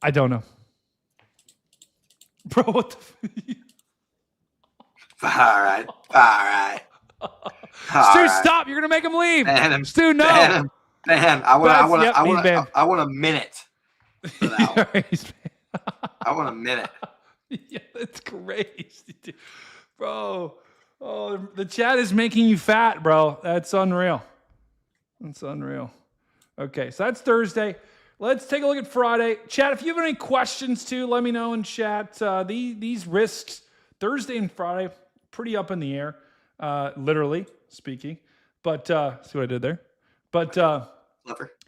I don't know. Bro, what the All right. Stu, stop! You're gonna make him leave. Stu, no. Man, I want a minute for that one. I want a minute. Yeah, that's crazy, bro. Oh, the chat is making you fat, bro. That's unreal. Okay, so that's Thursday. Let's take a look at Friday. Chat, if you have any questions too, let me know in chat. These risks, Thursday and Friday, pretty up in the air, literally speaking. But see what I did there? But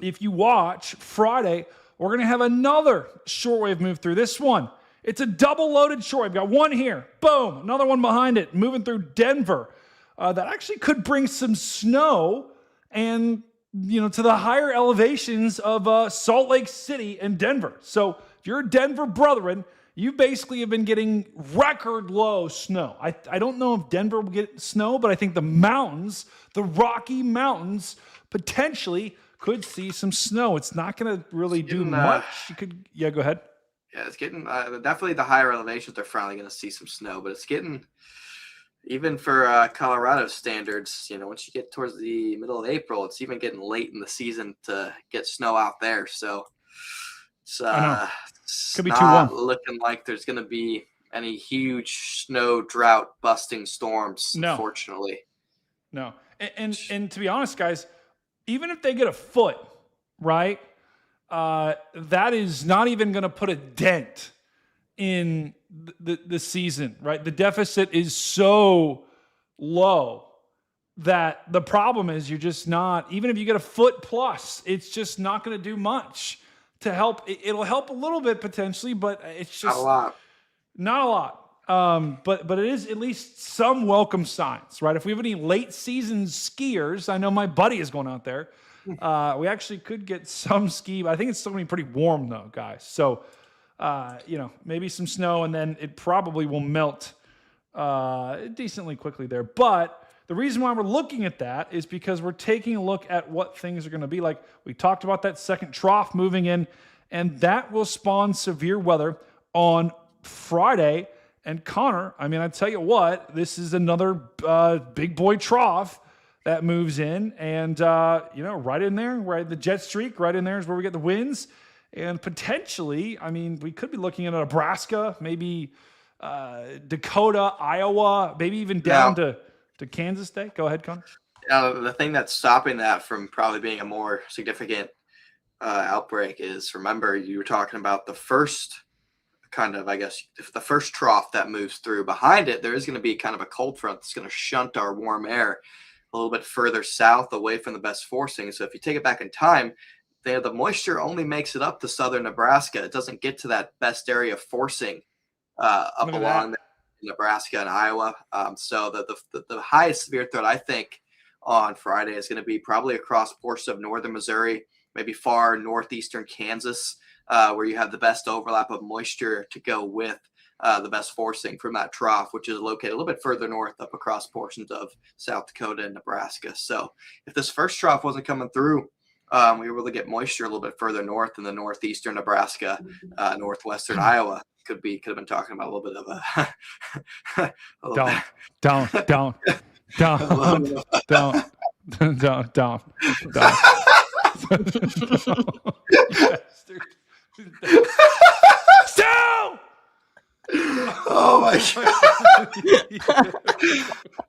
if you watch Friday, we're going to have another shortwave move through. This one, it's a double-loaded shortwave. Got one here. Boom. Another one behind it, moving through Denver. That actually could bring some snow and to the higher elevations of Salt Lake City and Denver. So if you're a Denver brethren, you basically have been getting record low snow. I don't know if Denver will get snow, but I think the mountains, the Rocky Mountains, potentially could see some snow. It's not going to really do much. Go ahead. Yeah, it's getting definitely the higher elevations. They're finally going to see some snow, but it's getting even for Colorado standards. Once you get towards the middle of April, it's even getting late in the season to get snow out there. So it's could be not too warm. looking like there's going to be any huge snow drought busting storms. No. Unfortunately, no. And to be honest, guys, even if they get a foot, right? That is not even going to put a dent in the season, right? The deficit is so low that the problem is you're just not, even if you get a foot plus, it's just not going to do much to help. It'll help a little bit potentially, but it's just not a lot. But it is at least some welcome signs, right? If we have any late season skiers, I know my buddy is going out there. We actually could get some ski, but I think it's still going to be pretty warm though, guys. So, maybe some snow, and then it probably will melt decently quickly there. But the reason why we're looking at that is because we're taking a look at what things are going to be like. We talked about that second trough moving in, and that will spawn severe weather on Friday. And Connor, I mean, I tell you what, this is another big boy trough that moves in, and right in there, where the jet streak, right in there is where we get the winds, and potentially, I mean, we could be looking at Nebraska, maybe Dakota, Iowa, maybe even down to Kansas State. Go ahead, Connor. The thing that's stopping that from probably being a more significant outbreak is, remember, you were talking about the first kind of, I guess, if the first trough that moves through. Behind it, there is going to be kind of a cold front that's going to shunt our warm air a little bit further south away from the best forcing. So if you take it back in time, the moisture only makes it up to southern Nebraska. It doesn't get to that best area of forcing up along Nebraska and Iowa. So the highest severe threat, I think, on Friday is going to be probably across portions of northern Missouri, maybe far northeastern Kansas, where you have the best overlap of moisture to go with the best forcing from that trough, which is located a little bit further north up across portions of South Dakota and Nebraska. So if this first trough wasn't coming through, we were able to get moisture a little bit further north in the northeastern Nebraska, northwestern Iowa. Could have been talking about a little bit of Still! Oh my God!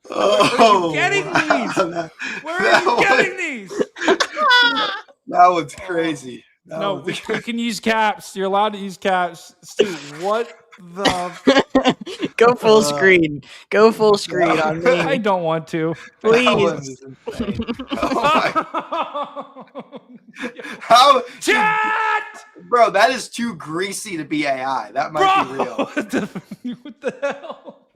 Where are you getting these? Where are you getting these? That one's crazy. We can use caps. You're allowed to use caps. Steve, what the? Go full screen. Go full screen on me. I don't want to. Please. How? Chat! Bro, that is too greasy to be AI. That might be real. What the hell?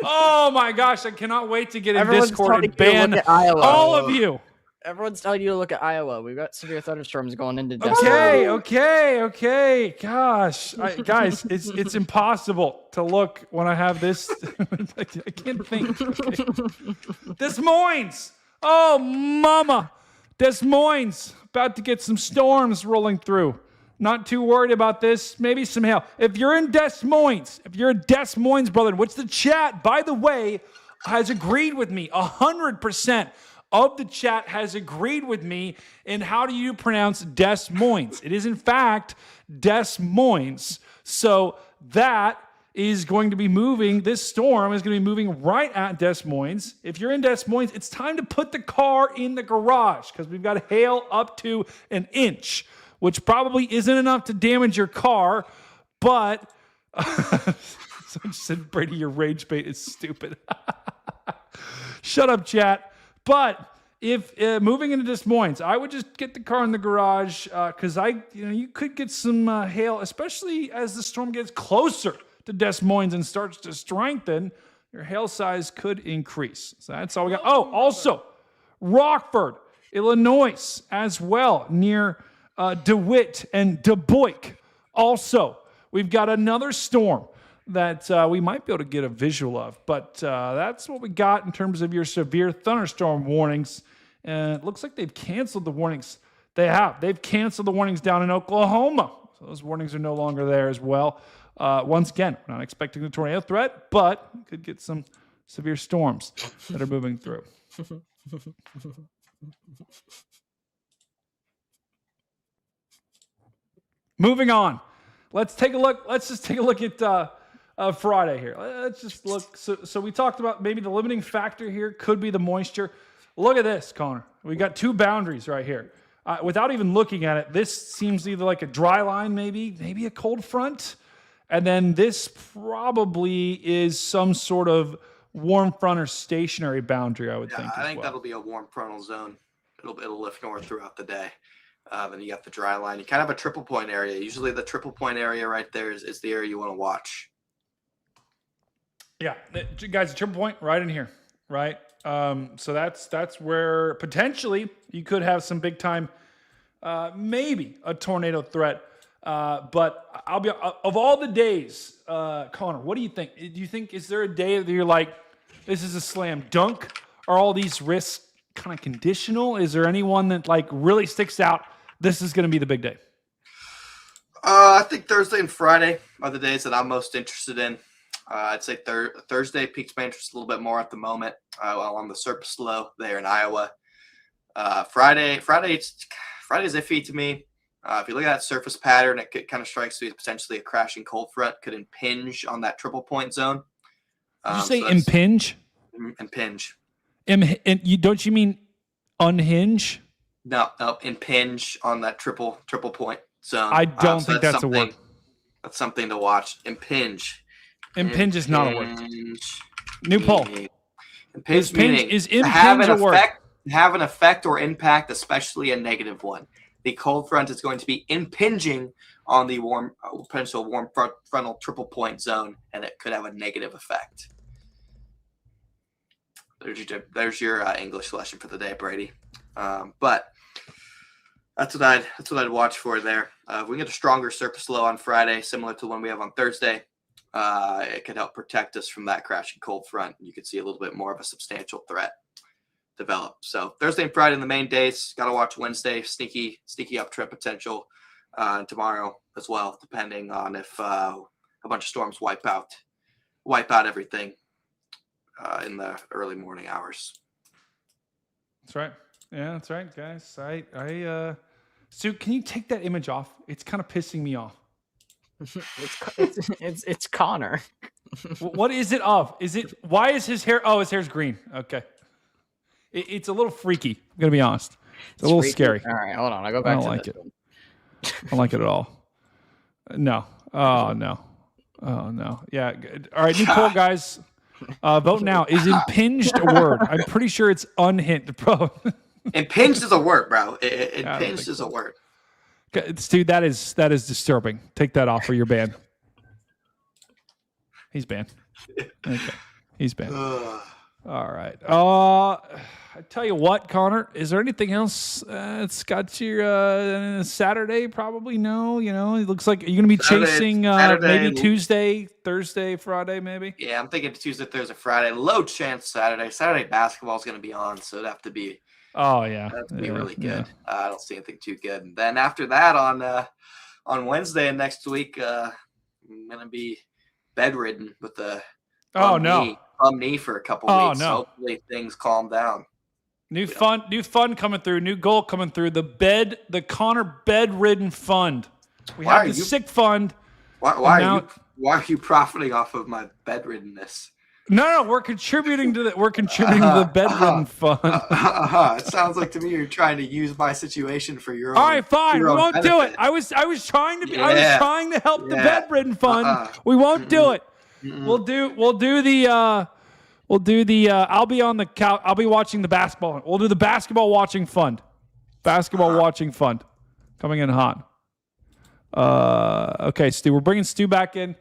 Oh my gosh, I cannot wait to get in Everyone's Discord and telling you to ban look at Iowa. all of you. Everyone's telling you to look at Iowa. We've got severe thunderstorms going into Destin. Okay. Gosh, guys, it's impossible to look when I have this. I can't think. Okay. Des Moines. Oh, mama. Des Moines. About to get some storms rolling through. Not too worried about this. Maybe some hail. If you're in Des Moines, brother, which the chat, by the way, has agreed with me 100%. Of the chat has agreed with me in how do you pronounce Des Moines. It is, in fact, Des Moines. So that is going to be moving. This storm is going to be moving right at Des Moines. If you're in Des Moines, it's time to put the car in the garage because we've got hail up to an inch, which probably isn't enough to damage your car, but someone said, Brady, your rage bait is stupid. Shut up, chat. But if moving into Des Moines, I would just get the car in the garage because you could get some hail, especially as the storm gets closer to Des Moines and starts to strengthen. Your hail size could increase. So that's all we got. Oh, also Rockford, Illinois, as well, near DeWitt and DuBois. Also, we've got another storm that we might be able to get a visual of. But that's what we got in terms of your severe thunderstorm warnings. And it looks like they've canceled the warnings. They have. They've canceled the warnings down in Oklahoma. Those warnings are no longer there as well. Once again, we're not expecting a tornado threat, but we could get some severe storms that are moving through. Moving on. Let's take a look. Let's just take a look at Friday here. Let's just look. So we talked about maybe the limiting factor here could be the moisture. Look at this, Connor. We got two boundaries right here. Without even looking at it, this seems either like a dry line, maybe a cold front. And then this probably is some sort of warm front or stationary boundary, I would think. I think that'll be a warm frontal zone. It'll lift north throughout the day. And you got the dry line. You kind of have a triple point area. Usually the triple point area right there is the area you want to watch. Yeah, guys, a triple point right in here, right? So that's where potentially you could have some big time, maybe a tornado threat. But I'll be of all the days, Connor, what do you think? Do you think is there a day that you're like, this is a slam dunk? Are all these risks kind of conditional? Is there anyone that like really sticks out? This is going to be the big day. I think Thursday and Friday are the days that I'm most interested in. I'd say Thursday piques my interest a little bit more at the moment on the surface low there in Iowa. Friday's iffy to me. If you look at that surface pattern, it kind of strikes me as potentially a crashing cold front could impinge on that triple point zone. Did you say impinge? Impinge. Don't you mean unhinge? No, impinge on that triple point zone. I don't think that's a word. That's something to watch. Impinge. Impinge is not a word. New poll. Impinge meaning is impinge a word? Have an effect or impact, especially a negative one. The cold front is going to be impinging on the potential warm frontal triple point zone, and it could have a negative effect. There's your English lesson for the day, Brady. But that's what I'd watch for there. If we get a stronger surface low on Friday, similar to the one we have on Thursday, it could help protect us from that crashing cold front. You could see a little bit more of a substantial threat develop. So Thursday and Friday in the main days. Got to watch Wednesday, sneaky up trip potential, and tomorrow as well, depending on if a bunch of storms wipe out everything in the early morning hours. That's right. Yeah, that's right, guys. Stu, can you take that image off? It's kind of pissing me off. It's Connor. What is it of? Why is his hair? Oh, his hair's green. Okay. It's a little freaky. I'm gonna be honest. It's a little freaky. Scary. All right, hold on. I go back. I don't like it. I don't like it at all. No. Oh no. Oh no. Yeah. All right, new poll, guys. Vote now. Is impinged a word? I'm pretty sure it's unhinged, bro. Impinged is a word, bro. Impinged is a word. Dude, that is disturbing. Take that off or you're banned. He's banned. Okay. He's banned. All right. I tell you what, Connor, is there anything else it's got your Saturday? Probably no. You know, it looks like you're going to be chasing maybe Tuesday, Thursday, Friday, maybe. Yeah, I'm thinking Tuesday, Thursday, Friday. Low chance Saturday. Saturday basketball is going to be on, so it'd have to be. Oh yeah, that'd be really good. Yeah. I don't see anything too good. And then after that, on Wednesday and next week, I'm going to be bedridden with a bum knee for a couple weeks. No. Hopefully things calm down. New fund coming through. New goal coming through. The Connor bedridden fund. We have the sick fund. Why are you profiting off of my bedriddenness? No, we're contributing to the bedridden fund. It sounds like to me you're trying to use my situation for your own. All right, fine. We won't benefit. Do it. I was trying to I was trying to help the bedridden fund. We won't do it. We'll do the I'll be on the couch. I'll be watching the basketball. We'll do the basketball watching fund. Watching fund. Coming in hot. Okay, Stu. We're bringing Stu back in.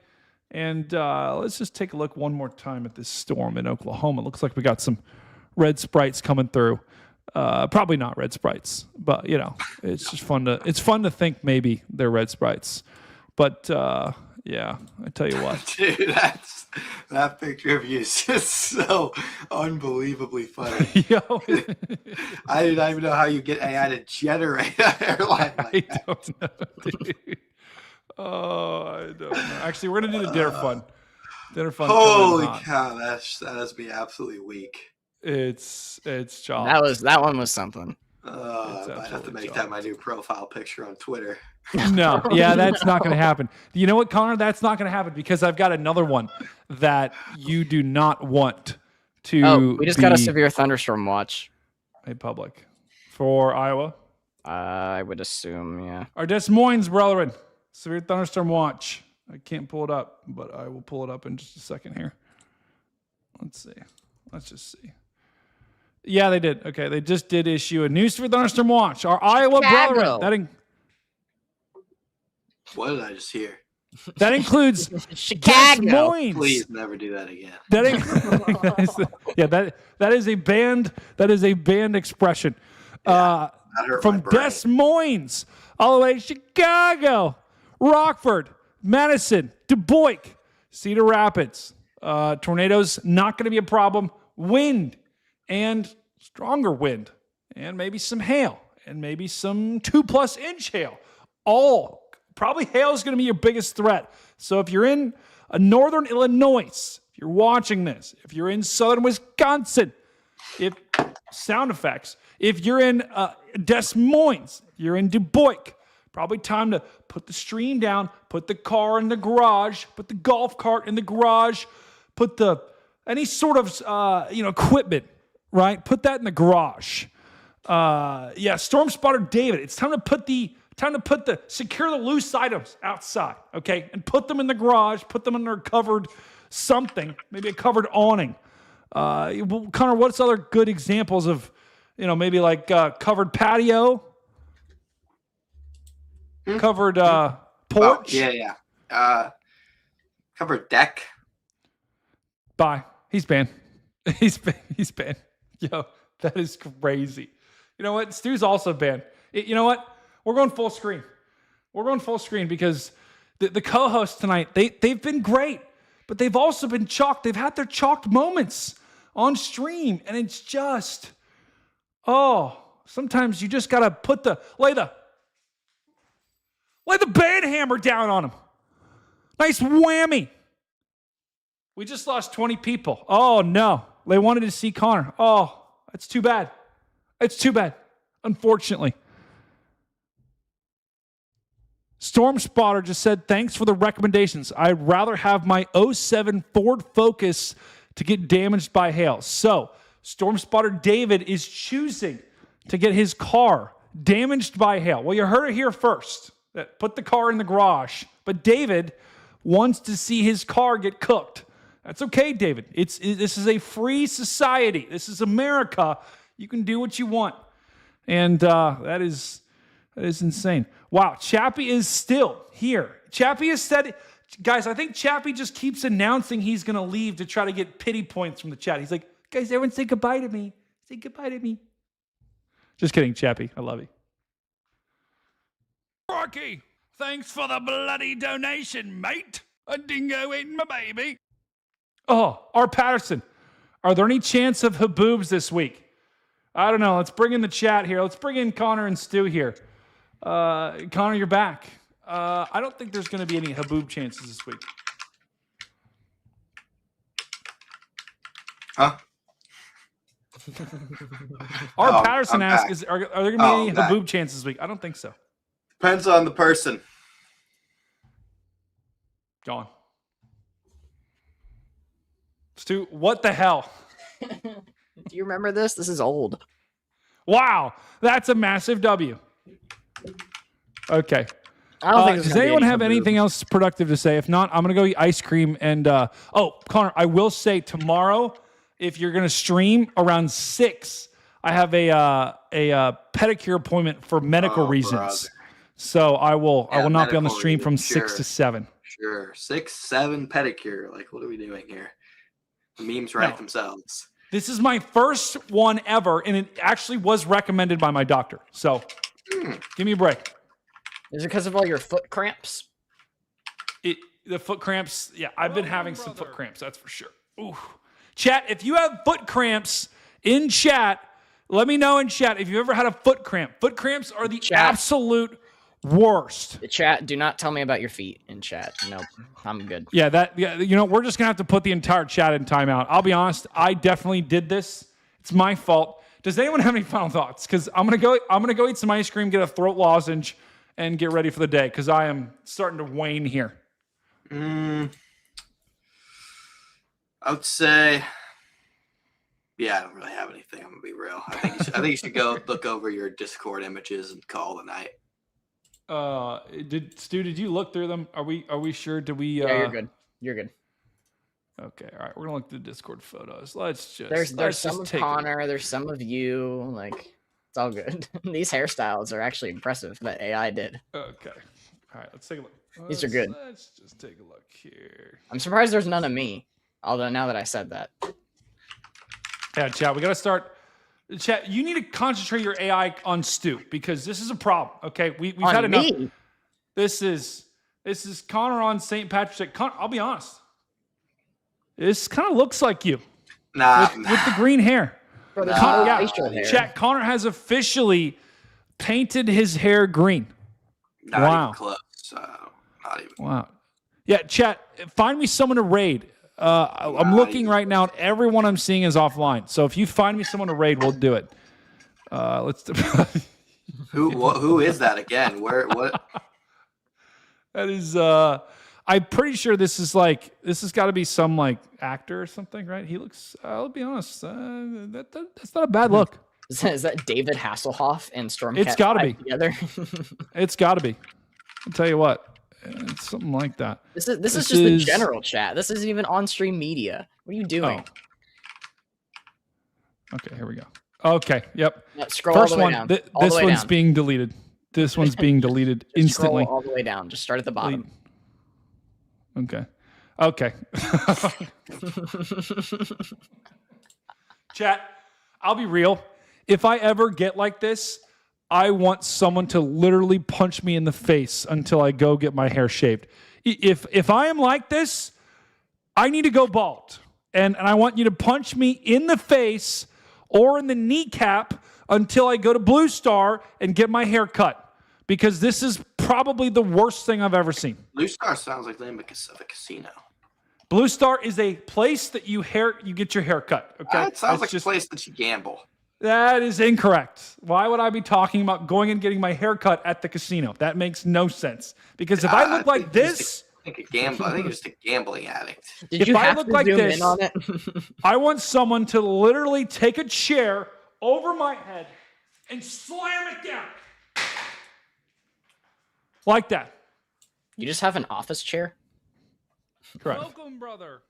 And let's just take a look one more time at this storm in Oklahoma. It looks like we got some red sprites coming through. Probably not red sprites, but you know, it's just fun to think maybe they're red sprites. But yeah, I tell you what, dude, that picture of you is just so unbelievably funny. Yo, I didn't even know how you get AI to generate a hairline like that. I don't know, dude. Oh, I don't know. Actually, we're gonna do the dinner fun. Dinner fun. Holy cow, that has me absolutely weak. It's John. That one was something. I might have to make that my new profile picture on Twitter. No, yeah, that's not going to happen. You know what, Connor? That's not going to happen because I've got another one that you do not want to. Oh, we just got a severe thunderstorm watch. Made public for Iowa. I would assume, yeah. Our Des Moines brethren, severe thunderstorm watch. I can't pull it up, but I will pull it up in just a second here. Let's see. Let's just see. Yeah, they did. Okay, they just did issue a new severe thunderstorm watch. Our Iowa brethren. What did I just hear? That includes Chicago. Des Moines. Please never do that again. That is a banned. That is a banned expression. From Des Moines all the way to Chicago, Rockford, Madison, Du Bois, Cedar Rapids. Tornadoes not going to be a problem. Wind and stronger wind, and maybe some hail, and maybe some 2+ inch hail. Probably hail is going to be your biggest threat. So if you're in northern Illinois, if you're watching this, if you're in southern Wisconsin, sound effects, if you're in Des Moines, you're in Du Bois, probably time to put the stream down, put the car in the garage, put the golf cart in the garage, put any sort of equipment, right? Put that in the garage. Storm Spotter David, it's time to secure the loose items outside, okay? And put them in the garage, put them under a covered something, maybe a covered awning. Connor, what's other good examples of, maybe like covered patio, covered porch? Covered deck. Bye. He's banned. He's banned. Yo, that is crazy. You know what? Stu's also banned. You know what? We're going full screen. We're going full screen because the co-hosts tonight, they've been great, but they've also been chalked. They've had their chalked moments on stream, and it's just, sometimes you just got to lay the band hammer down on them. Nice whammy. We just lost 20 people. Oh, no. They wanted to see Connor. Oh, that's too bad. It's too bad, unfortunately. Storm Spotter just said, thanks for the recommendations. I'd rather have my 07 Ford Focus to get damaged by hail. So, Storm Spotter David is choosing to get his car damaged by hail. Well, you heard it here first. Put the car in the garage. But David wants to see his car get cooked. That's okay, David. This is a free society. This is America. You can do what you want. And that is insane. Wow, Chappie is still here. Chappie has said, guys, I think Chappie just keeps announcing he's going to leave to try to get pity points from the chat. He's like, guys, everyone say goodbye to me. Say goodbye to me. Just kidding, Chappie. I love you. Rocky, thanks for the bloody donation, mate. A dingo eating my baby. Oh, R. Patterson, are there any chance of Haboobs this week? I don't know. Let's bring in the chat here. Let's bring in Connor and Stu here. Connor, you're back. I don't think there's going to be any Haboob chances this week. Huh? R. Patterson asks, are there going to be any Haboob chances this week? I don't think so. Depends on the person. Gone. Stu, what the hell? Do you remember this? This is old. Wow, that's a massive W. Okay. I don't think does anyone have anything else productive to say? If not, I'm going to go eat ice cream. And, Connor, I will say tomorrow, if you're going to stream around 6, I have a pedicure appointment for medical reasons. Brother. So I will not be on the stream from 6 to 7. Sure. 6, 7 pedicure. Like, what are we doing here? The memes write themselves. This is my first one ever, and it actually was recommended by my doctor. So give me a break. Is it because of all your foot cramps? The foot cramps, yeah, I've been having some foot cramps, that's for sure. Ooh. Chat, if you have foot cramps in chat, let me know in chat if you've ever had a foot cramp. Foot cramps are the absolute Worst. The chat, do not tell me about your feet in chat. Nope, I'm good. Yeah, we're just gonna have to put the entire chat in timeout. I'll be honest, I definitely did this. It's my fault. Does anyone have any final thoughts? Because I'm gonna go eat some ice cream, get a throat lozenge, and get ready for the day. Because I am starting to wane here. I would say, yeah, I don't really have anything. I'm gonna be real. I think you should go look over your Discord images and call it a night. Did you look through them? Are we sure? Did we? Yeah, you're good. You're good. Okay, all right. We're gonna look through the Discord photos. Let's just. There's some of Connor. There's some of you. Like, it's all good. These hairstyles are actually impressive that AI did. Okay. All right. Let's take a look. These are good. Let's just take a look here. I'm surprised there's none of me. Although now that I said that. Yeah, chat. We gotta start. Chat, you need to concentrate your AI on Stu because this is a problem. Okay, we've had enough. Me? This is Connor on St. Patrick's Day. I'll be honest. This kind of looks like you. Nah, with the green hair. Hair. Chat. Connor has officially painted his hair green. Not even close. Not even. Wow. Yeah, chat. Find me someone to raid. I'm looking right now, and everyone I'm seeing is offline. So if you find me someone to raid, we'll do it. Let's. Who is that again? What? That is. I'm pretty sure this has got to be some like actor or something, right? He looks. I'll be honest. That's not a bad look. Is that David Hasselhoff and Stormcat? It's got to be together. It's got to be. I'll tell you what. It's something like that. This is just the general chat. This isn't even on-stream media. What are you doing? Oh. Okay, here we go. Okay, yep. Scroll First all the way one. down. This one's being deleted. This one's being deleted instantly. Scroll all the way down. Just start at the bottom. Okay. Okay. Chat, I'll be real. If I ever get like this, I want someone to literally punch me in the face until I go get my hair shaved. If I am like this, I need to go bald. And I want you to punch me in the face or in the kneecap until I go to Blue Star and get my hair cut. Because this is probably the worst thing I've ever seen. Blue Star sounds like the name of a casino. Blue Star is a place that you get your hair cut. Okay, it sounds like a place that you gamble. That is incorrect. Why would I be talking about going and getting my hair cut at the casino? That makes no sense. Because if I look like this, I think you're just a gambling addict. If I look like this, I want someone to literally take a chair over my head and slam it down. Like that. You just have an office chair? Correct. Welcome, brother.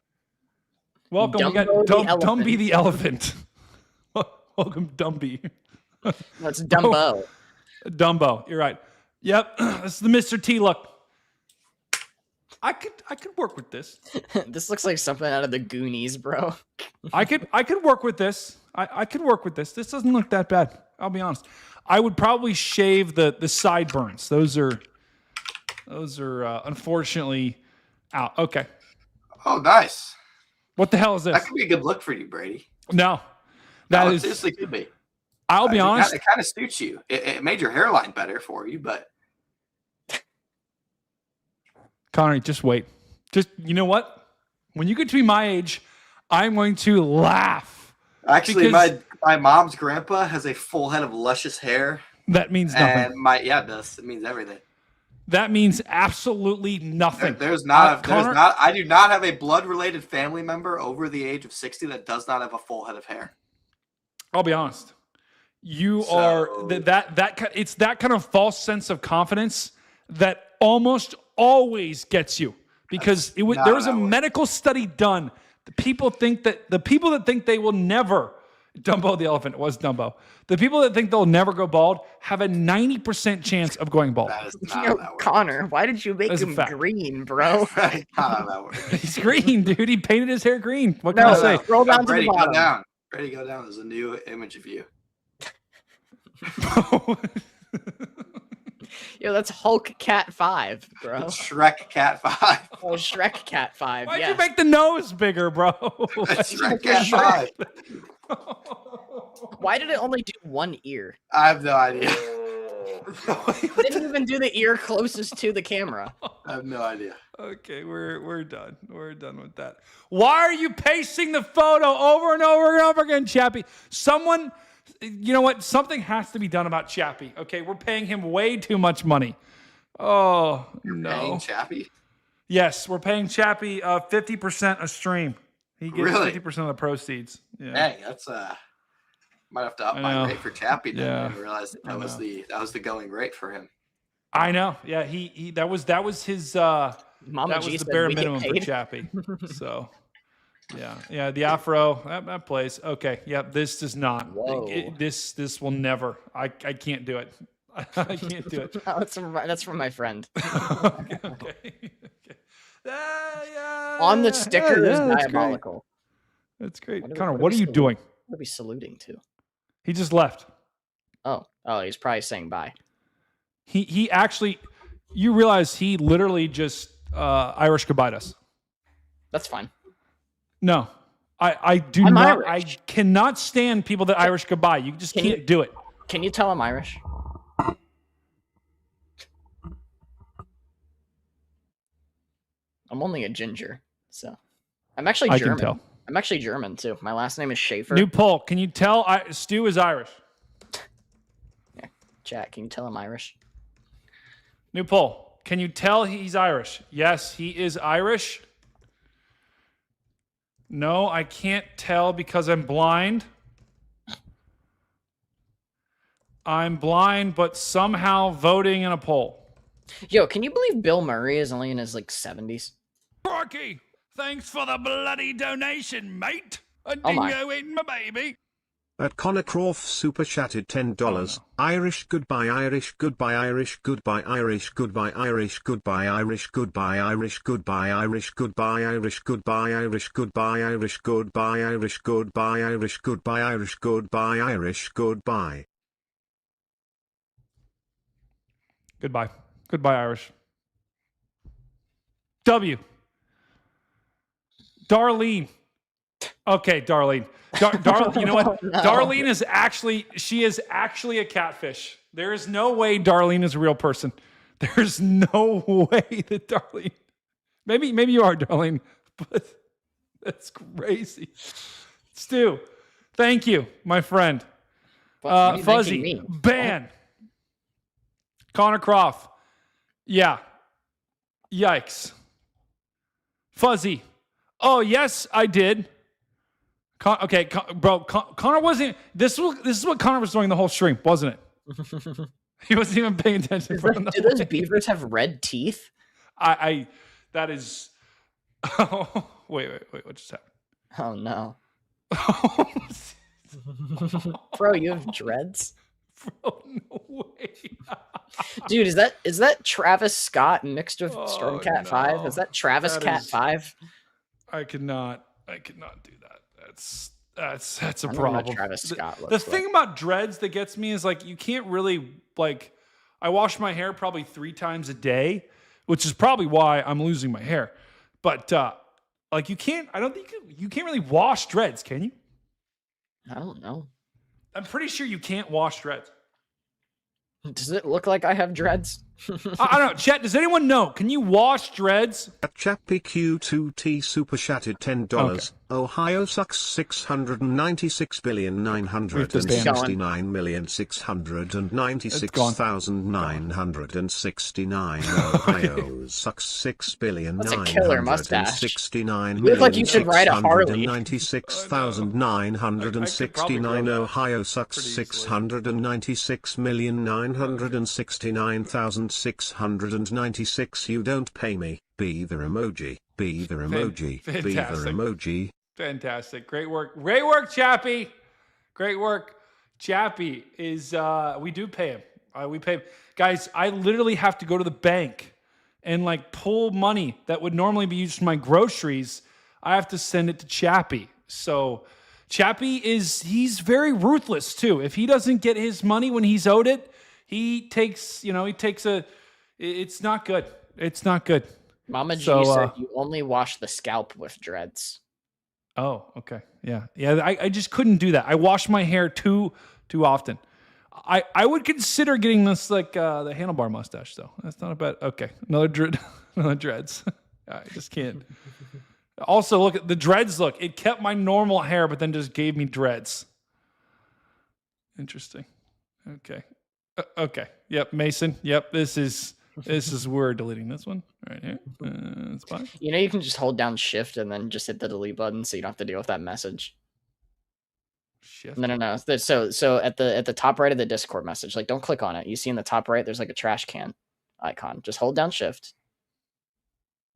Welcome. We got Dumby the elephant. Welcome, Dumby. That's Dumbo. Dumbo. You're right. Yep. This is the Mr. T look. I could work with this. This looks like something out of the Goonies, bro. I could work with this. I could work with this. This doesn't look that bad. I'll be honest. I would probably shave the sideburns. Those are unfortunately out. Okay. Oh, nice. What the hell is this? That could be a good look for you, Brady. No. That is seriously could be. I'll be honest. It kind of suits you. It made your hairline better for you, but Connor, just wait. You know what? When you get to be my age, I'm going to laugh. Actually, my mom's grandpa has a full head of luscious hair. That means nothing. And it does. It means everything. That means absolutely nothing. I do not have a blood-related family member over the age of 60 that does not have a full head of hair. I'll be honest. It's that kind of false sense of confidence that almost always gets you, because there was a medical study done. The people that think they will never, Dumbo the elephant was Dumbo. The people that think they'll never go bald have a 90% chance of going bald. That is not how that works. Connor, why did you make him green, bro? Not how that works. He's green, dude. He painted his hair green. What can I say? Scroll down Brady, to the bottom. go down. Brady, go down. There's a new image of you. Yo, that's Hulk Cat 5, bro. Shrek Cat 5. Oh, Shrek Cat 5. Why'd you make the nose bigger, bro? That's Shrek Cat 5. Why did it only do one ear? I have no idea. Didn't even do the ear closest to the camera. I have no idea. Okay, we're done. We're done with that. Why are you pasting the photo over and over and over again, Chappie? Someone, you know what? Something has to be done about Chappie. Okay, we're paying him way too much money. Oh, no. Paying Chappie? Yes, we're paying Chappie 50% a stream. He gets 50% of the proceeds. Yeah. Dang, that's might have to up my rate for Chappie. Then I didn't realize that was the going rate for him. I know. Yeah, he that was his Mama that G was the said bare we get minimum for paid. Chappie. So yeah, the afro that plays. Okay, this does not. This will never. I can't do it. I can't do it. No, that's from my friend. Okay. On the sticker is that's diabolical. Great. That's great. Connor, what are you doing? What are we saluting to? He just left. Oh, he's probably saying bye. He actually, you realize he literally just Irish goodbye us. That's fine. No, I do I'm not. Irish. I cannot stand people that Irish goodbye. You just can't do it. Can you tell I'm Irish? I'm only a ginger, so I'm actually German. I can tell. I'm actually German too. My last name is Schaefer. New poll. Can you tell Stu is Irish? Yeah. Chat, can you tell I'm Irish? New poll. Can you tell he's Irish? Yes, he is Irish. No, I can't tell because I'm blind. I'm blind, but somehow voting in a poll. Yo, can you believe Bill Murray is only in his 70s? Rocky, thanks for the bloody donation, mate. A Oh my. dingo eating my baby. At Connor Croft super chatted $10. Irish goodbye, Irish goodbye, Irish goodbye, Irish goodbye, Irish goodbye, Irish goodbye, Irish goodbye, Irish goodbye, Irish goodbye, Irish goodbye, Irish goodbye, Irish goodbye, Irish goodbye, Irish goodbye, Irish goodbye. Goodbye. Goodbye, Irish. W. Darlene. Okay, Darlene. Darlene, you know what? No. Darlene is actually a catfish. There is no way Darlene is a real person. There's no way that Darlene. Maybe you are, Darlene, but that's crazy. Stu, thank you, my friend. Fuzzy, ban. Connor Croft. Yeah. Yikes. Fuzzy. Oh, yes, I did. Bro, Connor wasn't. This is what Connor was doing the whole stream, wasn't it? He wasn't even paying attention. Do those beavers have red teeth? That is. Oh, wait, what just happened? Oh no. Bro, you have dreads? Bro, no way. Dude, is that Travis Scott mixed with Stormcat 5? Is that Travis Cat 5? I could not do that. That's a I don't know problem. what Travis Scott The looks thing about dreads that gets me is you can't really I wash my hair probably 3 times a day, which is probably why I'm losing my hair. But you can't. I don't think you can't really wash dreads, can you? I don't know. I'm pretty sure you can't wash dreads. Does it look like I have dreads? I don't know. Chet, does anyone know? Can you wash dreads? At Chappie Q2T super chatted $10. Okay. Ohio sucks 669,669,696,969. Ohio sucks 6,969,669,696,969. You look like you should ride a Harley. 96,969. Ohio sucks 696,969,696. You don't pay me. Beaver emoji. Beaver emoji. Beaver emoji. Fantastic. Great work, Chappie. Great work. Chappie is, we do pay him. We pay him. Guys, I literally have to go to the bank and pull money that would normally be used for my groceries. I have to send it to Chappie. So Chappie he's very ruthless too. If he doesn't get his money when he's owed it, it's not good. It's not good. Mama G said you only wash the scalp with dreads. Oh, okay. Yeah. I just couldn't do that. I wash my hair too often. I would consider getting this like the handlebar mustache though. That's not a bad. Okay, another dreads. I just can't. Also, look at the dreads. Look, it kept my normal hair, but then just gave me dreads. Interesting. Okay. Okay. Yep. Mason. Yep. This is we're deleting this one right here. It's fine. You know, you can just hold down Shift and then just hit the delete button, so you don't have to deal with that message. Shift. No. So at the top right of the Discord message, like don't click on it. You see in the top right, there's like a trash can icon. Just hold down Shift.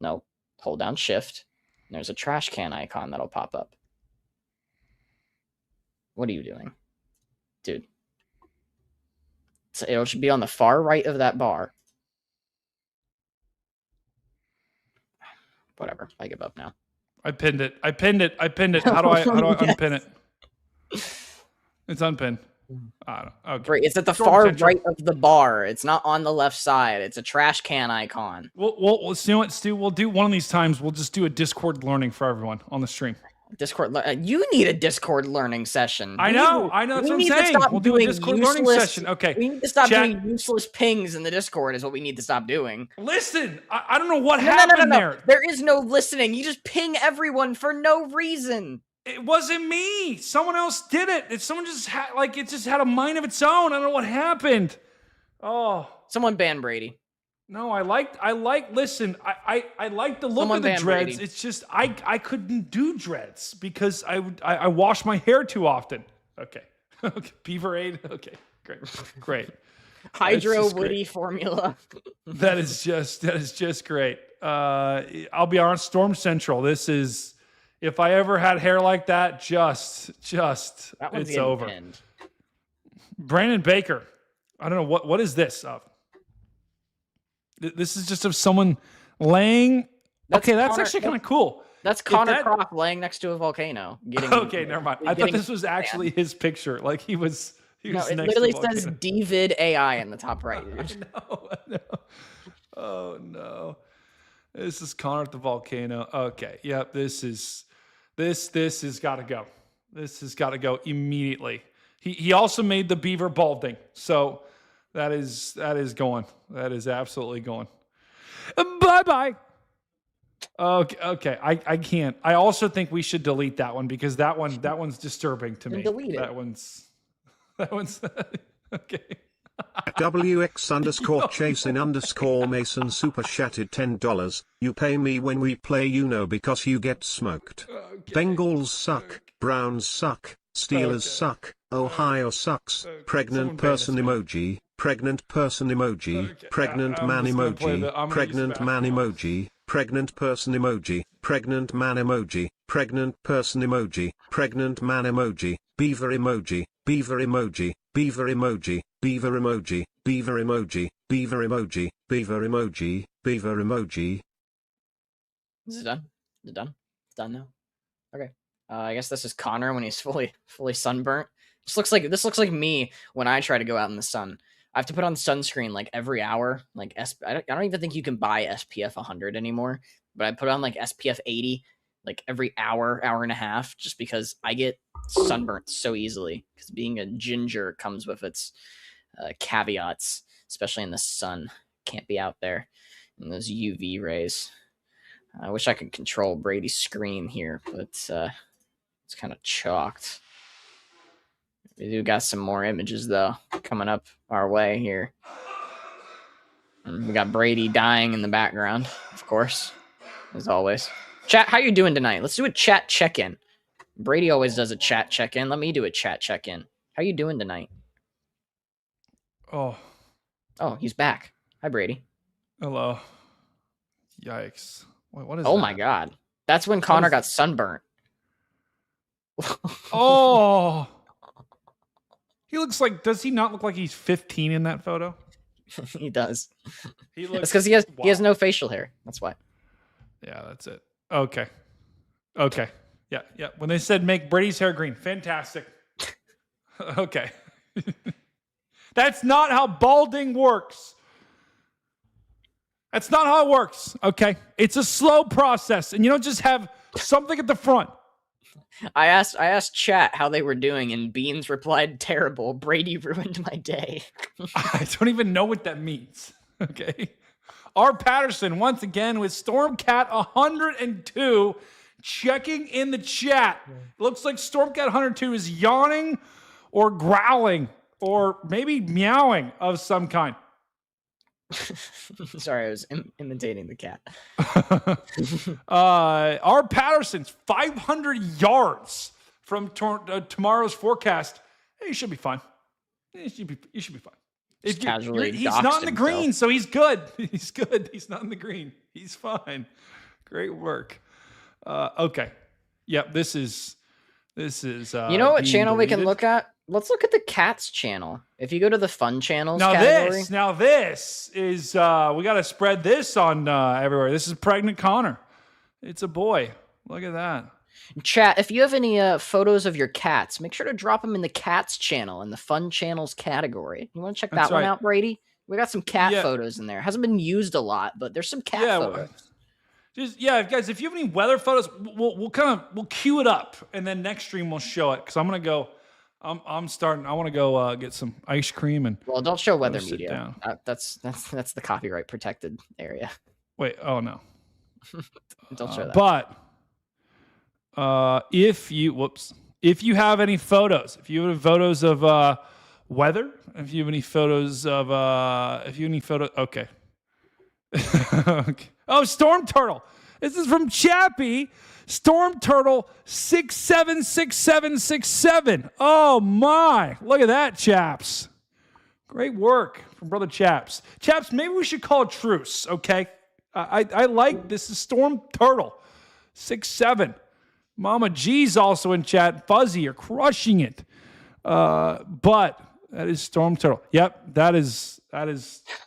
No, hold down Shift. And there's a trash can icon that'll pop up. What are you doing, dude? So it should be on the far right of that bar. Whatever. I give up now. I pinned it. How do I unpin it? It's unpinned. I don't know. Okay. Right, it's at the far right of the bar. It's not on the left side. It's a trash can icon. Well, you know what, Stu? We'll do one of these times. We'll just do a Discord learning for everyone on the stream. Discord. You need a Discord learning session. I know. That's what I'm saying. We'll do a Discord learning session. Okay. We need to stop doing useless pings in the Discord. Is what we need to stop doing. Listen, I don't know what happened there. There is no listening. You just ping everyone for no reason. It wasn't me. Someone else did it. Someone just had it just had a mind of its own. I don't know what happened. Oh, someone ban Brady. No, I like listen, I like the look of the dreads. Brady. It's just I couldn't do dreads because I wash my hair too often. Okay. Beaver Aid. Okay. Great. Hydro Woody formula. That is just great. I'll be honest, Storm Central. This is if I ever had hair like that, just it's over. Pinned. Brandon Baker. I don't know what is this of. This is just of someone laying. That's actually kind of cool. That's Connor Croft laying next to a volcano. Okay, never mind. I thought this was actually his picture. Like he was. It literally says David AI in the top right. I know. Oh no. This is Connor at the volcano. Okay. Yep. This has got to go. This has got to go immediately. He also made the beaver balding. So that is going. That is absolutely going. Bye-bye. Okay. I can't. I also think we should delete that one because that one's disturbing to me. Delete it. That one's okay. WX_Chasin_Mason super chatted $10. You pay me when we play Uno because you get smoked. Bengals suck, Browns suck, Steelers suck, Ohio sucks, pregnant person emoji, pregnant person emoji, pregnant man emoji, pregnant man emoji, pregnant person emoji, pregnant man emoji, pregnant person emoji, pregnant man emoji, beaver emoji, beaver emoji, beaver emoji, beaver emoji, beaver emoji, beaver emoji, beaver emoji, beaver emoji. Is it done? Is it done? It's done now. Okay. I guess this is Connor when he's fully sunburnt. This looks like me when I try to go out in the sun. I have to put on sunscreen like every hour. Like I don't even think you can buy SPF 100 anymore. But I put on like SPF 80 like every hour and a half just because I get sunburnt so easily. Because being a ginger comes with its caveats, especially in the sun. Can't be out there in those UV rays. I wish I could control Brady's screen here, but it's kind of chalked. We do got some more images though coming up our way here. And we got Brady dying in the background, of course, as always. Chat, how you doing tonight? Let's do a chat check-in. Brady always does a chat check-in. Let me do a chat check-in. How you doing tonight? Oh, he's back. Hi, Brady. Hello. Yikes. Wait, what is Oh that? my God. That's when Connor got sunburnt. Oh. He looks like, does he not look like he's 15 in that photo? He does. He looks, that's because he has no facial hair. That's why. Yeah, that's it. Okay. Yeah. When they said make Brady's hair green, fantastic. Okay. That's not how balding works. That's not how it works, okay? It's a slow process, and you don't just have something at the front. I asked chat how they were doing, and Beans replied, "Terrible. Brady ruined my day." I don't even know what that means. Okay. R. Patterson once again with Stormcat 102 checking in the chat. Looks like Stormcat 102 is yawning or growling or maybe meowing of some kind. Sorry, I was imitating the cat. R. Patterson's 500 yards from tomorrow's forecast. Hey, you should be fine. You should be fine. He's not in the green, so he's good. He's good. He's not in the green. He's fine. Great work. Okay. Yep. This is. You know what channel we can look at? Let's look at the Cats channel. If you go to the fun channels category. This is we got to spread this on everywhere. This is Pregnant Connor. It's a boy. Look at that. Chat, if you have any photos of your cats, make sure to drop them in the Cats channel in the fun channels category. You want to check that one out, Brady? We got some cat photos in there. Hasn't been used a lot, but there's some cat photos. Guys, if you have any weather photos, we'll queue it up, and then next stream we'll show it. Because I'm gonna go. I'm starting. I want to go get some ice cream and. Well, don't show weather media. That's the copyright protected area. Wait. Oh no. Don't show that. But if you have any photos, if you have photos of weather, if you have any photos of okay. Okay. Oh, Storm Turtle. This is from Chappie. Storm Turtle 676767. Oh my. Look at that, chaps. Great work from Brother Chaps. Chaps, maybe we should call a truce, okay? I like this is Storm Turtle 67. Mama G's also in chat. Fuzzy, you're crushing it. But that is Storm Turtle. Yep, that is.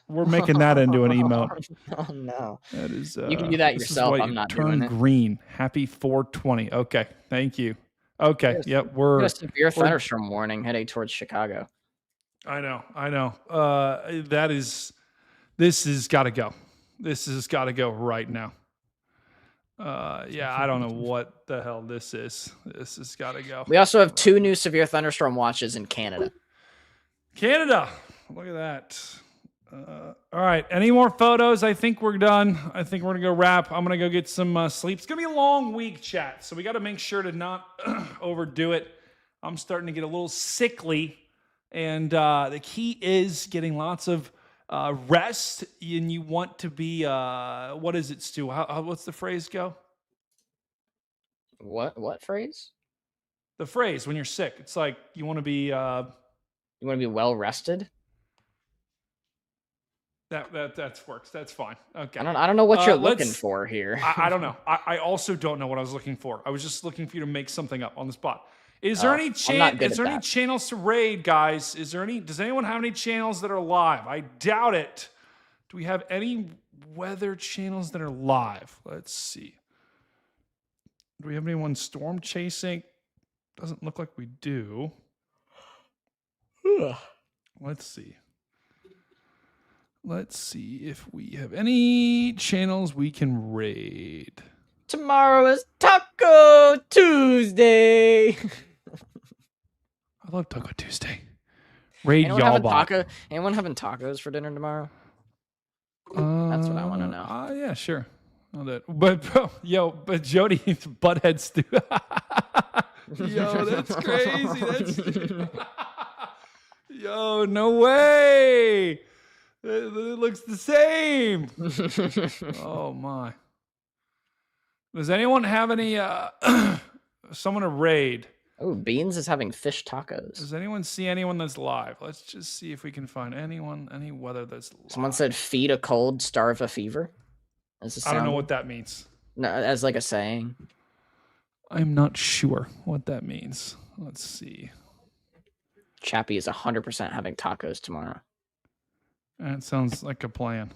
We're making that into an emote. Oh no, that is. You can do that yourself. I'm not doing it. Turn green. Happy 420. Okay, thank you. Okay, yep, we're a severe thunderstorm warning heading towards Chicago. I know. This has got to go. This has got to go right now. I don't know what the hell this is. This has got to go. We also have 2 new severe thunderstorm watches in Canada. Look at that. All right. Any more photos? I think we're done. I think we're going to go wrap. I'm going to go get some sleep. It's going to be a long week, chat. So we got to make sure to not overdo it. I'm starting to get a little sickly. And the key is getting lots of rest. And you want to be, what is it, Stu? What's the phrase go? What phrase? The phrase when you're sick. It's like you want to be... you want to be well rested? That works. That's fine. Okay. I don't know what you're looking for here. I don't know. I also don't know what I was looking for. I was just looking for you to make something up on the spot. Is there any channels to raid, guys? Does anyone have any channels that are live? I doubt it. Do we have any weather channels that are live? Let's see. Do we have anyone storm chasing? Doesn't look like we do. Let's see. Let's see if we have any channels we can raid. Tomorrow is Taco Tuesday. I love Taco Tuesday. Raid Y'all. Anyone having tacos for dinner tomorrow? That's what I want to know. Yeah, sure. But Jody, butthead stew. Yo, that's crazy. Yo, no way. It looks the same. Oh my. Does anyone have any someone to raid? Oh, Beans is having fish tacos. Does anyone see anyone that's live? Let's just see if we can find any weather that's live. Someone said feed a cold, starve a fever. I don't know what that means. No, as like a saying. I'm not sure what that means. Let's see. Chappie is 100% having tacos tomorrow. That sounds like a plan.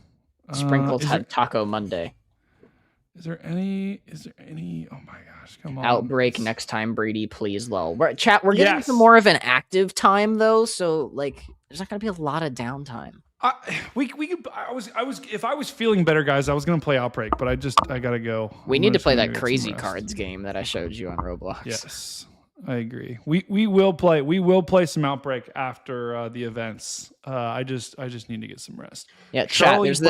Sprinkled Taco Monday. Is there any? Oh my gosh! Come on. Outbreak next time, Brady. Please, lol. We're getting to more of an active time though, so like, there's not gonna be a lot of downtime. If I was feeling better, guys, I was gonna play Outbreak, but I gotta go. We need to play that Crazy Cards game that I showed you on Roblox. Yes, I agree. We will play some Outbreak after the events. I just need to get some rest. Yeah, Charlie chat.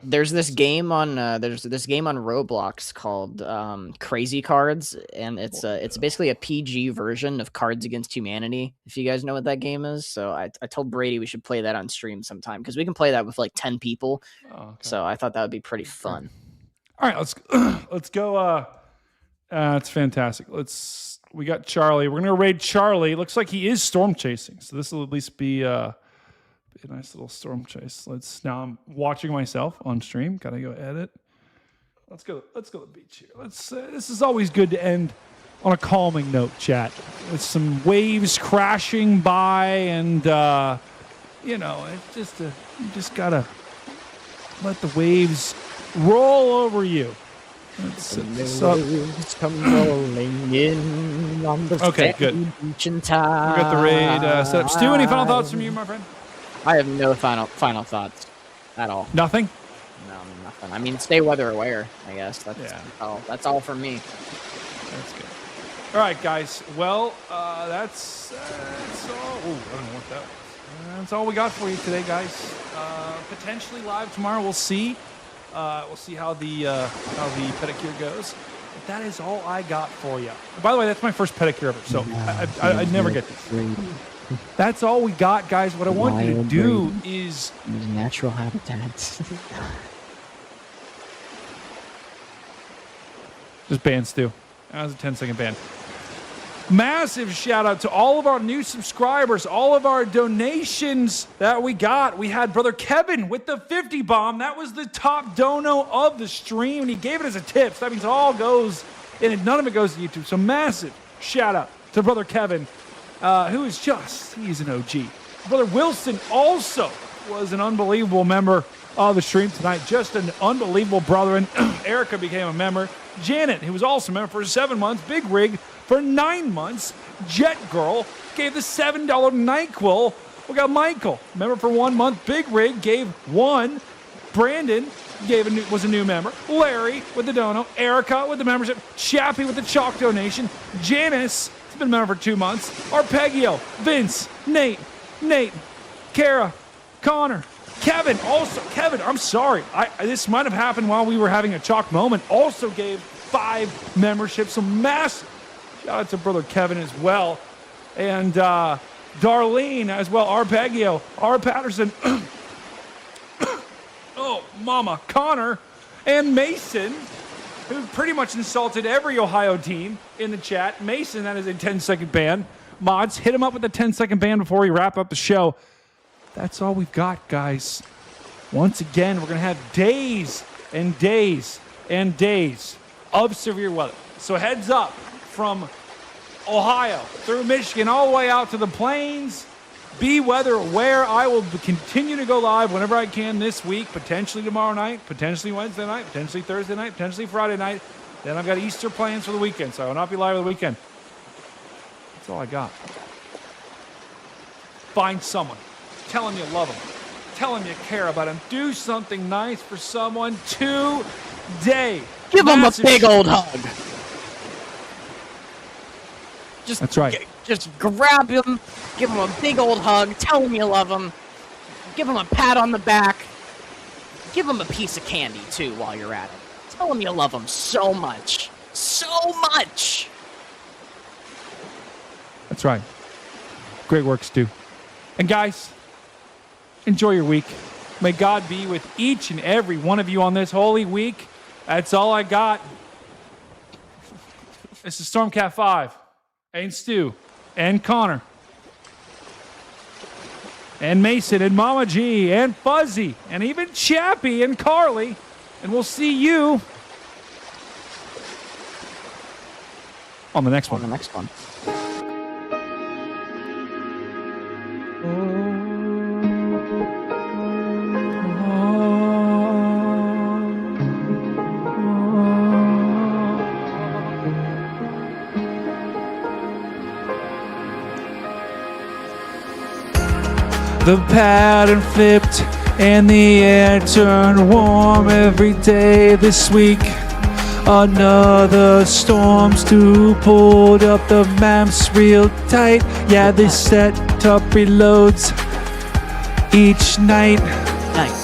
There's this game on Roblox called Crazy Cards, and it's basically a PG version of Cards Against Humanity. If you guys know what that game is, so I told Brady we should play that on stream sometime because we can play that with like 10 people. Oh, okay. So I thought that would be pretty fun. All right, let's go. It's fantastic. We got Charlie. We're gonna raid Charlie. Looks like he is storm chasing, so this will at least be a nice little storm chase. Now I'm watching myself on stream. Gotta go edit. Let's go to the beach here. This is always good to end on a calming note, chat. With some waves crashing by, and it's you just gotta let the waves roll over you. Come rolling in on the okay, good. We got the raid set up. Stu, any final thoughts from you, my friend? I have no final thoughts at all. Nothing? No, nothing. I mean, stay weather aware, I guess. That's all from me. That's good. All right, guys. Well, that's all. Oh, I don't know what that was. That's all we got for you today, guys. Potentially live tomorrow. We'll see. We'll see how the pedicure goes. But that is all I got for you. By the way, that's my first pedicure ever, so I never get this. That's all we got, guys. What I want you to do is natural habitats. Just ban Stu. That was a 10-second ban. Massive shout out to all of our new subscribers, all of our donations that we got. We had Brother Kevin with the 50 bomb. That was the top dono of the stream, and he gave it as a tip. So that means all goes in it. None of it goes to YouTube. So massive shout out to Brother Kevin, who is he's an OG. Brother Wilson also was an unbelievable member of the stream tonight. Just an unbelievable brother. And Erica became a member. Janet, who was also a member for 7 months. Big Rig for 9 months. Jet Girl gave the $7 NyQuil. We got Michael, member for 1 month. Big Rig gave 1. Brandon was a new member. Larry with the dono. Erica with the membership. Chappie with the chalk donation. Janice has been a member for 2 months. Arpeggio, Vince, Nate, Kara, Connor, Kevin, I'm sorry. This might have happened while we were having a chalk moment. Also gave 5 memberships. So massive shout out to Brother Kevin as well. And Darlene as well. Arpeggio, R. Patterson. Oh, Mama. Connor and Mason, who pretty much insulted every Ohio team in the chat. Mason, that is a 10-second ban. Mods, hit him up with a 10-second ban before we wrap up the show. That's all we've got, guys. Once again, we're going to have days and days and days of severe weather. So heads up from Ohio through Michigan all the way out to the plains. Be weather aware. I will continue to go live whenever I can this week, potentially tomorrow night, potentially Wednesday night, potentially Thursday night, potentially Friday night. Then I've got Easter plans for the weekend, so I will not be live on the weekend. That's all I got. Find someone. Tell him you love him. Tell him you care about him. Do something nice for someone today. Give him a big old hug. That's right. Just grab him, give him a big old hug, tell him you love him, give him a pat on the back, give him a piece of candy too while you're at it. Tell him you love him so much. So much. That's right. Great work, Stu. And guys, enjoy your week. May God be with each and every one of you on this holy week. That's all I got. This is Stormcat 5. And Stu. And Connor. And Mason. And Mama G. And Fuzzy. And even Chappie and Carly. And we'll see you on the next one. The pattern flipped and the air turned warm every day this week. Another storm's to pulled up the maps real tight. Yeah, they set up reloads each night.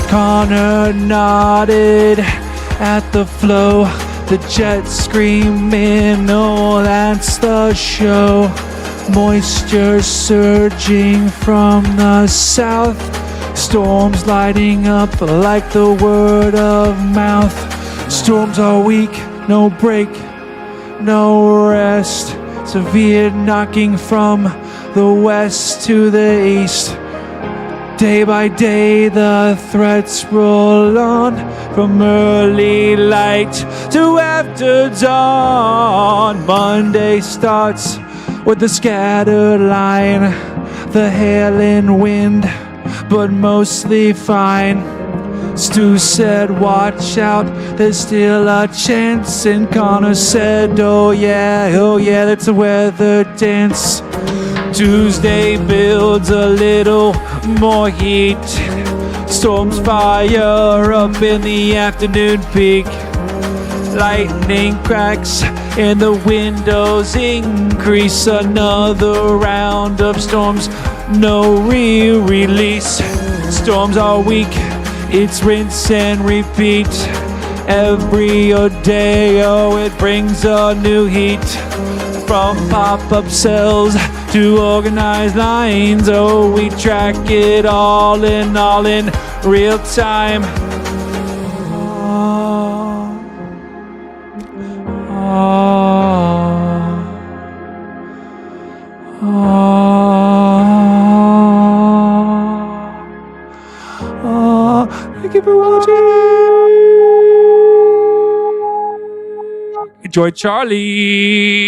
Connor nodded at the flow. The jet screaming, oh, that's the show. Moisture surging from the south. Storms lighting up like the word of mouth. Storms are weak, no break, no rest. Severe knocking from the west to the east. Day by day the threats roll on, from early light to after dawn. Monday starts with the scattered line, the hail and wind, but mostly fine. Stu said, watch out, there's still a chance. And Connor said, oh yeah, that's a weather dance. Tuesday builds a little more heat. Storms fire up in the afternoon peak. Lightning cracks and the windows increase. Another round of storms, no re-release. Storms are weak, it's rinse and repeat. Every day, oh, it brings a new heat. From pop-up cells to organized lines, oh, we track it all in real time. Thank you for watching. Enjoy Charlie.